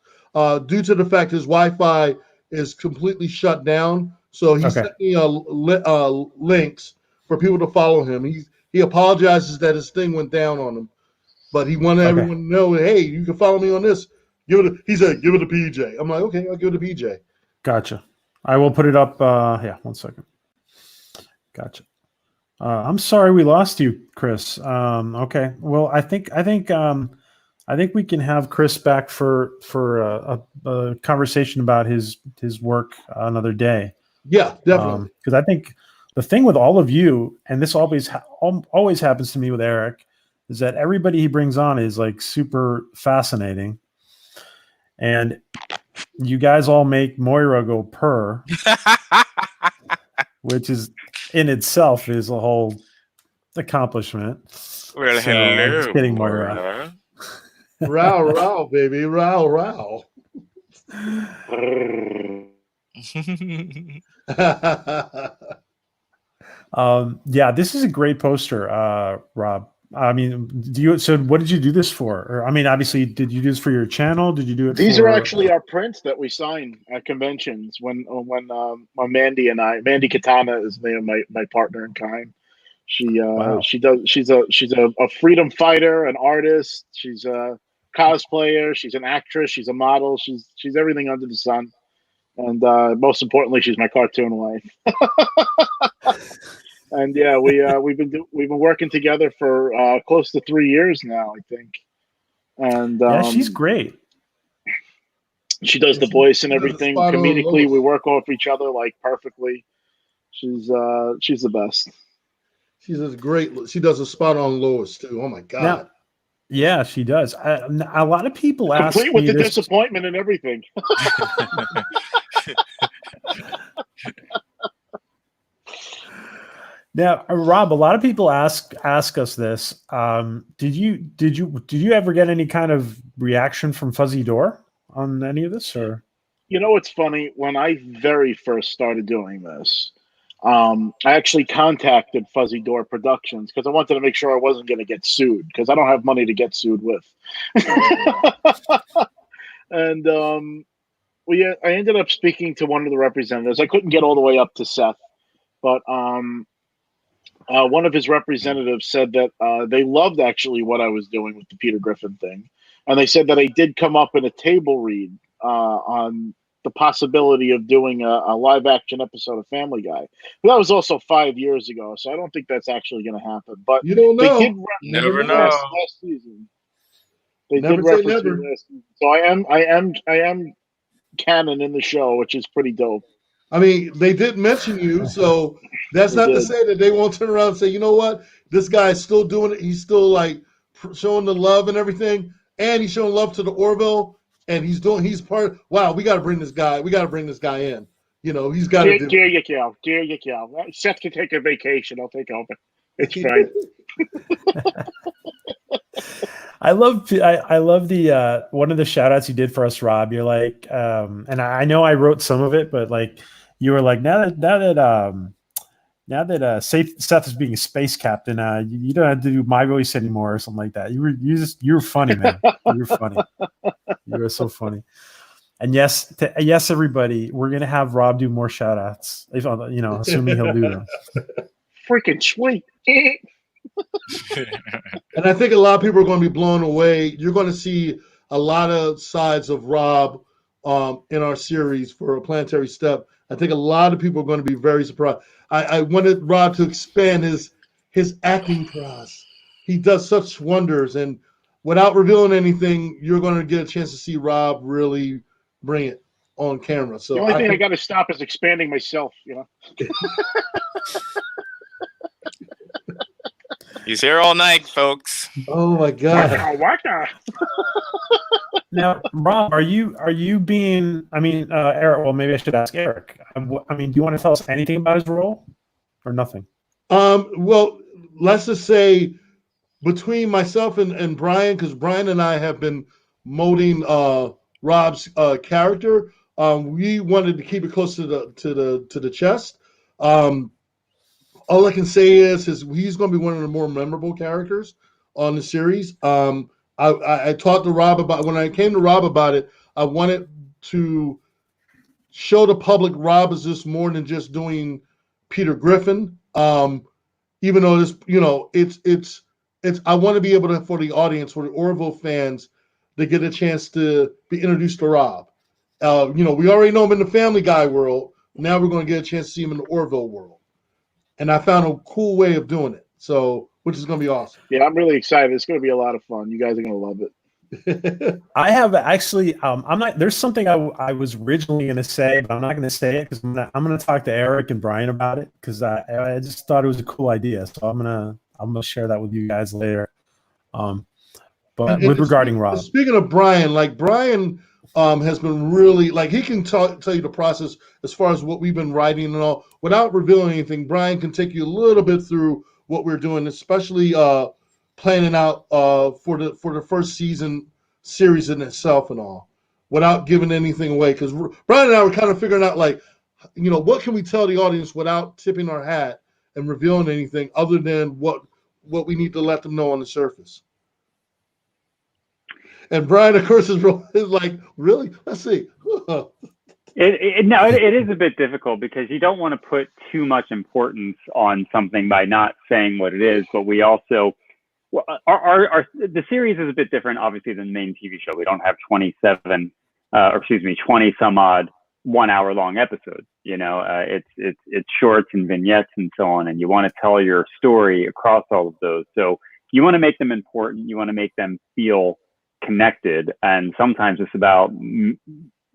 due to the fact his Wi-Fi is completely shut down. So he sent me links for people to follow him. He apologizes that his thing went down on him, but he wanted everyone to know, hey, you can follow me on this. He said, give it to PJ. I'm like, okay, I'll give it to PJ. Gotcha. I will put it up. 1 second. Gotcha. I'm sorry we lost you, Chris. Okay. Well, I think we can have Chris back for a conversation about his work another day. Yeah, definitely. Because I think the thing with all of you, and this always happens to me with Eric, is that everybody he brings on is like super fascinating, and you guys all make Moira go purr, which is in itself is a whole accomplishment. Well, So, hello, I'm just kidding, Moira. Row, row, baby, row, row. Yeah, this is a great poster, Rob. I mean, what did you do this for? Or, I mean, obviously, did you do this for your channel? Did you do it? These are actually our prints that we sign at conventions when Mandy Katana is my partner in crime. She's a freedom fighter, an artist. She's a cosplayer. She's an actress. She's a model. She's everything under the sun. And most importantly, she's my cartoon wife. And yeah, we've been working together for close to 3 years now, I think. And she's great. She does the voice and everything. Comedically, we work off each other like perfectly. She's the best. She does a spot on Lois too. Oh my god. Yeah, she does. A lot of people ask complete with the disappointment and everything. Now, Rob, a lot of people ask us this. Did you ever get any kind of reaction from Fuzzy Door on any of this, or? You know, it's funny. When I very first started doing this, I actually contacted Fuzzy Door Productions because I wanted to make sure I wasn't going to get sued because I don't have money to get sued with. And I ended up speaking to one of the representatives. I couldn't get all the way up to Seth, but one of his representatives said that they loved actually what I was doing with the Peter Griffin thing. And they said that I did come up in a table read on the possibility of doing a live action episode of Family Guy. But that was also 5 years ago, so I don't think that's actually going to happen. But you don't know. They did never know. Last season. They never did say reference never. me last season. So I am canon in the show, which is pretty dope. I mean, they did mention you, so that's not to say that they won't turn around and say, you know what, this guy's still doing it. He's still like showing the love and everything, and he's showing love to the Orville, and he's part. Wow, we got to bring this guy. We got to bring this guy in. You know, he's got to do. Dear Yakio. Seth can take a vacation. I'll take over. It's fine. I love the one of the shout outs you did for us, Rob. You're like, and I know I wrote some of it, but like you were like, now that Seth is being a space captain, you don't have to do my voice anymore or something like that. You were funny, man. You were funny. You were so funny. And yes, everybody, we're gonna have Rob do more shout outs. If assuming he'll do them. Freaking sweet. And I think a lot of people are going to be blown away. You're going to see a lot of sides of Rob in our series for a Planetary Step. I think a lot of people are going to be very surprised. I wanted Rob to expand his acting prowess. He does such wonders, and without revealing anything, you're going to get a chance to see Rob really bring it on camera. So The only thing I think, got to stop is expanding myself. He's here all night, folks. oh my God. Waka. Now, Rob, are you being? I mean, Eric. Well, maybe I should ask Eric. I mean, do you want to tell us anything about his role, or nothing? Well, let's just say between myself and Brian, because Brian and I have been molding Rob's character. We wanted to keep it close to the chest. All I can say is he's going to be one of the more memorable characters on the series. I talked to Rob about when I came to Rob about it. I wanted to show the public Rob is just more than just doing Peter Griffin. Even though it's I want to be able to, for the audience, for the Orville fans, to get a chance to be introduced to Rob. We already know him in the Family Guy world. Now we're going to get a chance to see him in the Orville world. And I found a cool way of doing it. So, which is going to be awesome. Yeah, I'm really excited. It's going to be a lot of fun. You guys are going to love it. I have actually. I'm not. There's something I was originally going to say, but I'm not going to say it because I'm going to talk to Eric and Brian about it because I just thought it was a cool idea. So I'm gonna share that with you guys later. But regarding Rob, speaking of Brian, Brian has been really he can tell you the process as far as what we've been writing and all without revealing anything. Brian can take you a little bit through what we're doing, especially planning out for the first season series in itself and all, without giving anything away. Because Brian and I were kind of figuring out what can we tell the audience without tipping our hat and revealing anything other than what we need to let them know on the surface. And Brian, of course, is like, really? Let's see. It is a bit difficult because you don't want to put too much importance on something by not saying what it is. But we also, the series is a bit different, obviously, than the main TV show. We don't have 20 some odd 1 hour long episodes. It's shorts and vignettes and so on. And you want to tell your story across all of those. So you want to make them important. You want to make them feel connected, and sometimes it's about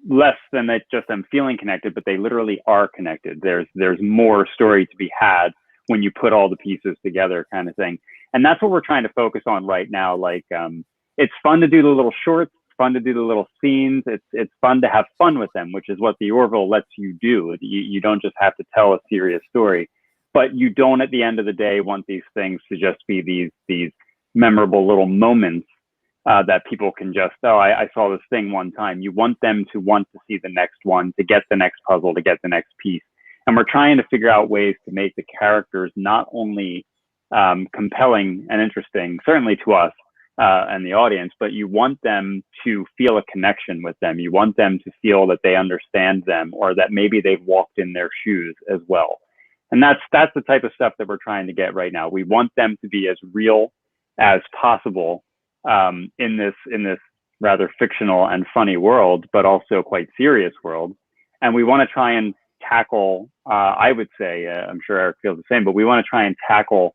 less than just them feeling connected, but they literally are connected. There's more story to be had when you put all the pieces together, kind of thing. And that's what we're trying to focus on right now. It's fun to do the little shorts, it's fun to do the little scenes. It's fun to have fun with them, which is what the Orville lets you do. You don't just have to tell a serious story, but you don't at the end of the day want these things to just be these memorable little moments that people can just, I saw this thing one time. You want them to want to see the next one, to get the next puzzle, to get the next piece. And we're trying to figure out ways to make the characters not only compelling and interesting, certainly to us and the audience, but you want them to feel a connection with them. You want them to feel that they understand them, or that maybe they've walked in their shoes as well. And that's the type of stuff that we're trying to get right now. We want them to be as real as possible in this rather fictional and funny world, but also quite serious world. And we want to try and tackle, I would say, I'm sure Eric feels the same, but we want to try and tackle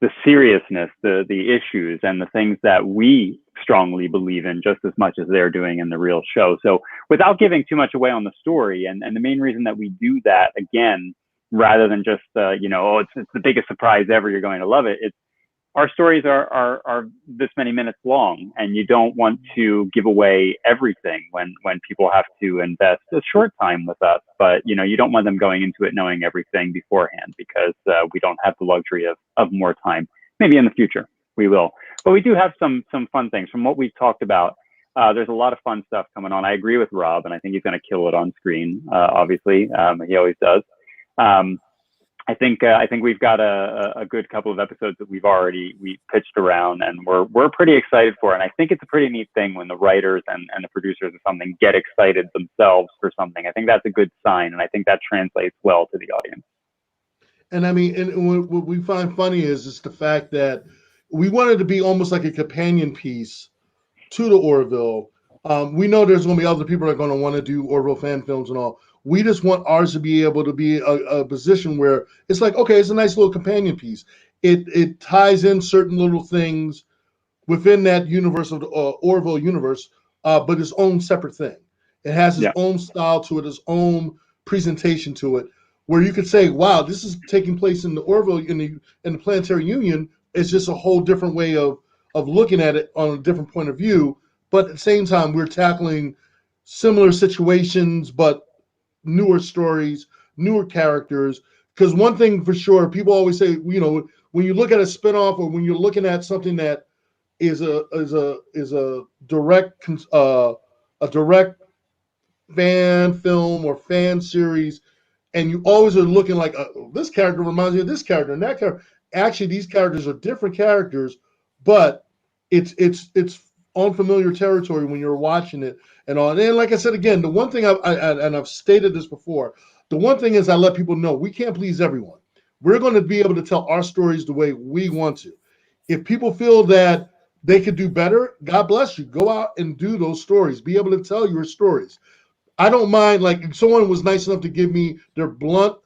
the seriousness, the issues, and the things that we strongly believe in just as much as they're doing in the real show. So without giving too much away on the story, and the main reason that we do that, again, rather than just, it's the biggest surprise ever, you're going to love it. Our stories are this many minutes long, and you don't want to give away everything when people have to invest a short time with us. But, you don't want them going into it knowing everything beforehand, because we don't have the luxury of more time. Maybe in the future we will. But we do have some fun things. From what we've talked about, there's a lot of fun stuff coming on. I agree with Rob, and I think he's going to kill it on screen, obviously. He always does. I think we've got a good couple of episodes that we pitched around, and we're pretty excited for it. And I think it's a pretty neat thing when the writers and the producers of something get excited themselves for something. I think that's a good sign, and I think that translates well to the audience. And I mean, and what we find funny is the fact that we wanted to be almost like a companion piece to the Orville. We know there's going to be other people that are going to want to do Orville fan films and all. We just want ours to be able to be a position where it's like, okay, it's a nice little companion piece. It ties in certain little things within that universe of the Orville universe, but its own separate thing. It has its own style to it, its own presentation to it, where you could say, wow, this is taking place in the Orville, in the Planetary Union. It's just a whole different way of looking at it on a different point of view. But at the same time, we're tackling similar situations, but newer stories, newer characters. Because one thing for sure, people always say, you know, when you look at a spinoff or when you're looking at something that is a direct fan film or fan series, and you always are looking like this character reminds me of this character and that character. Actually, these characters are different characters, but it's unfamiliar territory when you're watching it and all. And like I said again, the one thing I've stated this before, the one thing is I let people know we can't please everyone. We're going to be able to tell our stories the way we want to. If people feel that they could do better, God bless you. Go out and do those stories. Be able to tell your stories. I don't mind, like, if someone was nice enough to give me their blunt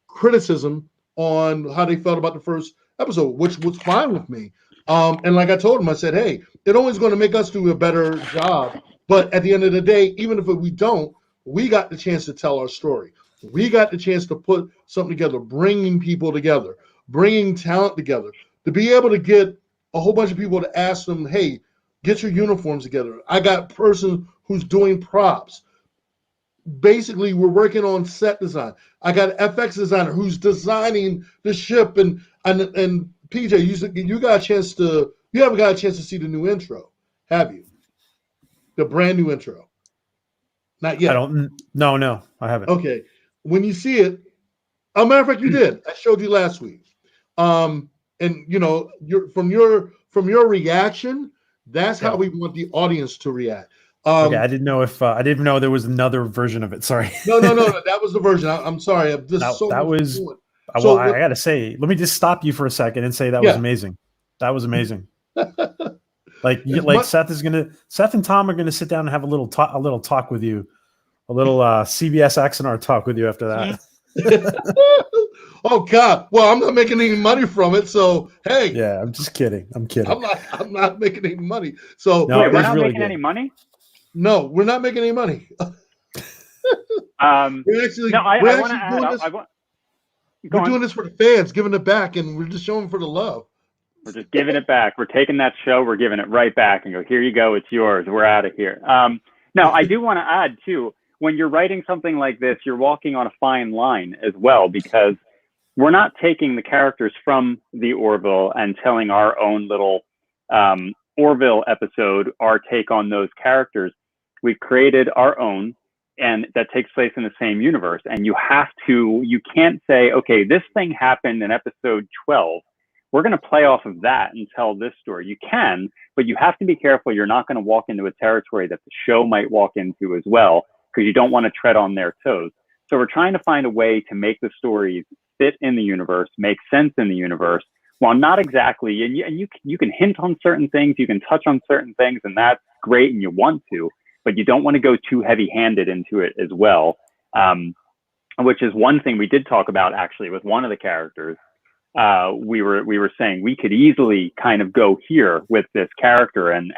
criticism on how they felt about the first episode, which was fine with me. And like I told them, I said, hey, it only is going to make us do a better job. But at the end of the day, even if we don't, we got the chance to tell our story. We got the chance to put something together, bringing people together, bringing talent together, to be able to get a whole bunch of people to ask them, hey, get your uniforms together. I got a person who's doing props. Basically, we're working on set design. I got an FX designer who's designing the ship. And PJ, you got a chance to, you haven't got a chance to see the new intro, have you? The brand new intro. Not yet. No, I haven't. Okay. When you see it, as a matter of fact, you did. I showed you last week. And you know, from your reaction, that's how we want the audience to react. Okay, I didn't know if I didn't know there was another version of it. Sorry. No. That was the version. I'm sorry. I gotta say, let me just stop you for a second and say that was amazing. That was amazing. Seth and Tom are gonna sit down and have a little talk with you, a little CBS X&R talk with you after that. Oh God! Well, I'm not making any money from it, so hey. Yeah, I'm just kidding. I'm not making any money. So no, we're not making any money. No, we're not making any money. I want to add. We're doing this for the fans, giving it back, and we're just showing for the love. We're just giving it back. We're taking that show, we're giving it right back, and go, here you go, it's yours. We're out of here. Now, I do want to add too, when you're writing something like this, you're walking on a fine line as well, because we're not taking the characters from the Orville and telling our own little Orville episode, our take on those characters. We've created our own, and that takes place in the same universe. And you can't say, okay, this thing happened in episode 12. We're going to play off of that and tell this story. You can, but you have to be careful. You're not going to walk into a territory that the show might walk into as well, because you don't want to tread on their toes. So we're trying to find a way to make the stories fit in the universe, make sense in the universe, while not exactly, and you can hint on certain things, you can touch on certain things, and that's great, and you want to, but you don't want to go too heavy-handed into it as well, which is one thing we did talk about actually with one of the characters. We were saying we could easily kind of go here with this character, and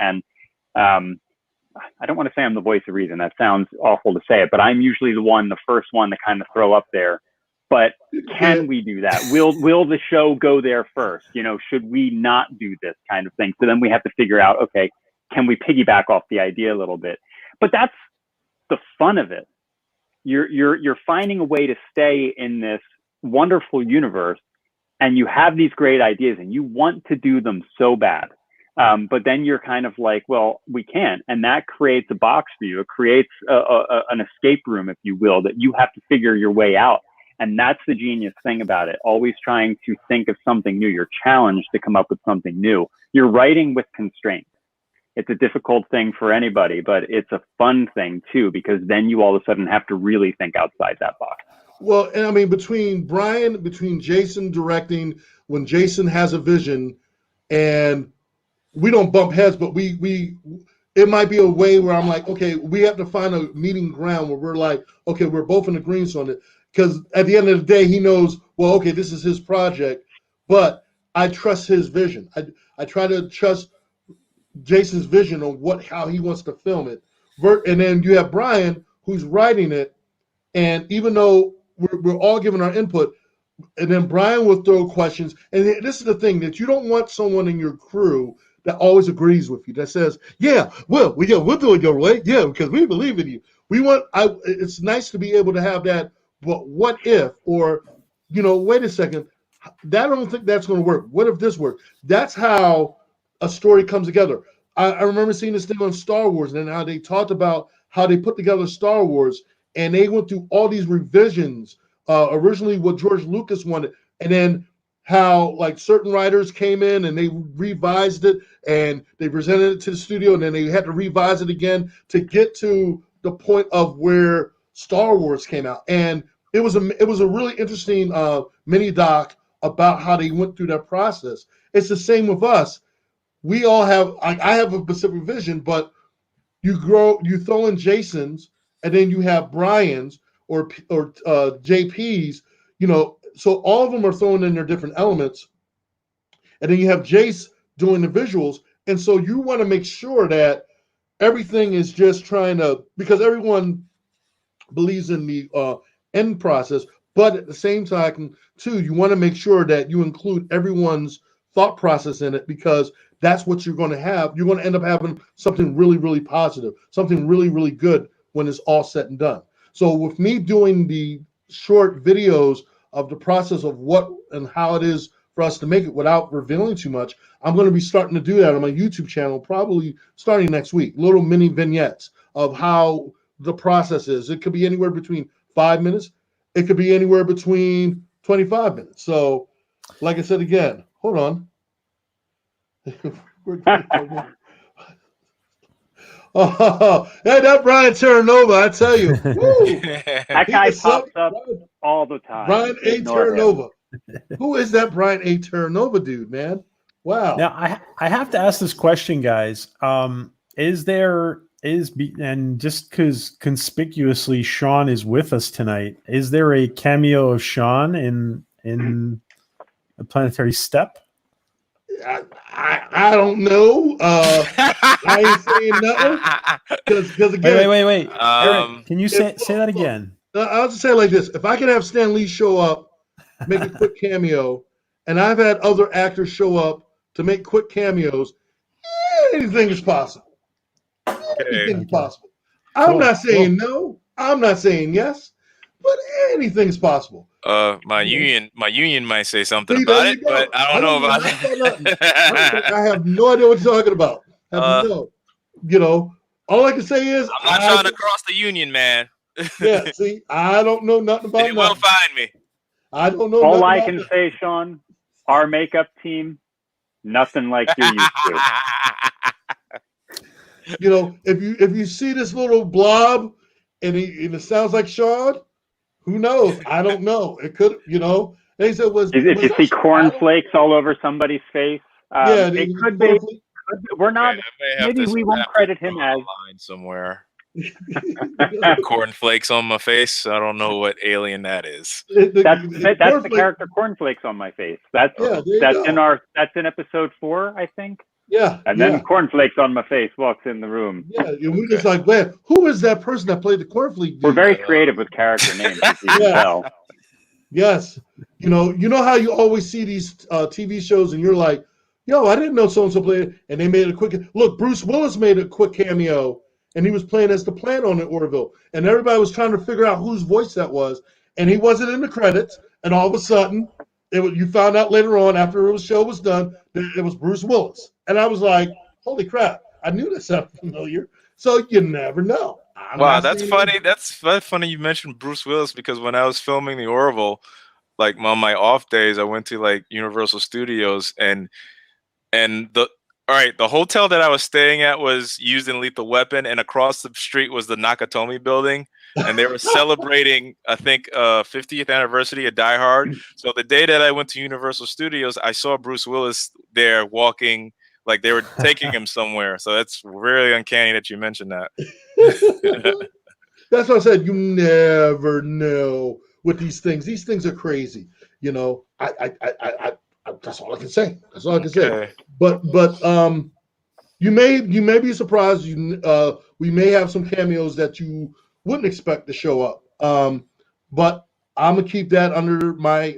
I don't want to say I'm the voice of reason. That sounds awful to say it, but I'm usually the first one to kind of throw up there. But can we do that? Will the show go there first? You know, should we not do this kind of thing? So then we have to figure out, okay, can we piggyback off the idea a little bit? But that's the fun of it. You're finding a way to stay in this wonderful universe, and you have these great ideas, and you want to do them so bad. But then you're kind of like, well, we can't. And that creates a box for you. It creates an escape room, if you will, that you have to figure your way out. And that's the genius thing about it. Always trying to think of something new. You're challenged to come up with something new. You're writing with constraints. It's a difficult thing for anybody, but it's a fun thing too, because then you all of a sudden have to really think outside that box. Well, and I mean, between Jason directing, when Jason has a vision, and we don't bump heads, but we it might be a way where I'm like, okay, we have to find a meeting ground where we're like, okay, we're both in agreement on it. Because at the end of the day, he knows, well, okay, this is his project, but I trust his vision. I try to trust Jason's vision on how he wants to film it. And then you have Brian who's writing it, and even though we're all giving our input, and then Brian will throw questions. And this is the thing, that you don't want someone in your crew that always agrees with you, that says, yeah, we'll do it your way. Yeah, because we believe in you. It's nice to be able to have that, but what if, or, wait a second, I don't think that's going to work. What if this works? That's how a story comes together. I remember seeing this thing on Star Wars and how they talked about how they put together Star Wars, and they went through all these revisions, originally what George Lucas wanted, and then how like certain writers came in and they revised it and they presented it to the studio, and then they had to revise it again to get to the point of where Star Wars came out. And it was a really interesting mini doc about how they went through that process. It's the same with us. We all have, I have a specific vision, but you throw in Jason's, and then you have Brian's or JP's, so all of them are throwing in their different elements. And then you have Jace doing the visuals. And so you want to make sure that everything is just trying to, because everyone believes in the end process, but at the same time, too, you want to make sure that you include everyone's thought process in it, because that's what you're going to have. You're going to end up having something really, really positive, something really, really good when it's all said and done. So with me doing the short videos of the process of what and how it is for us to make it without revealing too much, I'm going to be starting to do that on my YouTube channel, probably starting next week, little mini vignettes of how the process is. It could be anywhere between 5 minutes. It could be anywhere between 25 minutes. So, like I said again, hold on. Oh, hey, that Brian Terranova, I tell you. Woo, That guy pops up all the time. Brian A. Terranova. Who is that Brian A. Terranova dude, man? Wow. Now, I have to ask this question, guys. And just because conspicuously Shawn is with us tonight, is there a cameo of Shawn in a Planetary Step? I don't know. I ain't saying nothing. Because again, wait. Eric, can you say that again? I'll just say it like this: if I can have Stan Lee show up, make a quick cameo, and I've had other actors show up to make quick cameos, anything is possible. Anything is possible. I'm not saying no. I'm not saying yes, but anything's possible. My union might say something about it, but I don't know about that. I have no idea what you're talking about. All I can say is I'm not trying to cross the union, man. Yeah, see, I don't know nothing about it. Won't find me. I don't know. All I can say, Shawn, our makeup team, nothing like you're used to. If you see this little blob and it sounds like Shawn, who knows? I don't know. It could, They said if you see cornflakes all over somebody's face, it could be. We're not. Maybe we won't credit him as somewhere. Cornflakes on my face. I don't know what alien that is. That's the character Cornflakes on my face. That's in episode 4, I think. Yeah. And then Cornflakes on my face walks in the room. Yeah, and we're just like, man, who is that person that played the Cornflake dude? We're very creative with character names, as you can tell. Yes. You know how you always see these TV shows and you're like, yo, I didn't know so-and-so played it, and they made a quick look. Bruce Willis made a quick cameo, and he was playing as the plant on Orville, and everybody was trying to figure out whose voice that was, and he wasn't in the credits, and all of a sudden, you found out later on after the show was done that it was Bruce Willis, and I was like, holy crap, I knew that sounded familiar. So you never know. Wow, that's funny. That's funny you mentioned Bruce Willis, because when I was filming the Orville, like on my off days, I went to like Universal Studios, and the hotel that I was staying at was used in Lethal Weapon, and across the street was the Nakatomi building, and they were celebrating, I think, 50th anniversary of Die Hard. So the day that I went to Universal Studios, I saw Bruce Willis there walking like they were taking him somewhere. So that's really uncanny that you mentioned that. That's what I said. You never know with these things. These things are crazy. You know, I that's all I can say. That's all I can say. But you may be surprised. We may have some cameos that you wouldn't expect to show up. But I'm gonna keep that under my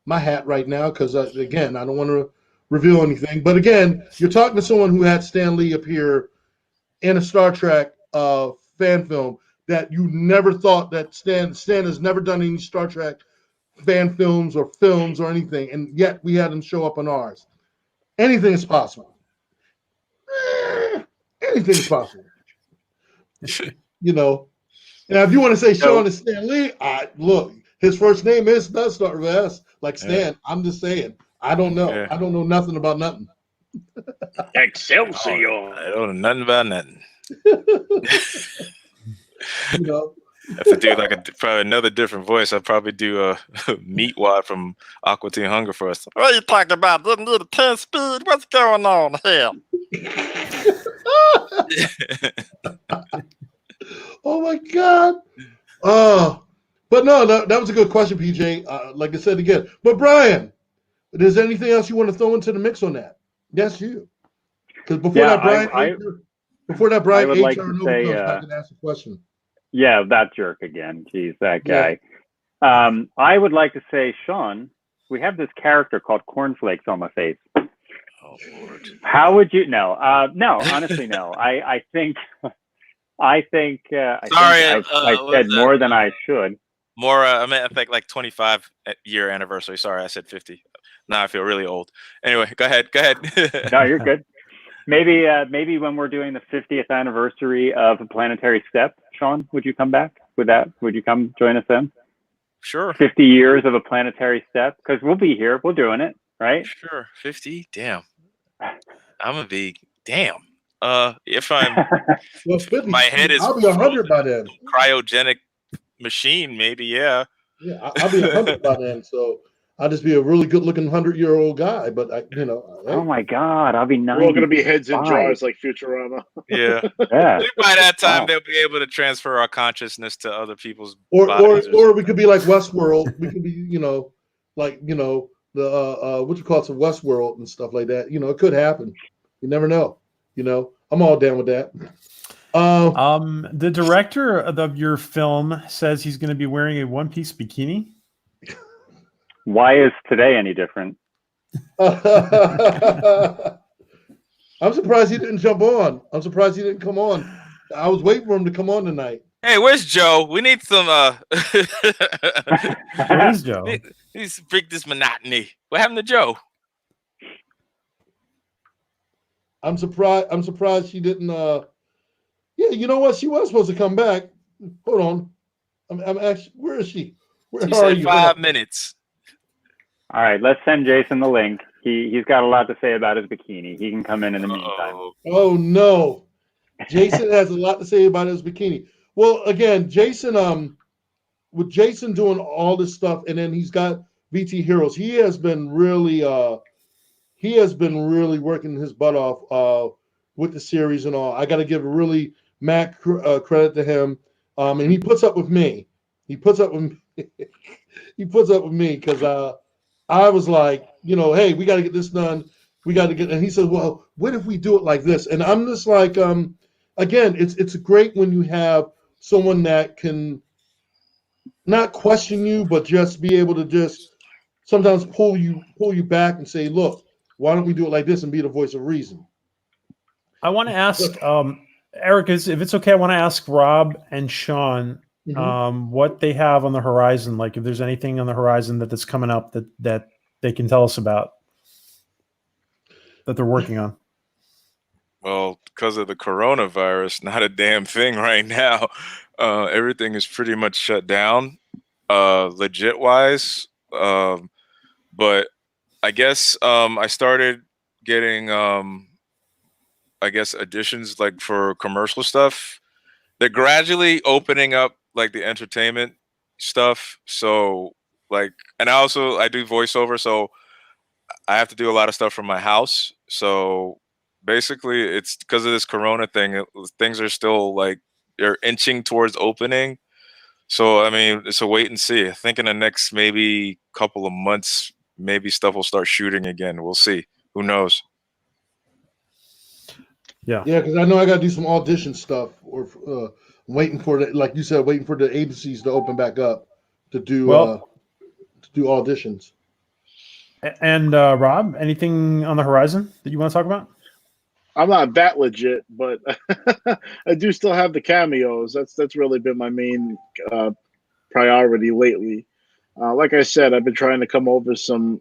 hat right now because again, I don't want to reveal anything. But again, you're talking to someone who had Stan Lee appear in a Star Trek fan film that you never thought that Stan has never done any Star Trek fan films or anything, and yet we had him show up on ours. Anything is possible. Anything is possible. You know. And if you want to say Shawn is Stan Lee, look, his first name does start with S, like Stan. Yeah. I'm just saying. I don't know. Yeah. I don't know nothing about nothing. Excelsior. I don't know nothing about nothing. You know. If I do probably another different voice, I'd probably do a Meatwad from Aqua Teen Hunger for us. What are you talking about? Doesn't need a 10 speed? What's going on here? Oh my God. But no, that was a good question, PJ. Like I said again. But Brian, is there anything else you want to throw into the mix on that? Yes, you. Because before that, Brian, I would like to say, I can ask a question. Yeah, that jerk again. Jeez, that guy. Yeah. I would like to say, Shawn, we have this character called Cornflakes on my face. Oh, Lord. How would you? No, honestly, no. I think I said more than I should. More, I think like 25-year anniversary. Sorry, I said 50. Now I feel really old. Anyway, go ahead. No, you're good. Maybe when we're doing the 50th anniversary of a Planetary Step, Shawn, would you come back with that? Would you come join us then? Sure. 50 years of a Planetary Step, because we'll be here. We're doing it, right? Sure. 50. Damn. I'm gonna be damn. If I'm, well, 50, my head is. I'll be 100 by then. Cryogenic machine, maybe. Yeah. Yeah, I'll be 100 by then. So. I'll just be a really good-looking 100-year-old guy, but Oh my God, I'll be 90. We're all gonna be heads in jars like Futurama. Yeah. Yeah. By that time, they'll be able to transfer our consciousness to other people's bodies. Or we could be like Westworld. We could be, the what you call it, some Westworld and stuff like that. It could happen. You never know. I'm all down with that. The director of your film says he's going to be wearing a one-piece bikini. Why is today any different? I'm surprised he didn't jump on. I'm surprised he didn't come on. I was waiting for him to come on tonight. Hey, where's Joe? We need some Where's Joe? He's break this monotony. What happened to Joe? I'm surprised she didn't yeah, you know what? She was supposed to come back. Hold on. I'm actually, where is she? Where are you? 5 minutes. All right, let's send Jason the link. He's got a lot to say about his bikini. He can come in the meantime. Oh no, Jason has a lot to say about his bikini. Well, again, Jason, with Jason doing all this stuff, and then he's got VT Heroes. He has been really working his butt off with the series and all. I got to give a really mad credit to him, and he puts up with me. He puts up with me because I was like, hey, we got to get this done. We got to get, and he said, well, what if we do it like this? And I'm just like, again, it's great when you have someone that can not question you, but just be able to just sometimes pull you back and say, look, why don't we do it like this and be the voice of reason? I want to ask, Eric, if it's okay, I want to ask Rob and Shawn what they have on the horizon, like if there's anything on the horizon that's coming up that they can tell us about that they're working on. Well, because of the coronavirus, not a damn thing right now. Everything is pretty much shut down, legit wise. But I guess I started getting auditions like for commercial stuff. They're gradually opening up like the entertainment stuff. So like, and I do voiceover, so I have to do a lot of stuff from my house. So basically it's because of this Corona thing. Things are still like they're inching towards opening. So I mean, it's a wait and see. I think in the next maybe couple of months, maybe stuff will start shooting again. We'll see. Who knows? Yeah. Yeah, because I know I got to do some audition stuff, or waiting for the, like you said, waiting for the agencies to open back up to do auditions. And Rob, anything on the horizon that you want to talk about? I'm not that legit, but I do still have the cameos. That's really been my main priority lately. Like I said, I've been trying to come over some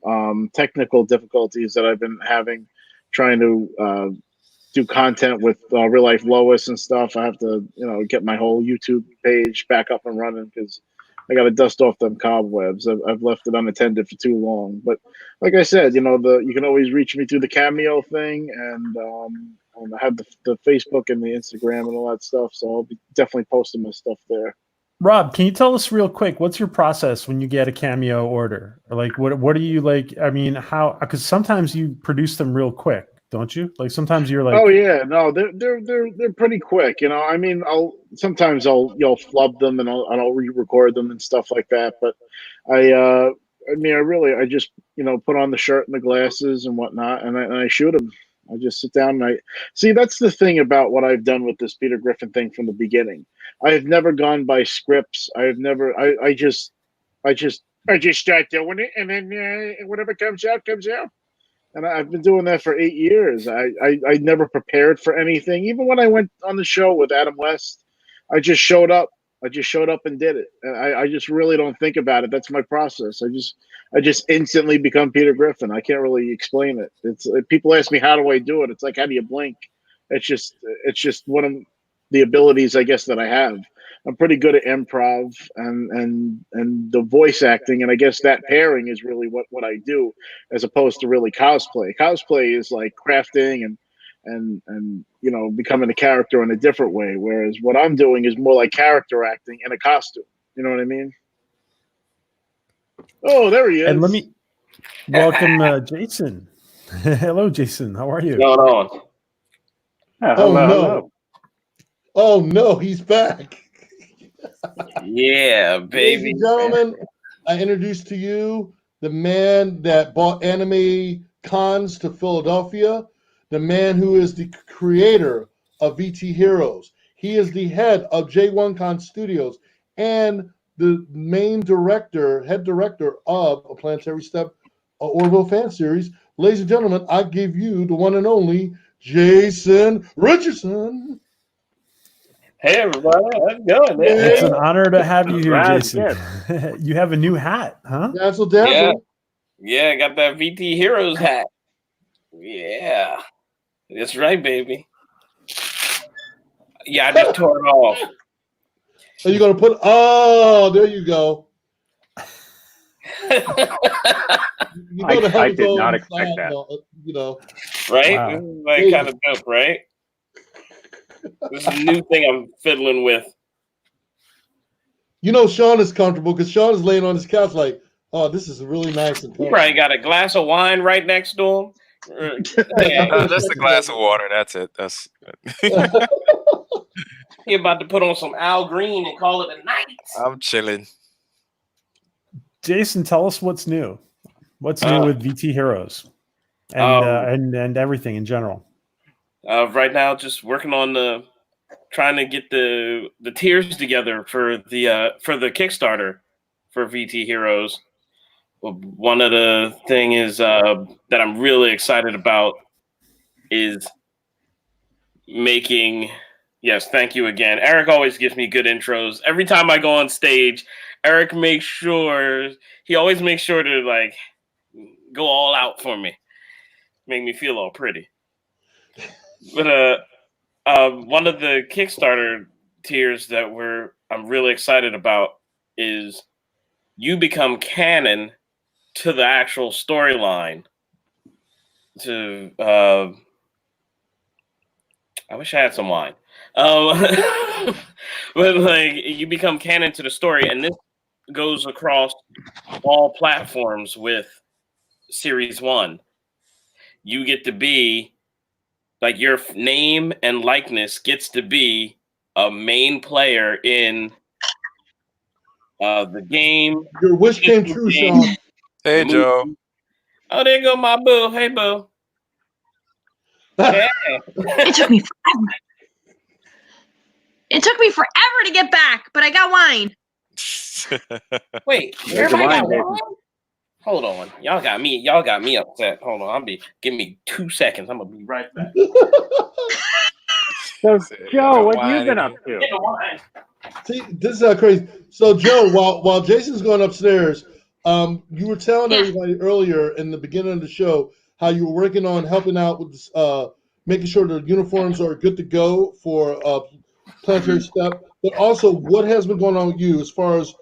technical difficulties that I've been having, trying to do content with real life Lois and stuff. I have to, get my whole YouTube page back up and running because I got to dust off them cobwebs. I've left it unattended for too long. But like I said, you can always reach me through the Cameo thing, and I have the Facebook and the Instagram and all that stuff. So I'll be definitely posting my stuff there. Rob, can you tell us real quick, what's your process when you get a Cameo order? Like, what do you like? I mean, how? Because sometimes you produce them real quick, don't you? Like sometimes you're like, oh yeah, no, they're pretty quick. I mean, I'll flub them and I'll re-record them and stuff like that. But I just put on the shirt and the glasses and whatnot, and I shoot them. I just sit down and I see. That's the thing about what I've done with this Peter Griffin thing from the beginning. I have never gone by scripts. I just start doing it, and then whatever comes out comes out. And I've been doing that for 8 years. I never prepared for anything. Even when I went on the show with Adam West, I just showed up. I just showed up and did it. And I just really don't think about it. That's my process. I just instantly become Peter Griffin. I can't really explain it. It's people ask me, how do I do it? It's like, how do you blink? It's just one of the abilities, I guess, that I have. I'm pretty good at improv and the voice acting, and I guess that pairing is really what I do, as opposed to really cosplay. Cosplay is like crafting and becoming a character in a different way, whereas what I'm doing is more like character acting in a costume. You know what I mean? Oh, there he is. And let me welcome Jason. Hello, Jason. How are you? What's going on? Hello. Oh no, he's back. Yeah, Ladies baby. and gentlemen, I introduce to you the man that brought anime cons to Philadelphia, the man who is the creator of VT Heroes. He is the head of J1 Con Studios and the head director of a Planetary Step-Orville fan series. Ladies and gentlemen, I give you the one and only Jason Richardson. Hey, everybody. How's it going, man? It's an honor to have you here, That's Jason. You have a new hat, huh? Dazzle Dazzle. Yeah, I got that VT Heroes hat. Yeah. That's right, baby. Yeah, I just tore it off. So you're going to put, oh, there you go. I did not expect that. Right? Wow. This is like kind of dope, right? This is a new thing I'm fiddling with. Shawn is comfortable because Shawn is laying on his couch like, oh, this is really nice and You comfortable. probably got a glass of wine right next to him. Just a glass of water. That's it. That's You're about to put on some Al Green and call it a night. I'm chilling. Jason, tell us what's new. What's new with VT Heroes and everything in general? Right now, just working on trying to get the tiers together for the Kickstarter for VT Heroes. One of the thing is that I'm really excited about is making. Yes, thank you again. Eric always gives me good intros. Every time I go on stage, Eric makes sure he always makes sure to like go all out for me, make me feel all pretty. But one of the Kickstarter tiers that I'm really excited about is you become canon to the actual storyline. I wish I had some wine. But like you become canon to the story, and this goes across all platforms with Series 1. You get to be like your name and likeness gets to be a main player in the game. Your wish came true, Shawn. Hey, Joe. Oh, there go my boo. Hey, boo. Yeah. It took me forever. It took me forever to get back, but I got wine. Wait, everybody got wine? Hold on. Y'all got me upset. Hold on. Give me 2 seconds. I'm gonna be right back. So, Joe, what you been up to? Get the wine. See, this is crazy. So, Joe, while Jason's going upstairs, you were telling everybody earlier in the beginning of the show how you were working on helping out with making sure the uniforms are good to go for Planetary Step, but also what has been going on with you as far as,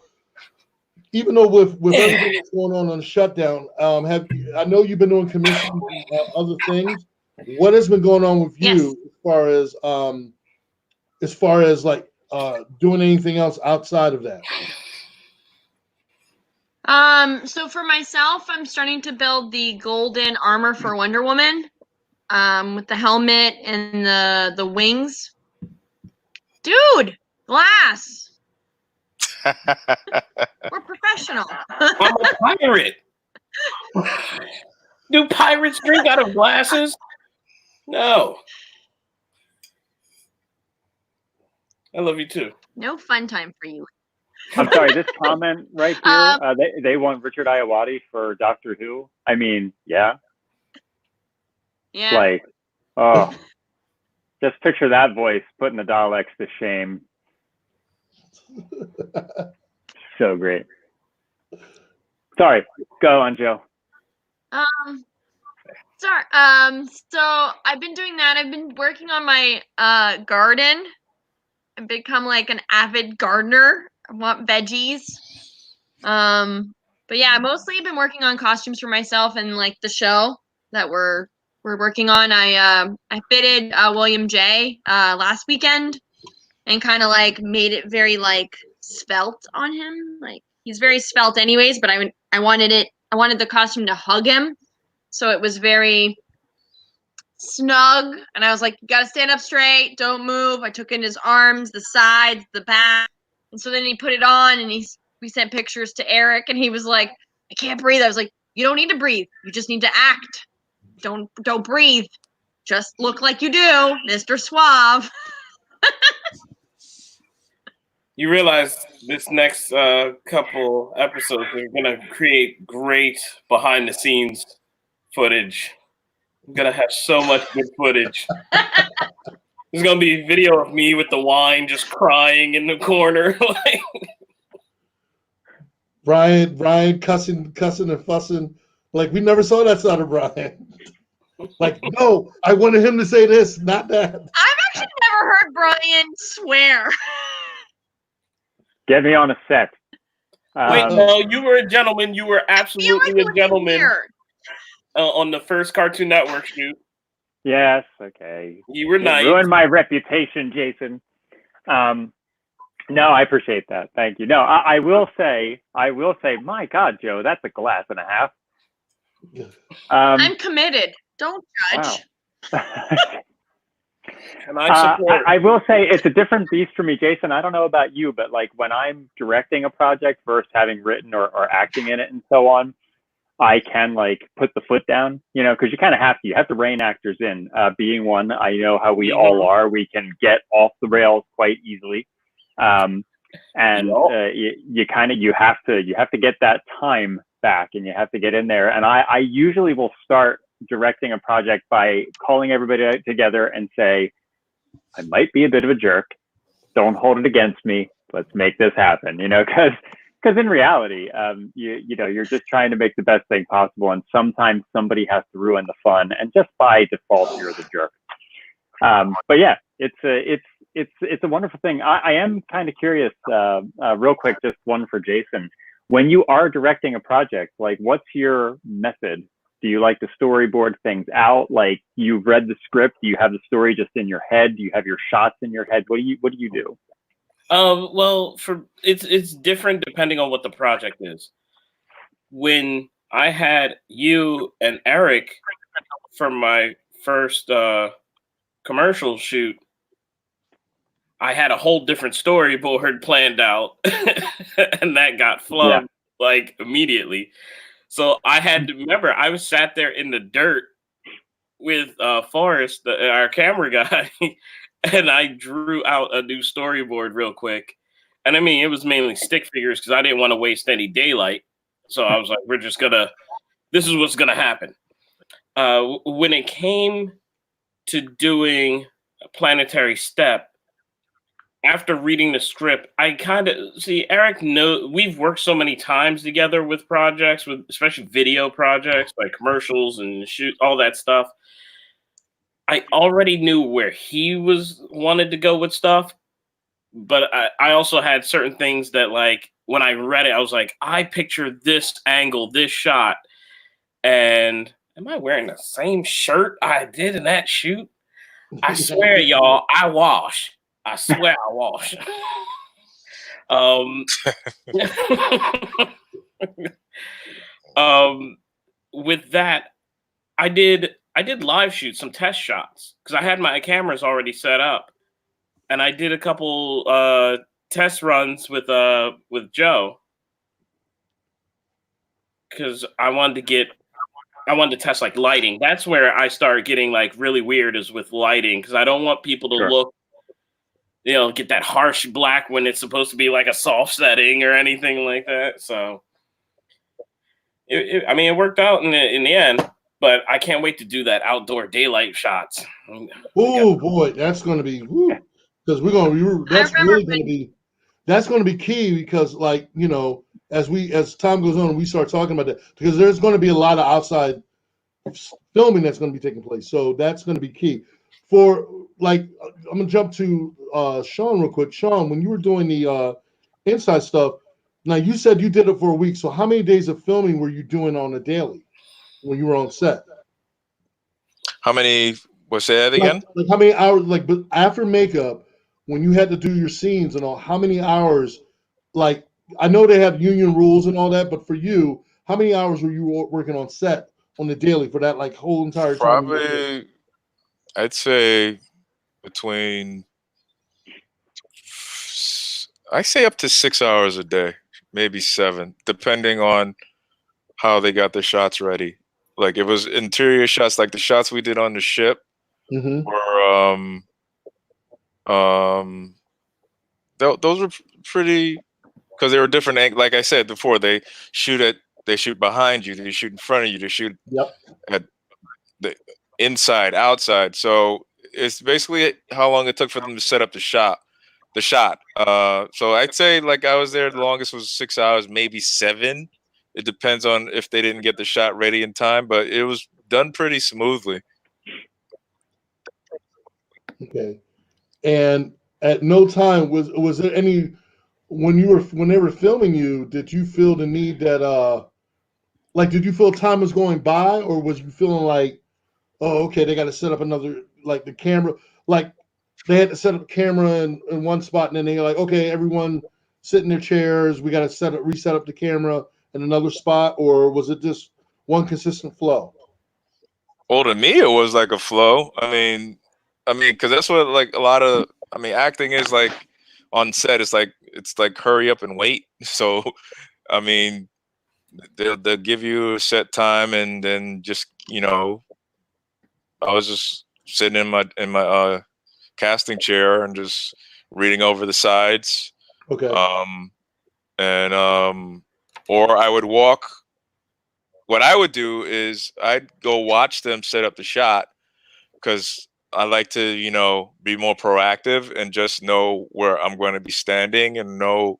even though with everything that's going on the shutdown, I know you've been doing commissions and other things. What has been going on with you as far as like doing anything else outside of that? So for myself, I'm starting to build the golden armor for Wonder Woman, with the helmet and the wings. Dude, glass. We're professional. I'm a pirate. Do pirates drink out of glasses? No. I love you too. No fun time for you. I'm sorry, this comment right here, they want Richard Iowati for Doctor Who. I mean, yeah. Yeah. Like, oh, just picture that voice putting the Daleks to shame. So great. Sorry, go on, Joe. Sorry. So I've been doing that. I've been working on my garden. I've become like an avid gardener. I want veggies. But yeah, mostly I've been working on costumes for myself and like the show that we're working on. I fitted William J last weekend and kind of like made it very like svelte on him. Like he's very svelte anyways, but I wanted the costume to hug him. So it was very snug, and I was like, you gotta stand up straight, don't move. I took in his arms, the sides, the back, and so then he put it on, and we sent pictures to Eric, and he was like, I can't breathe. I was like, you don't need to breathe, you just need to act. Don't breathe, just look like you do, Mr. Suave. You realize this next couple episodes are gonna create great behind the scenes footage. I'm gonna have so much good footage. There's gonna be video of me with the wine just crying in the corner. Like Brian cussing and fussing. Like we never saw that side of Brian. Like, no, I wanted him to say this, not that. I've actually never heard Brian swear. Get me on a set. wait, no, you were a gentleman. You were absolutely a gentleman on the first Cartoon Network shoot. Yes, okay. You were nice. Ruined my reputation, Jason. No, I appreciate that. Thank you. No, I will say, my God, Joe, that's a glass and a half. I'm committed. Don't judge. Wow. And I support. I will say it's a different beast for me, Jason. I don't know about you, but like when I'm directing a project versus having written or acting in it and so on, I can like put the foot down, you know, because you kind of have to. You have to rein actors in. Being one, I know how we all are. We can get off the rails quite easily, and you have to get that time back, and you have to get in there. And I usually will start directing a project by calling everybody together and say, I might be a bit of a jerk. Don't hold it against me. Let's make this happen, you know, because in reality, you're just trying to make the best thing possible. And sometimes somebody has to ruin the fun. And just by default, you're the jerk. But yeah, it's a wonderful thing. I am kind of curious, real quick, just one for Jason. When you are directing a project, like what's your method? Do you like to storyboard things out? Like you've read the script, do you have the story just in your head? Do you have your shots in your head? What do you do? Well, it's different depending on what the project is. When I had you and Eric for my first commercial shoot, I had a whole different storyboard planned out, and that got flubbed like immediately. So I had to remember I was sat there in the dirt with Forrest, our camera guy, and I drew out a new storyboard real quick. And I mean, it was mainly stick figures because I didn't want to waste any daylight. So I was like, this is what's gonna happen. When it came to doing a Planetary Step, after reading the script, I kind of see Eric. We've worked so many times together with projects, with especially video projects like commercials and shoot all that stuff. I already knew where he wanted to go with stuff, but I also had certain things that, like, when I read it, I was like, I picture this angle, this shot, and am I wearing the same shirt I did in that shoot? I swear, y'all, I wash. I swear I wash. With that, I did live shoot some test shots because I had my cameras already set up, and I did a couple test runs with Joe because I wanted to test like lighting. That's where I started getting like really weird, is with lighting, because I don't want people to look, get that harsh black when it's supposed to be like a soft setting or anything like that. So, it worked out in the end, but I can't wait to do that outdoor daylight shots. Oh boy, that's going to be because that's going to be key because, like, as time goes on, we start talking about that because there's going to be a lot of outside filming that's going to be taking place. So that's going to be key. For, like, I'm going to jump to Shawn real quick. Shawn, when you were doing the inside stuff, now you said you did it for a week. So how many days of filming were you doing on a daily when you were on set? How many? Say that again? Like how many hours? Like, but after makeup, when you had to do your scenes and all, how many hours? Like, I know they have union rules and all that, but for you, how many hours were you working on set on the daily for that like whole entire time? Probably, I'd say I say up to 6 hours a day, maybe 7, depending on how they got the shots ready. Like, it was interior shots, like the shots we did on the ship, or those were pretty, because they were different. Like I said before, they shoot behind you, they shoot in front of you, they shoot at the inside, outside. So it's basically how long it took for them to set up the shot. So I'd say, like, I was there, the longest was 6 hours, maybe 7. It depends on if they didn't get the shot ready in time, but it was done pretty smoothly. Okay. And at no time was there any, when they were filming you, did you feel the need that did you feel time was going by, or was you feeling like, oh, okay, they got to set up another, like, the camera, like they had to set up a camera in one spot, and then they're like, okay, everyone sit in their chairs, we got to reset up the camera in another spot, or was it just one consistent flow? Well, to me, it was like a flow. I mean, because that's what, like, a lot of, acting is like on set. It's like hurry up and wait. So, I mean, they'll give you a set time, and then just, I was just sitting in my casting chair and just reading over the sides. Okay. Or I would walk. What I would do is I'd go watch them set up the shot, because I like to, be more proactive and just know where I'm going to be standing and know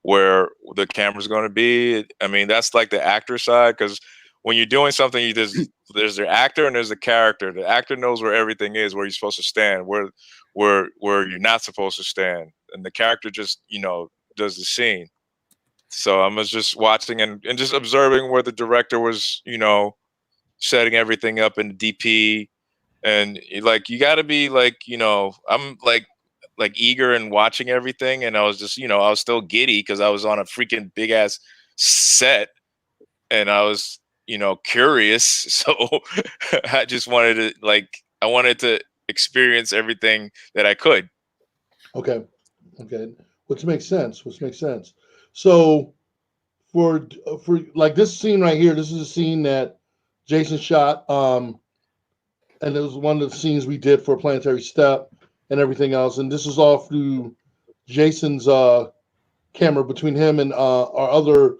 where the camera's going to be. I mean, that's like the actor side, because when you're doing something, there's the actor and there's the character. The actor knows where everything is, where you're supposed to stand, where you're not supposed to stand, and the character just, does the scene. So I was just watching and just observing where the director was, setting everything up in the DP. And, like, you got to be like, I'm like eager and watching everything. And I was just, I was still giddy because I was on a freaking big ass set, and I was, curious. So I just wanted to, experience everything that I could. Okay. Which makes sense. So for like this scene right here, this is a scene that Jason shot. And it was one of the scenes we did for Planetary Step and everything else. And this is all through Jason's camera between him and our other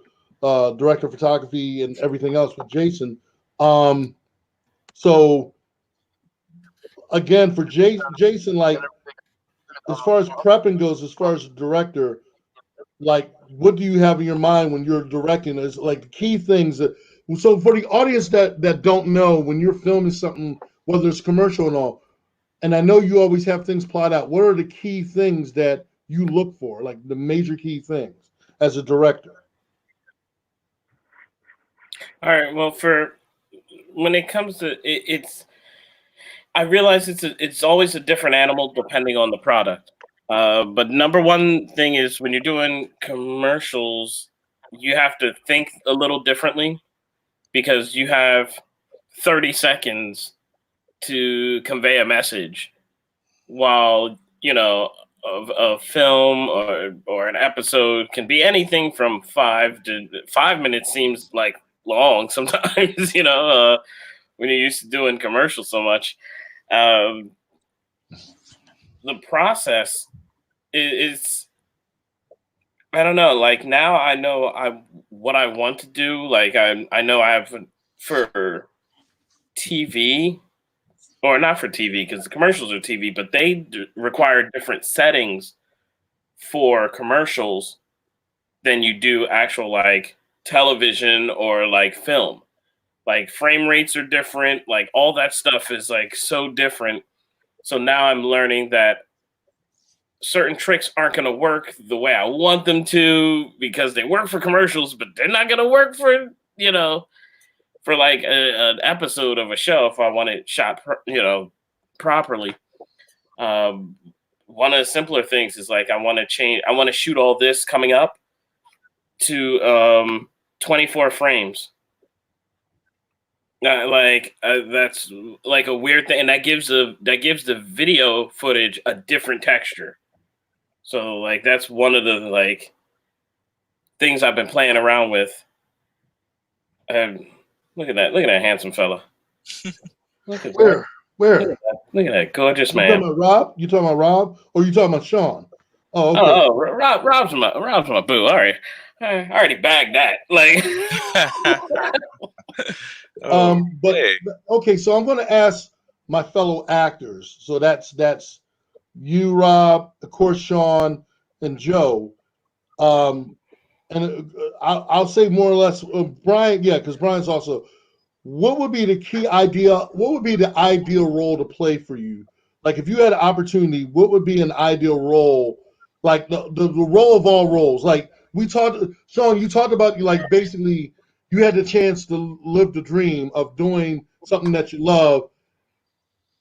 director of photography and everything else with Jason. So again, for Jason, like as far as prepping goes, as far as director, like what do you have in your mind when you're directing? Is like the key things that. So for the audience that don't know, when you're filming something, whether it's commercial and all, and I know you always have things plotted out, what are the key things that you look for, like the major key things as a director? All right. Well, for when it comes to it's I realize it's always a different animal depending on the product. But number one thing is when you're doing commercials, you have to think a little differently because you have 30 seconds to convey a message, while a film or an episode can be anything from 5 minutes. Seems like long sometimes, when you're used to doing commercials so much. The process is I don't know. Like now, I know what I want to do. Like I know I have for TV, or not for TV because the commercials are TV, but they require different settings for commercials than you do actual like television or like film. Like frame rates are different. Like all that stuff is like so different. So now I'm learning that certain tricks aren't going to work the way I want them to because they work for commercials, but they're not going to work for, for like an episode of a show if I want it shot, properly. One of the simpler things is like I want to shoot all this coming up to 24 frames. That's like a weird thing, and that gives the video footage a different texture. So like that's one of the like things I've been playing around with. Look at that handsome fella. Look at Where? Look at that gorgeous man. You talking about Rob? Or you talking about Shawn? Oh, okay. Oh, Rob's my boo. All right, I already bagged that. Like, but okay. So I'm going to ask my fellow actors. So that's you, Rob, of course, Shawn, and Joe. And I'll say more or less Brian. Yeah, because Brian's also. What would be the key idea? What would be the ideal role to play for you? Like if you had an opportunity, what would be an ideal role? Like the role of all roles. Like we talked, Shawn, you talked about like basically you had the chance to live the dream of doing something that you love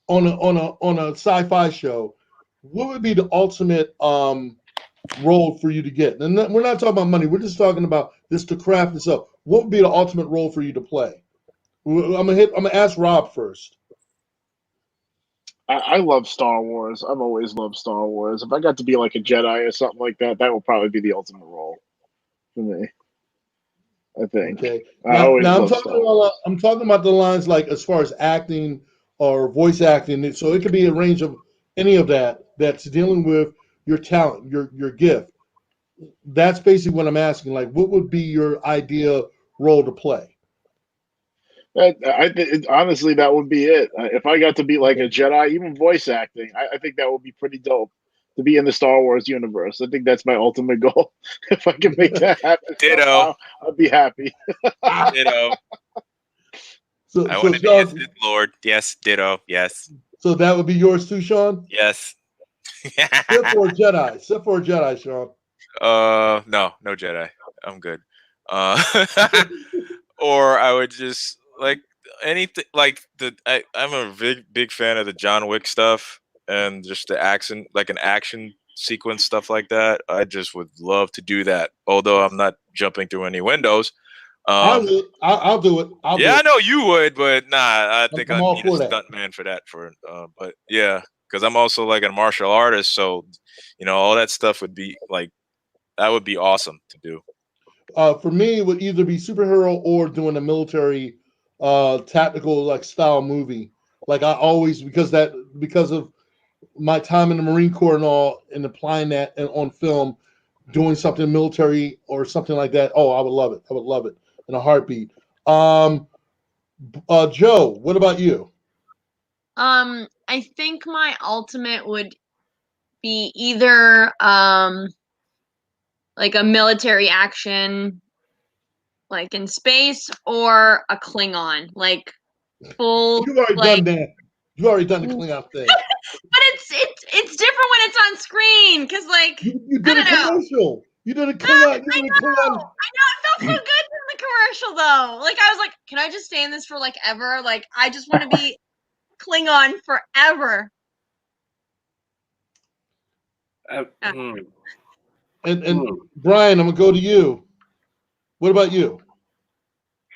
on a sci-fi show. What would be the ultimate role for you to get? And we're not talking about money. We're just talking about this to craft itself. What would be the ultimate role for you to play? I'm gonna ask Rob first. I love Star Wars. I've always loved Star Wars. If I got to be like a Jedi or something like that, that would probably be the ultimate role for me. I think. Okay. Now I'm talking about the lines like as far as acting or voice acting. So it could be a range of any of that's dealing with your talent, your gift. That's basically what I'm asking. Like, what would be your ideal role to play? Honestly, that would be it. If I got to be like a Jedi, even voice acting, I think that would be pretty dope to be in the Star Wars universe. I think that's my ultimate goal. If I can make that happen, Ditto. I'd be happy. Ditto. I want to be a Sith Lord. Yes, ditto. Yes. So that would be yours too, Shawn? Yes. Sith or Jedi? Sith or Jedi, Shawn? No Jedi. I'm good. Or I would just like anything like I'm a big fan of the John Wick stuff and just the action, like an action sequence stuff like that. I just would love to do that. Although I'm not jumping through any windows, I would. I'll do it. I'll do Yeah, I it. know you would, but nah, I think I'm I all need a for that. stuntman for that. But yeah, because I'm also like a martial artist, so all that stuff would be like that would be awesome to do. For me, it would either be superhero or doing a military, tactical like style movie. Like I always because of my time in the Marine Corps and all, and applying that on film, doing something military or something like that. Oh, I would love it. I would love it in a heartbeat. Joe, what about you? I think my ultimate would be either like a military action, like in space, or a Klingon, like full. You've already like, done that. You've already done the Klingon thing. But it's different when it's on screen, because like You did a commercial. You did a Klingon. You did a Klingon. I know it felt so good in the commercial though. Like I was like, can I just stay in this for like ever? Like I just want to be Klingon forever. And Brian, I'm gonna go to you. What about you?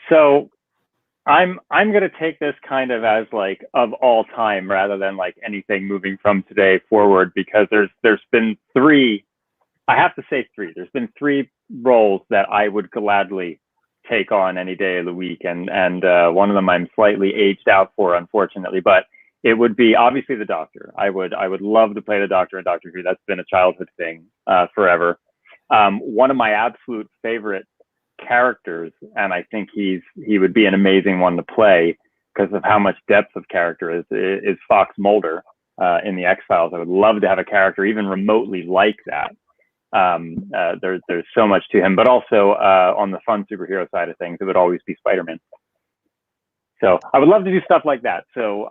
So I'm going to take this kind of as like of all time rather than like anything moving from today forward, because there's been three. I have to say three. There's been three roles that I would gladly take on any day of the week, and one of them I'm slightly aged out for, unfortunately, but it would be obviously the Doctor. I would love to play the Doctor in Doctor Who. That's been a childhood thing forever. One of my absolute favorite characters, and I think he would be an amazing one to play because of how much depth of character is Fox Mulder in the X-Files. I would love to have a character even remotely like that. There's so much to him, but also on the fun superhero side of things, it would always be Spider-Man. So I would love to do stuff like that. So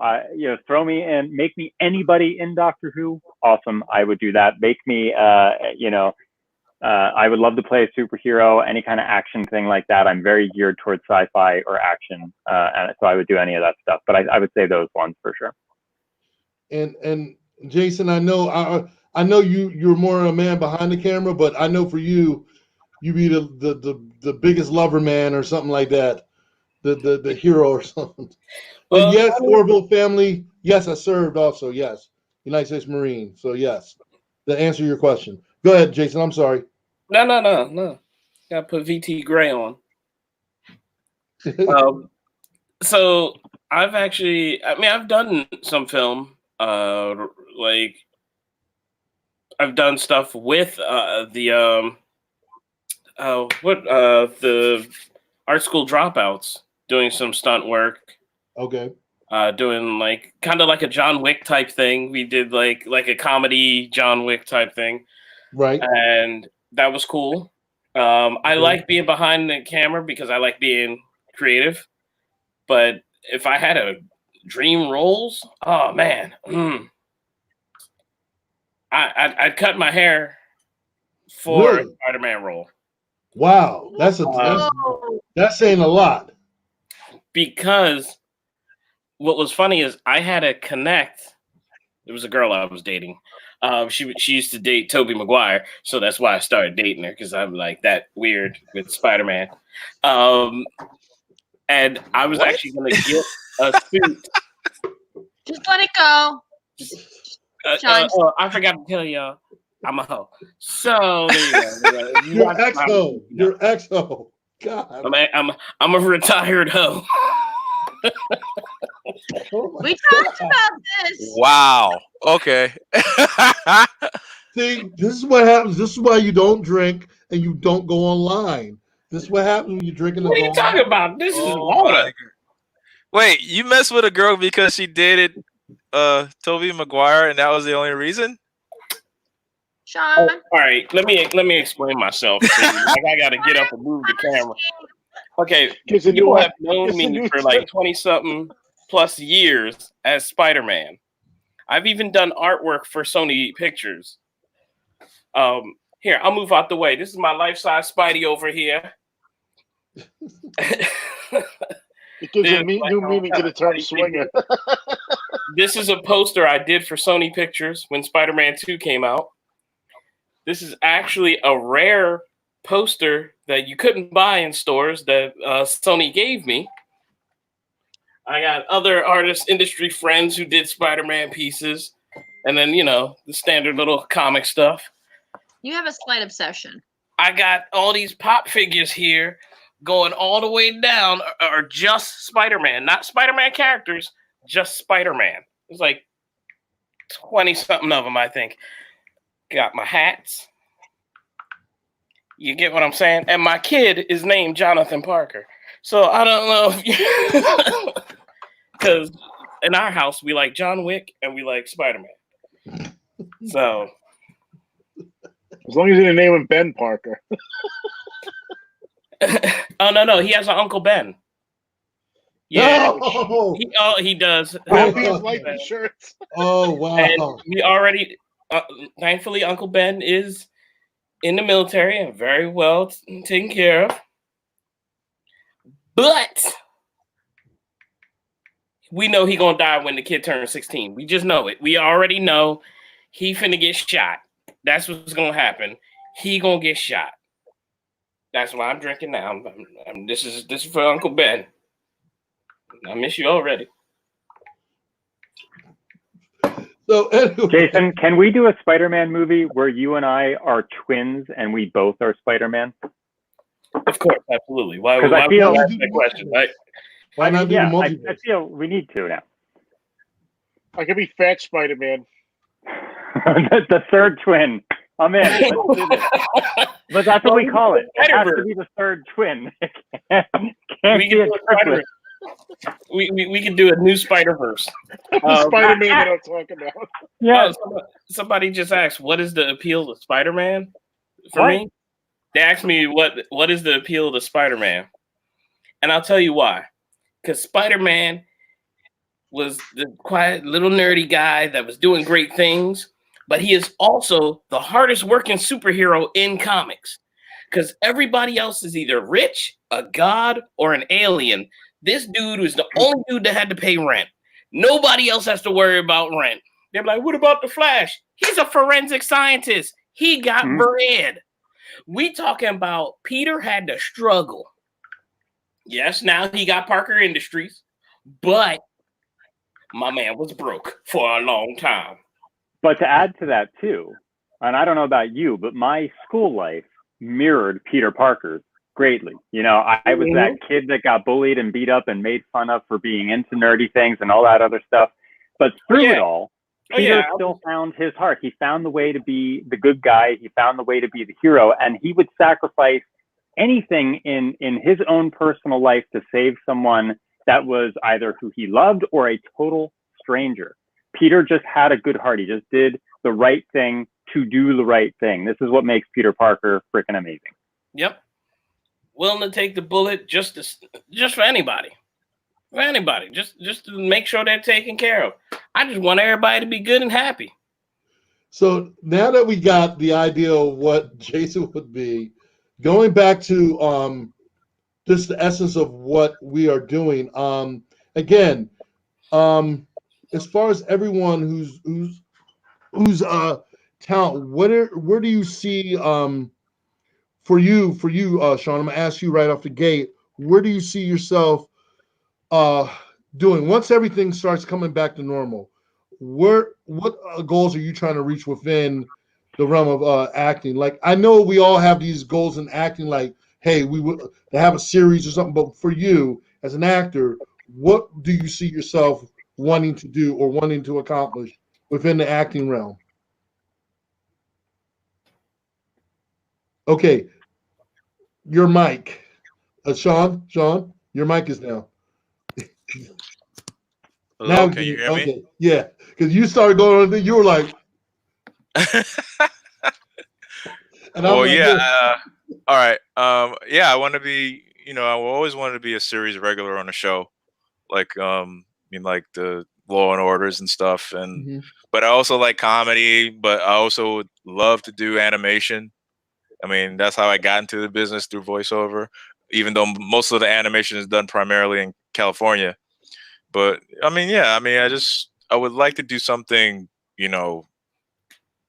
throw me in, make me anybody in Doctor Who. Awesome, I would do that. Make me I would love to play a superhero, any kind of action thing like that. I'm very geared towards sci-fi or action, and so I would do any of that stuff. But I would say those ones for sure. And Jason, I know you're more a man behind the camera, but I know for you be the biggest lover man or something like that, the hero or something. Well, and yes, Orville family. Yes, I served also. Yes, United States Marine. So yes, to answer your question. Go ahead, Jason. I'm sorry. No. Gotta put VT Gray on. So I've done some film. Like I've done stuff with the art school dropouts, doing some stunt work. Okay. Doing like kind of like a John Wick type thing. We did like a comedy John Wick type thing. Right. And that was cool. I like being behind the camera because I like being creative. But if I had a dream roles, oh man, I'd cut my hair for a Spider-Man role. Wow, that's saying a lot. Because what was funny is I had to connect. There was a girl I was dating. She used to date Tobey Maguire, so that's why I started dating her, because I'm like that weird with Spider-Man. And I was actually going to get a suit. Just let it go. I forgot to tell y'all, I'm a hoe. So there you go. You're ex-ho. God. I'm a retired hoe. We talked about this. Wow. Okay. See, this is what happens. This is why you don't drink and you don't go online. This is what happens when you're drinking. What are you talking about? This is water. Wait, you messed with a girl because she dated Tobey Maguire, and that was the only reason? Shawn. All right, let me explain myself. Like I got to get up and move the camera. Okay, you have known me for like 20-something plus years as Spider-Man. I've even done artwork for Sony Pictures. Here, I'll move out the way. This is my life-size Spidey over here. It gives a new meaning to the term swinger. This is a poster I did for Sony Pictures when Spider-Man 2 came out. This is actually a rare poster that you couldn't buy in stores that Sony gave me. I got other artist industry friends who did Spider-Man pieces, and then, you know, the standard little comic stuff. You have a slight obsession. I got all these pop figures here going all the way down are just Spider-Man, not Spider-Man characters, just Spider-Man. There's like 20-something of them, I think. Got my hats. You get what I'm saying? And my kid is named Jonathan Parker. So I don't know if because in our house, we like John Wick and we like Spider-Man. So as long as you didn't name him Ben Parker. Oh no, he has an Uncle Ben. Yeah, No! he does. His life insurance. Oh wow! And we already, thankfully, Uncle Ben is in the military and very well taken care of. But we know he gonna die when the kid turns 16. We just know it. We already know he finna get shot. That's what's gonna happen. He gonna get shot. That's why I'm drinking now. This is for Uncle Ben. I miss you already. So anyway. Jason, can we do a Spider-Man movie where you and I are twins and we both are Spider-Man? Of course, absolutely. Why I would feel- you ask that question, right? Why not do Yeah, the I multiverse? feel we need to now. I could be Fat Spider-Man. The third twin. I'm in. Let's do this. But that's what we call it. It has to be the third twin. Can't We be can a do a triplet. we can do a new Spider-Verse. Spider-Man that I'm talking about. Yeah. Somebody just asked, what is the appeal to Spider-Man? For What? me, they asked me what is the appeal to Spider-Man, and I'll tell you why. Because Spider-Man was the quiet little nerdy guy that was doing great things, but he is also the hardest working superhero in comics. Because everybody else is either rich, a god, or an alien. This dude was the only dude that had to pay rent. Nobody else has to worry about rent. They're like, what about the Flash? He's a forensic scientist. He got bread. We talking about Peter had to struggle. Yes, now he got Parker Industries, but my man was broke for a long time. But to add to that too, and I don't know about you, but my school life mirrored Peter Parker's greatly. You know, I was that kid that got bullied and beat up and made fun of for being into nerdy things and all that other stuff. But through it all, Peter still found his heart. He found the way to be the good guy. He found the way to be the hero, and he would sacrifice anything in his own personal life to save someone that was either who he loved or a total stranger. Peter just had a good heart. He just did the right thing to do the right thing. This is what makes Peter Parker freaking amazing. Yep. Willing to take the bullet just for anybody. For anybody. Just to make sure they're taken care of. I just want everybody to be good and happy. So now that we got the idea of what Jason would be, going back to just the essence of what we are doing. Again, as far as everyone who's talent, where do you see for you, Shawn? I'm gonna ask you right off the gate. Where do you see yourself doing once everything starts coming back to normal? What goals are you trying to reach within the realm of acting? Like, I know we all have these goals in acting, like, hey, we would to have a series or something. But for you as an actor, what do you see yourself wanting to do or wanting to accomplish within the acting realm? Okay, your mic, Shawn, your mic is down. Hello, can you hear me? Okay, yeah, because you started going on, you were like, and well, like, yeah. All right. Yeah, I want to be. You know, I always wanted to be a series regular on a show, like like the Law and Orders and stuff. And but I also like comedy. But I also would love to do animation. I mean, that's how I got into the business, through voiceover. Even though most of the animation is done primarily in California. But I mean, yeah. I mean, I would like to do something,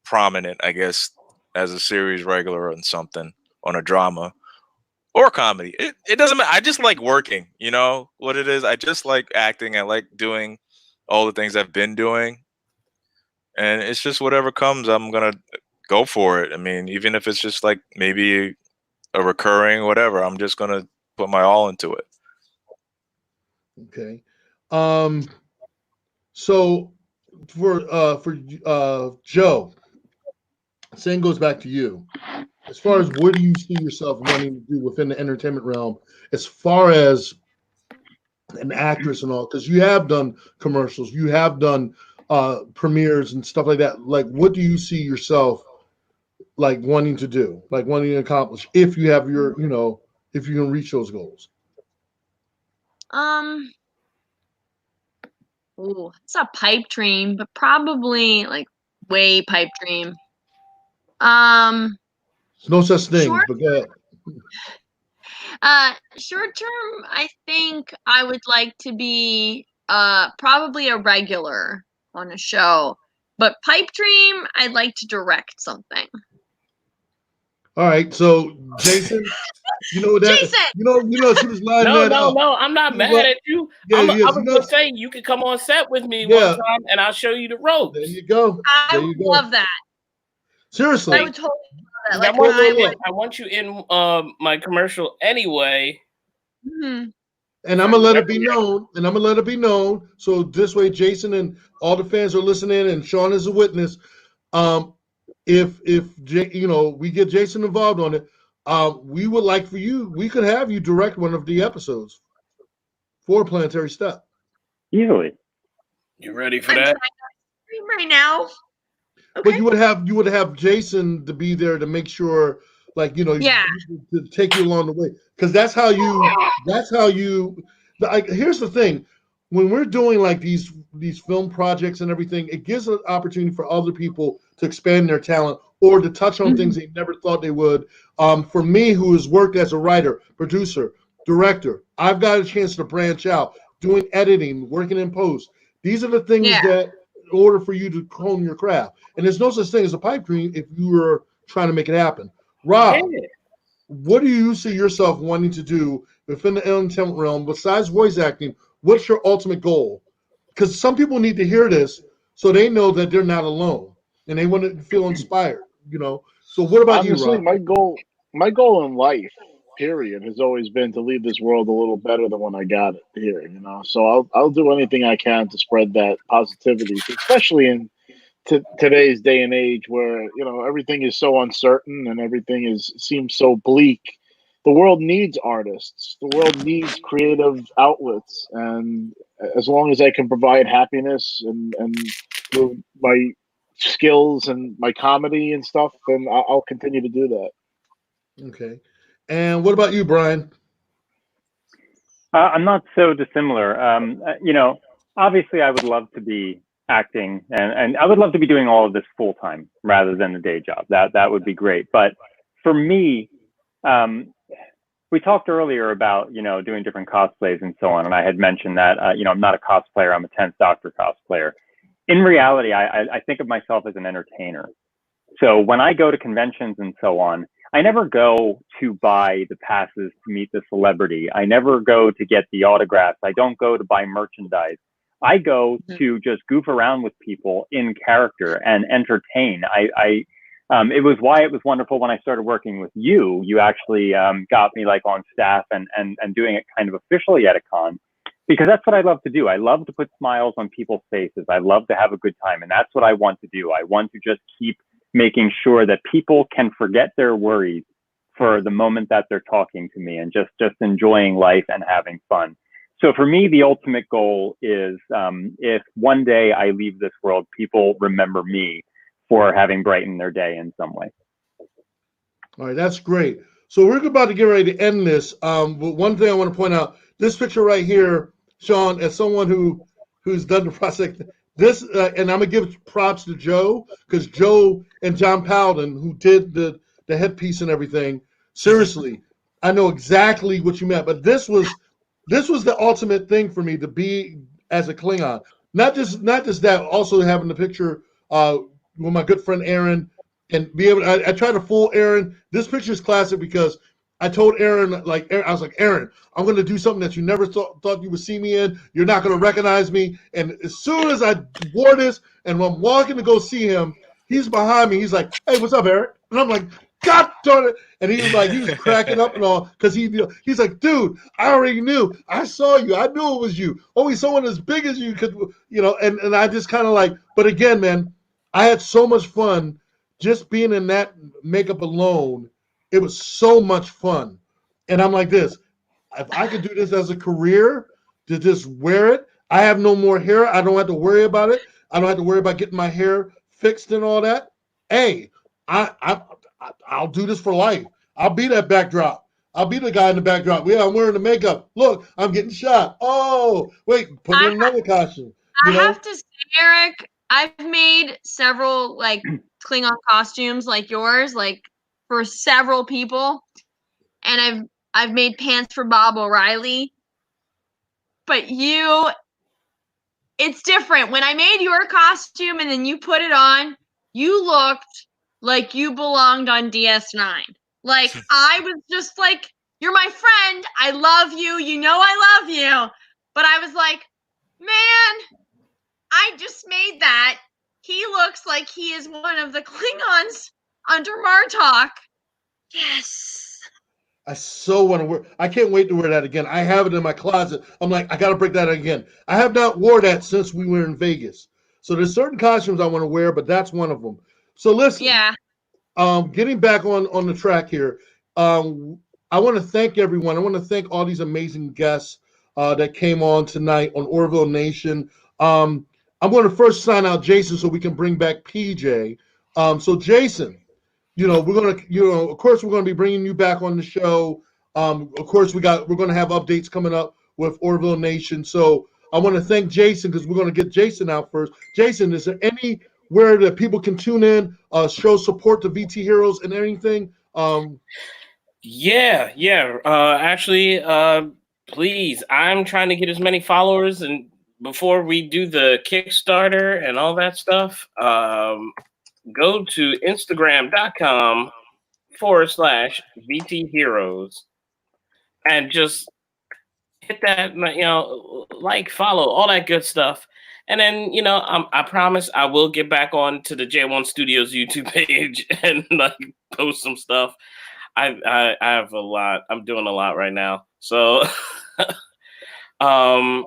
prominent, I guess, as a series regular on something on a drama or comedy. It doesn't matter. I just like working, you know what it is? I just like acting. I like doing all the things I've been doing. And it's just whatever comes, I'm going to go for it. I mean, even if it's just like maybe a recurring whatever, I'm just going to put my all into it. Okay. So for Joe, same goes back to you. As far as what do you see yourself wanting to do within the entertainment realm, as far as an actress and all, because you have done commercials, you have done premieres and stuff like that. Like, what do you see yourself like wanting to do, like wanting to accomplish, if you have your, you know, if you can reach those goals? Ooh, it's a pipe dream, but probably like way pipe dream. There's no such thing, Short, but go ahead. short term, I think I would like to be probably a regular on a show. But pipe dream, I'd like to direct something. All right, so Jason, you know that Jason! you know she was lining No, that no, up. no. I'm not You mad know, at you. yeah, I yes, was you know, gonna say you could come on set with me Yeah. one time, and I'll show you the ropes. there you go. I There you would go. love that. Seriously. I would totally love that. I Like, want you in my commercial anyway. Mhm. And I'm gonna let it be known. So this way, Jason and all the fans are listening, and Shawn is a witness. If you know, we get Jason involved on it, we would like for you. We could have you direct one of the episodes for Planetary Step. Easily. You ready for I'm that? trying to stream right now. But Okay. you would have Jason to be there to make sure, like, you know, Yeah. to take you along the way, because that's how you. Like, here's the thing: when we're doing like these film projects and everything, it gives an opportunity for other people to expand their talent or to touch on things they never thought they would. For me, who has worked as a writer, producer, director, I've got a chance to branch out, doing editing, working in post. These are the things Yeah. that, in order for you to hone your craft. And there's no such thing as a pipe dream if you were trying to make it happen. Rob, Yeah. what do you see yourself wanting to do within the entertainment realm besides voice acting? What's your ultimate goal? Because some people need to hear this so they know that they're not alone and they want to feel inspired, you know. So what about Honestly, you, Rob? my goal in life, period, has always been to leave this world a little better than when I got it here. You know, so I'll do anything I can to spread that positivity, especially in today's day and age where, you know, everything is so uncertain and everything seems so bleak. The world needs artists. The world needs creative outlets, and as long as I can provide happiness and through my skills and my comedy and stuff, then I'll continue to do that. Okay. And what about you, Brian? I'm not so dissimilar. You know, obviously, I would love to be acting, and I would love to be doing all of this full time rather than a day job. That would be great. But for me, we talked earlier about, you know, doing different cosplays and so on, and I had mentioned that you know, I'm not a cosplayer. I'm a 10th Doctor cosplayer. In reality, I think of myself as an entertainer. So when I go to conventions and so on, I never go to buy the passes to meet the celebrity. I never go to get the autographs. I don't go to buy merchandise. I go to just goof around with people in character and entertain. It was why it was wonderful when I started working with you. You actually got me like on staff and doing it kind of officially at a con, because that's what I love to do. I love to put smiles on people's faces. I love to have a good time, and that's what I want to do. I want to just keep making sure that people can forget their worries for the moment that they're talking to me and just enjoying life and having fun. So for me, the ultimate goal is if one day I leave this world, people remember me for having brightened their day in some way. All right, that's great. So we're about to get ready to end this. But one thing I want to point out, this picture right here, Shawn, as someone who's done the process, this, and I'm gonna give props to Joe, because Joe and John Powden, who did the headpiece and everything. Seriously, I know exactly what you meant. But this was the ultimate thing for me, to be as a Klingon. Not just that, also having the picture with my good friend Aaron, and be able to, I try to fool Aaron. This picture is classic because I told Aaron, I was like, Aaron, I'm going to do something that you never thought you would see me in. You're not going to recognize me. And as soon as I wore this and I'm walking to go see him, he's behind me. He's like, hey, what's up, Aaron? And I'm like, God darn it. And he was cracking up and all because he's like, dude, I already knew. I saw you. I knew it was you. Only someone as big as you could, and I just kind of but again, man, I had so much fun just being in that makeup alone. It was so much fun. And I'm like this, if I could do this as a career, to just wear it, I have no more hair. I don't have to worry about it. I don't have to worry about getting my hair fixed and all that. Hey, I'll do this for life. I'll be that backdrop. I'll be the guy in the backdrop. Yeah, I'm wearing the makeup. Look, I'm getting shot. Oh, wait, put in another costume. I have to say, Eric, I've made several Klingon costumes like yours, for several people, and I've made pants for Bob O'Reilly. But it's different. When I made your costume and then you put it on, you looked like you belonged on DS9. I was just like, you're my friend. I love you. You know I love you. But I was like, man, I just made that. He looks like he is one of the Klingons under Martok. Yes. I so want to wear. I can't wait to wear that again. I have it in my closet. I'm like, I got to break that again. I have not wore that since we were in Vegas. So there's certain costumes I want to wear, but that's one of them. So listen. Yeah. Getting back on the track here. I want to thank everyone. I want to thank all these amazing guests that came on tonight on Orville Nation. I'm going to first sign out Jason so we can bring back PJ. So Jason, we're going to, of course, we're going to be bringing you back on the show. Of course, we're going to have updates coming up with Orville Nation. So I want to thank Jason because we're going to get Jason out first. Jason, is there anywhere that people can tune in, show support to VT Heroes and anything? Actually, please, I'm trying to get as many followers, and before we do the Kickstarter and all that stuff, go to Instagram.com/VT Heroes and just hit that, follow, all that good stuff. And then, I promise I will get back on to the J1 Studios YouTube page and post some stuff. I have a lot. I'm doing a lot right now. So, and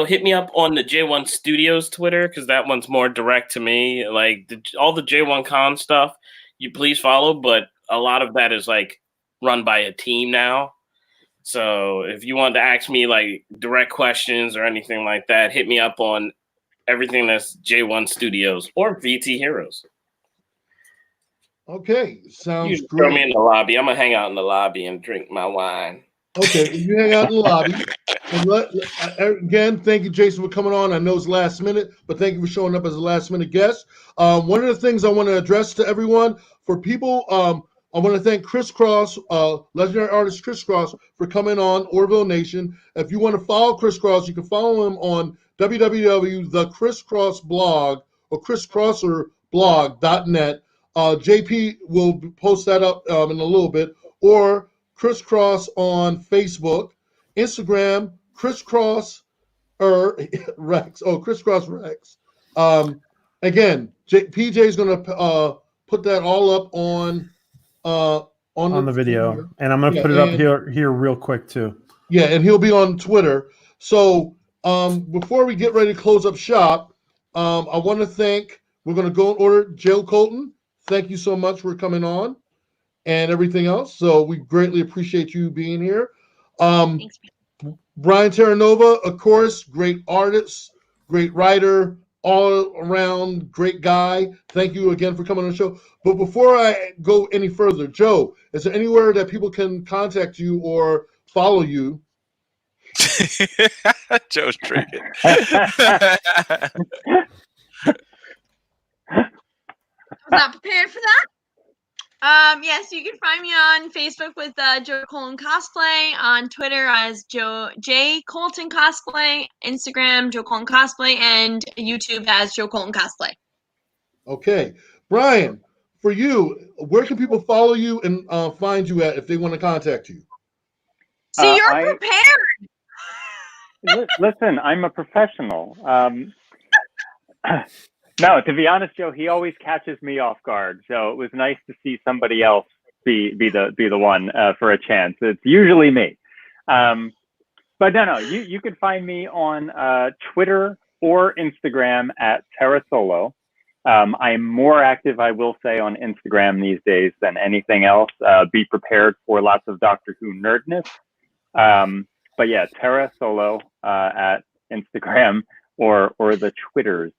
hit me up on the J1 Studios Twitter because that one's more direct to me. All the J1 Con stuff, you please follow, but a lot of that is run by a team now. So if you want to ask me direct questions or anything like that, hit me up on everything that's J1 Studios or VT Heroes. Okay, sounds you great. Throw me in the lobby. I'm gonna hang out in the lobby and drink my wine. Okay, you hang out in the lobby. And again, thank you, Jason, for coming on. I know it's last minute, but thank you for showing up as a last minute guest. One of the things I want to address to everyone, for people, I want to thank Chris Cross, legendary artist Chris Cross, for coming on Orville Nation. If you want to follow Chris Cross, you can follow him on www.thechriscrossblog or chriscrosserblog.net. JP will post that up in a little bit, or Chris Cross on Facebook, Instagram, Crisscross Rex. Oh, Crisscross Rex. Again, PJ is going to put that all up on the video, and I'm going to put it up here real quick too. Yeah, and he'll be on Twitter. So before we get ready to close up shop, I want to thank. We're going to go in order. Joe Colton, thank you so much for coming on and everything else. So we greatly appreciate you being here. Thanks. Brian Terranova, of course, great artist, great writer, all around great guy. Thank you again for coming on the show. But before I go any further, Joe, is there anywhere that people can contact you or follow you? Joe's drinking. I was not prepared for that. Yes, you can find me on Facebook with Joe Colton Cosplay, on Twitter as J Colton Cosplay, Instagram Joe Colton Cosplay, and YouTube as Joe Colton Cosplay. Okay, Brian, for you, where can people follow you and find you at if they want to contact you? See, you're prepared. Listen, I'm a professional. No, to be honest, Joe, he always catches me off guard. So it was nice to see somebody else be the one for a chance. It's usually me. But no, you can find me on Twitter or Instagram at Terrasolo. I'm more active, I will say, on Instagram these days than anything else. Be prepared for lots of Doctor Who nerdness. But yeah, Terrasolo at Instagram or the Twitters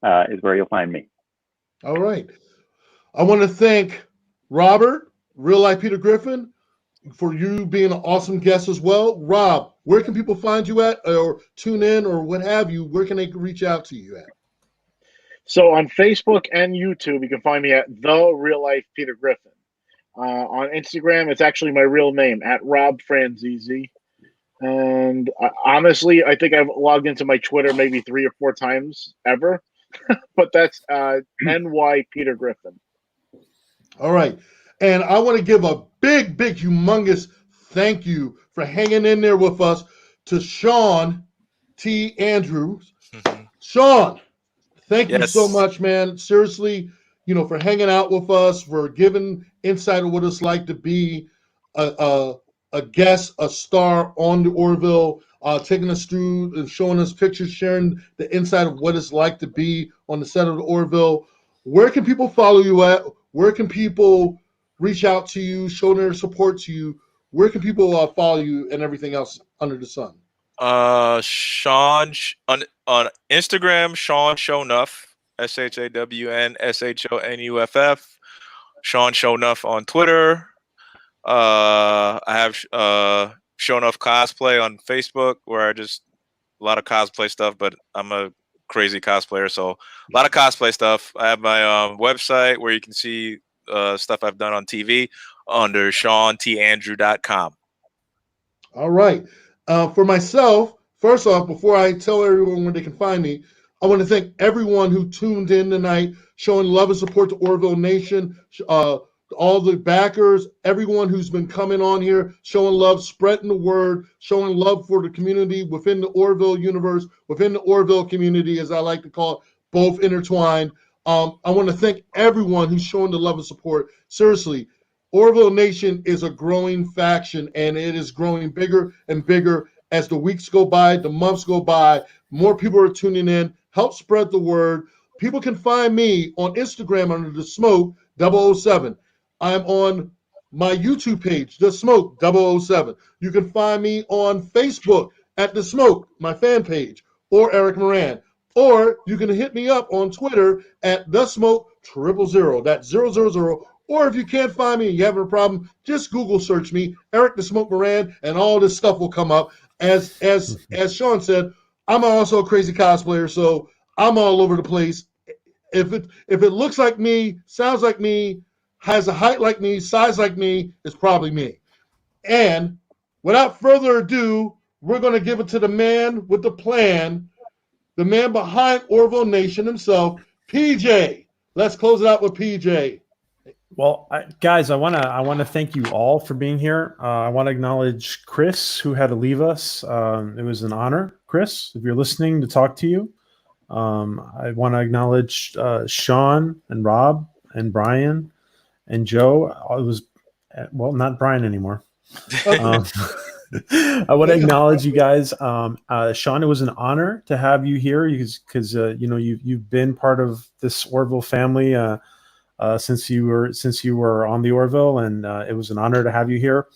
is where you'll find me. All right. I want to thank Robert, Real Life Peter Griffin, for you being an awesome guest as well. Rob, where can people find you at or tune in or what have you? Where can they reach out to you at? So on Facebook and YouTube, you can find me at The Real Life Peter Griffin. On Instagram, it's actually my real name, at Rob Franzese. And honestly, I think I've logged into my Twitter maybe 3 or 4 times ever. But that's NY Peter Griffin. All right. And I want to give a big, humongous thank you for hanging in there with us to Shawn T. Andrews. Shawn, thank you so much, man. Seriously, for hanging out with us, for giving insight of what it's like to be a guest, a star on the Orville, taking us through and showing us pictures, sharing the insight of what it's like to be on the set of the Orville. Where can people follow you at? Where can people reach out to you, show their support to you? Where can people follow you and everything else under the sun? Shawn on Instagram, Shawn Shownuff, ShawnShownuff. Shawn Shownuff on Twitter. I have Shownuff Cosplay on Facebook, where I just a lot of cosplay stuff, but I'm a crazy cosplayer, so a lot of cosplay stuff. I have my website where you can see stuff I've done on TV under ShawnTandrew.com. All right. For myself, first off, before I tell everyone where they can find me, I want to thank everyone who tuned in tonight, showing love and support to Orville Nation, all the backers, everyone who's been coming on here, showing love, spreading the word, showing love for the community within the Orville universe, within the Orville community, as I like to call it, both intertwined. I want to thank everyone who's showing the love and support. Seriously, Orville Nation is a growing faction, and it is growing bigger and bigger as the weeks go by, the months go by. More people are tuning in. Help spread the word. People can find me on Instagram under The Smoke 007. I'm on my YouTube page, The Smoke 007. You can find me on Facebook at The Smoke, my fan page, or Eric Moran. Or you can hit me up on Twitter at The Smoke 000. That's 000. Or if you can't find me and you having a problem, just Google search me, Eric the Smoke Moran, and all this stuff will come up. As Shawn said, I'm also a crazy cosplayer, so I'm all over the place. If it looks like me, sounds like me, has a height like me, size like me, it's probably me. And without further ado, we're going to give it to the man with the plan, the man behind Orville Nation himself, PJ. Let's close it out with PJ. Well, guys, I want to thank you all for being here. I want to acknowledge Chris, who had to leave us. It was an honor, Chris, if you're listening, to talk to you. I want to acknowledge Shawn and Rob and Brian and Joe. It was, well, not Brian anymore. I want to acknowledge you guys. Shawn, it was an honor to have you here because you've been part of this Orville family since you were on the Orville, and it was an honor to have you here.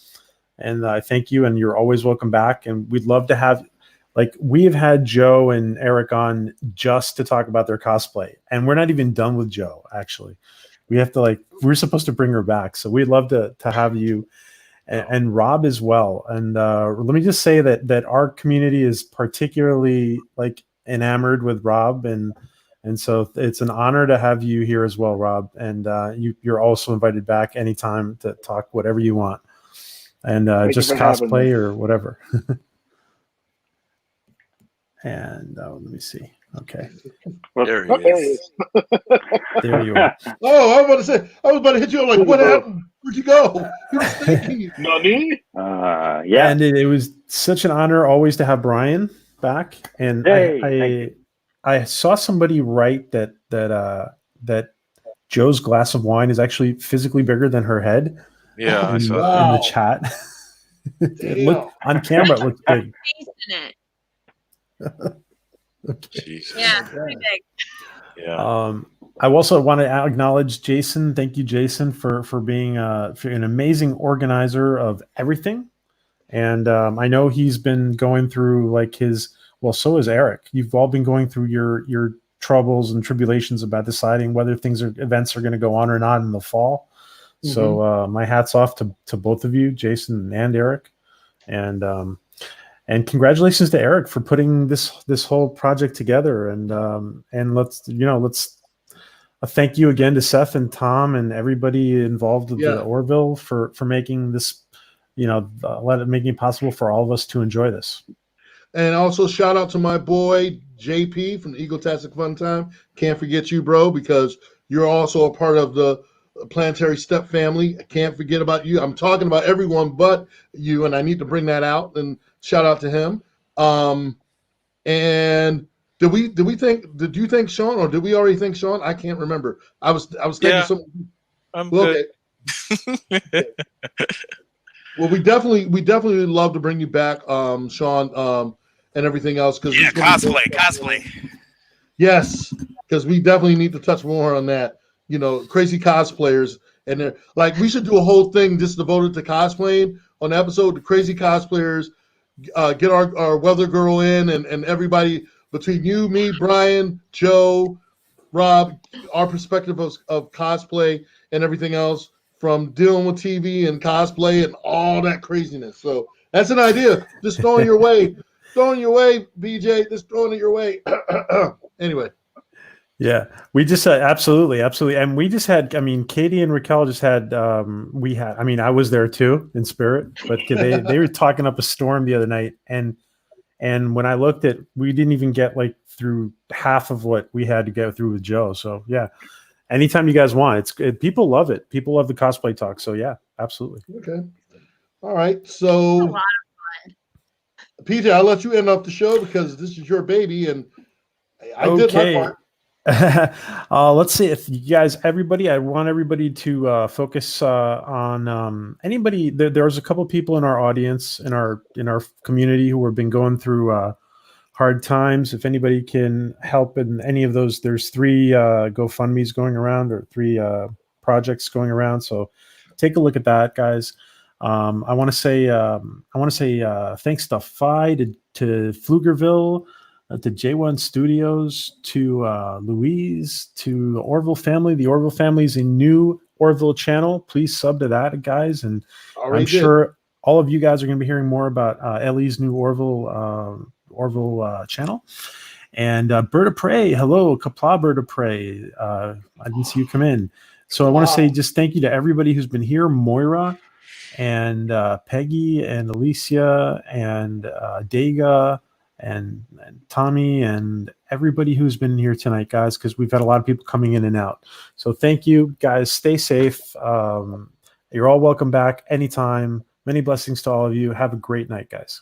And I thank you, and you're always welcome back. And we'd love to have, we have had Joe and Eric on just to talk about their cosplay, and we're not even done with Joe. Actually, we have to we're supposed to bring her back, so we'd love to have you and Rob as well. And let me just say that our community is particularly enamored with Rob, and so it's an honor to have you here as well, Rob. And you're also invited back anytime to talk whatever you want, and just cosplay or whatever. And let me see. Okay, There Oh, he there he is. is. there you are. Oh, I was about to hit you. I'm like, what happened? Where'd you go? He was thanking you. Nani? Yeah. And it was such an honor always to have Brian back. And Yay, thank I saw somebody write that Joe's glass of wine is actually physically bigger than her head Yeah, I in saw in that. the Wow. chat. It Damn. looked on camera. It looked big. Taste in it. Jesus. Yeah, pretty big. Yeah. I also want to acknowledge Jason. Thank you, Jason, for being for an amazing organizer of everything. And I know he's been going through like so is Eric. You've all been going through your troubles and tribulations about deciding whether events are going to go on or not in the fall. So my hat's off to both of you, Jason and Eric. And congratulations to Eric for putting this whole project together. And let's thank you again to Seth and Tom and everybody involved with the Orville for making this, making it possible for all of us to enjoy this. And also shout out to my boy JP from the Egotastic Fun Time. Can't forget you, bro, because you're also a part of the Planetary Step family. I can't forget about you. I'm talking about everyone but you, and I need to bring that out. And shout out to him. And did you think Shawn, or did we already think Shawn? I can't remember. I was thinking something. I'm good. Okay. Well, we definitely would love to bring you back, Shawn, and everything else. Cosplay. Yes, because we definitely need to touch more on that. Crazy cosplayers, and they're like, we should do a whole thing just devoted to cosplaying on the episode. The crazy cosplayers, get our weather girl in, and everybody between you, me, Brian, Joe, Rob, our perspective of cosplay and everything else, from dealing with TV and cosplay and all that craziness. So that's an idea. Just throwing your way, BJ. Just throwing it your way. Anyway. Yeah, we just absolutely, and we just had. I mean, Katie and Raquel just had. I was there too in spirit, but they were talking up a storm the other night, and when I looked at, we didn't even get like through half of what we had to go through with Joe. So yeah, anytime you guys want, people love it. People love the cosplay talk. So yeah, absolutely. Okay. All right. So, A lot of fun. PJ, I'll let you end up the show because this is your baby, and I did my part. Let's see if you guys, I want everybody to focus on anybody. There's a couple people in our audience, in our community, who have been going through hard times. If anybody can help in any of those, there's 3 GoFundMe's going around, or 3 projects going around. So take a look at that, guys. I want to say thanks to Phi, to Pflugerville, to J1 Studios, to Louise, to the Orville family. The Orville family is a new Orville channel. Please sub to that, guys. And I'm sure all of you guys are going to be hearing more about Ellie's new Orville channel. And Bird of Prey, hello, Kapla Bird of Prey. I didn't see you come in. So I want to say just thank you to everybody who's been here, Moira and Peggy and Alicia and Dega and Tommy and everybody who's been here tonight, guys, because we've had a lot of people coming in and out. So thank you, guys. Stay safe. You're all welcome back anytime. Many blessings to all of you. Have a great night, guys.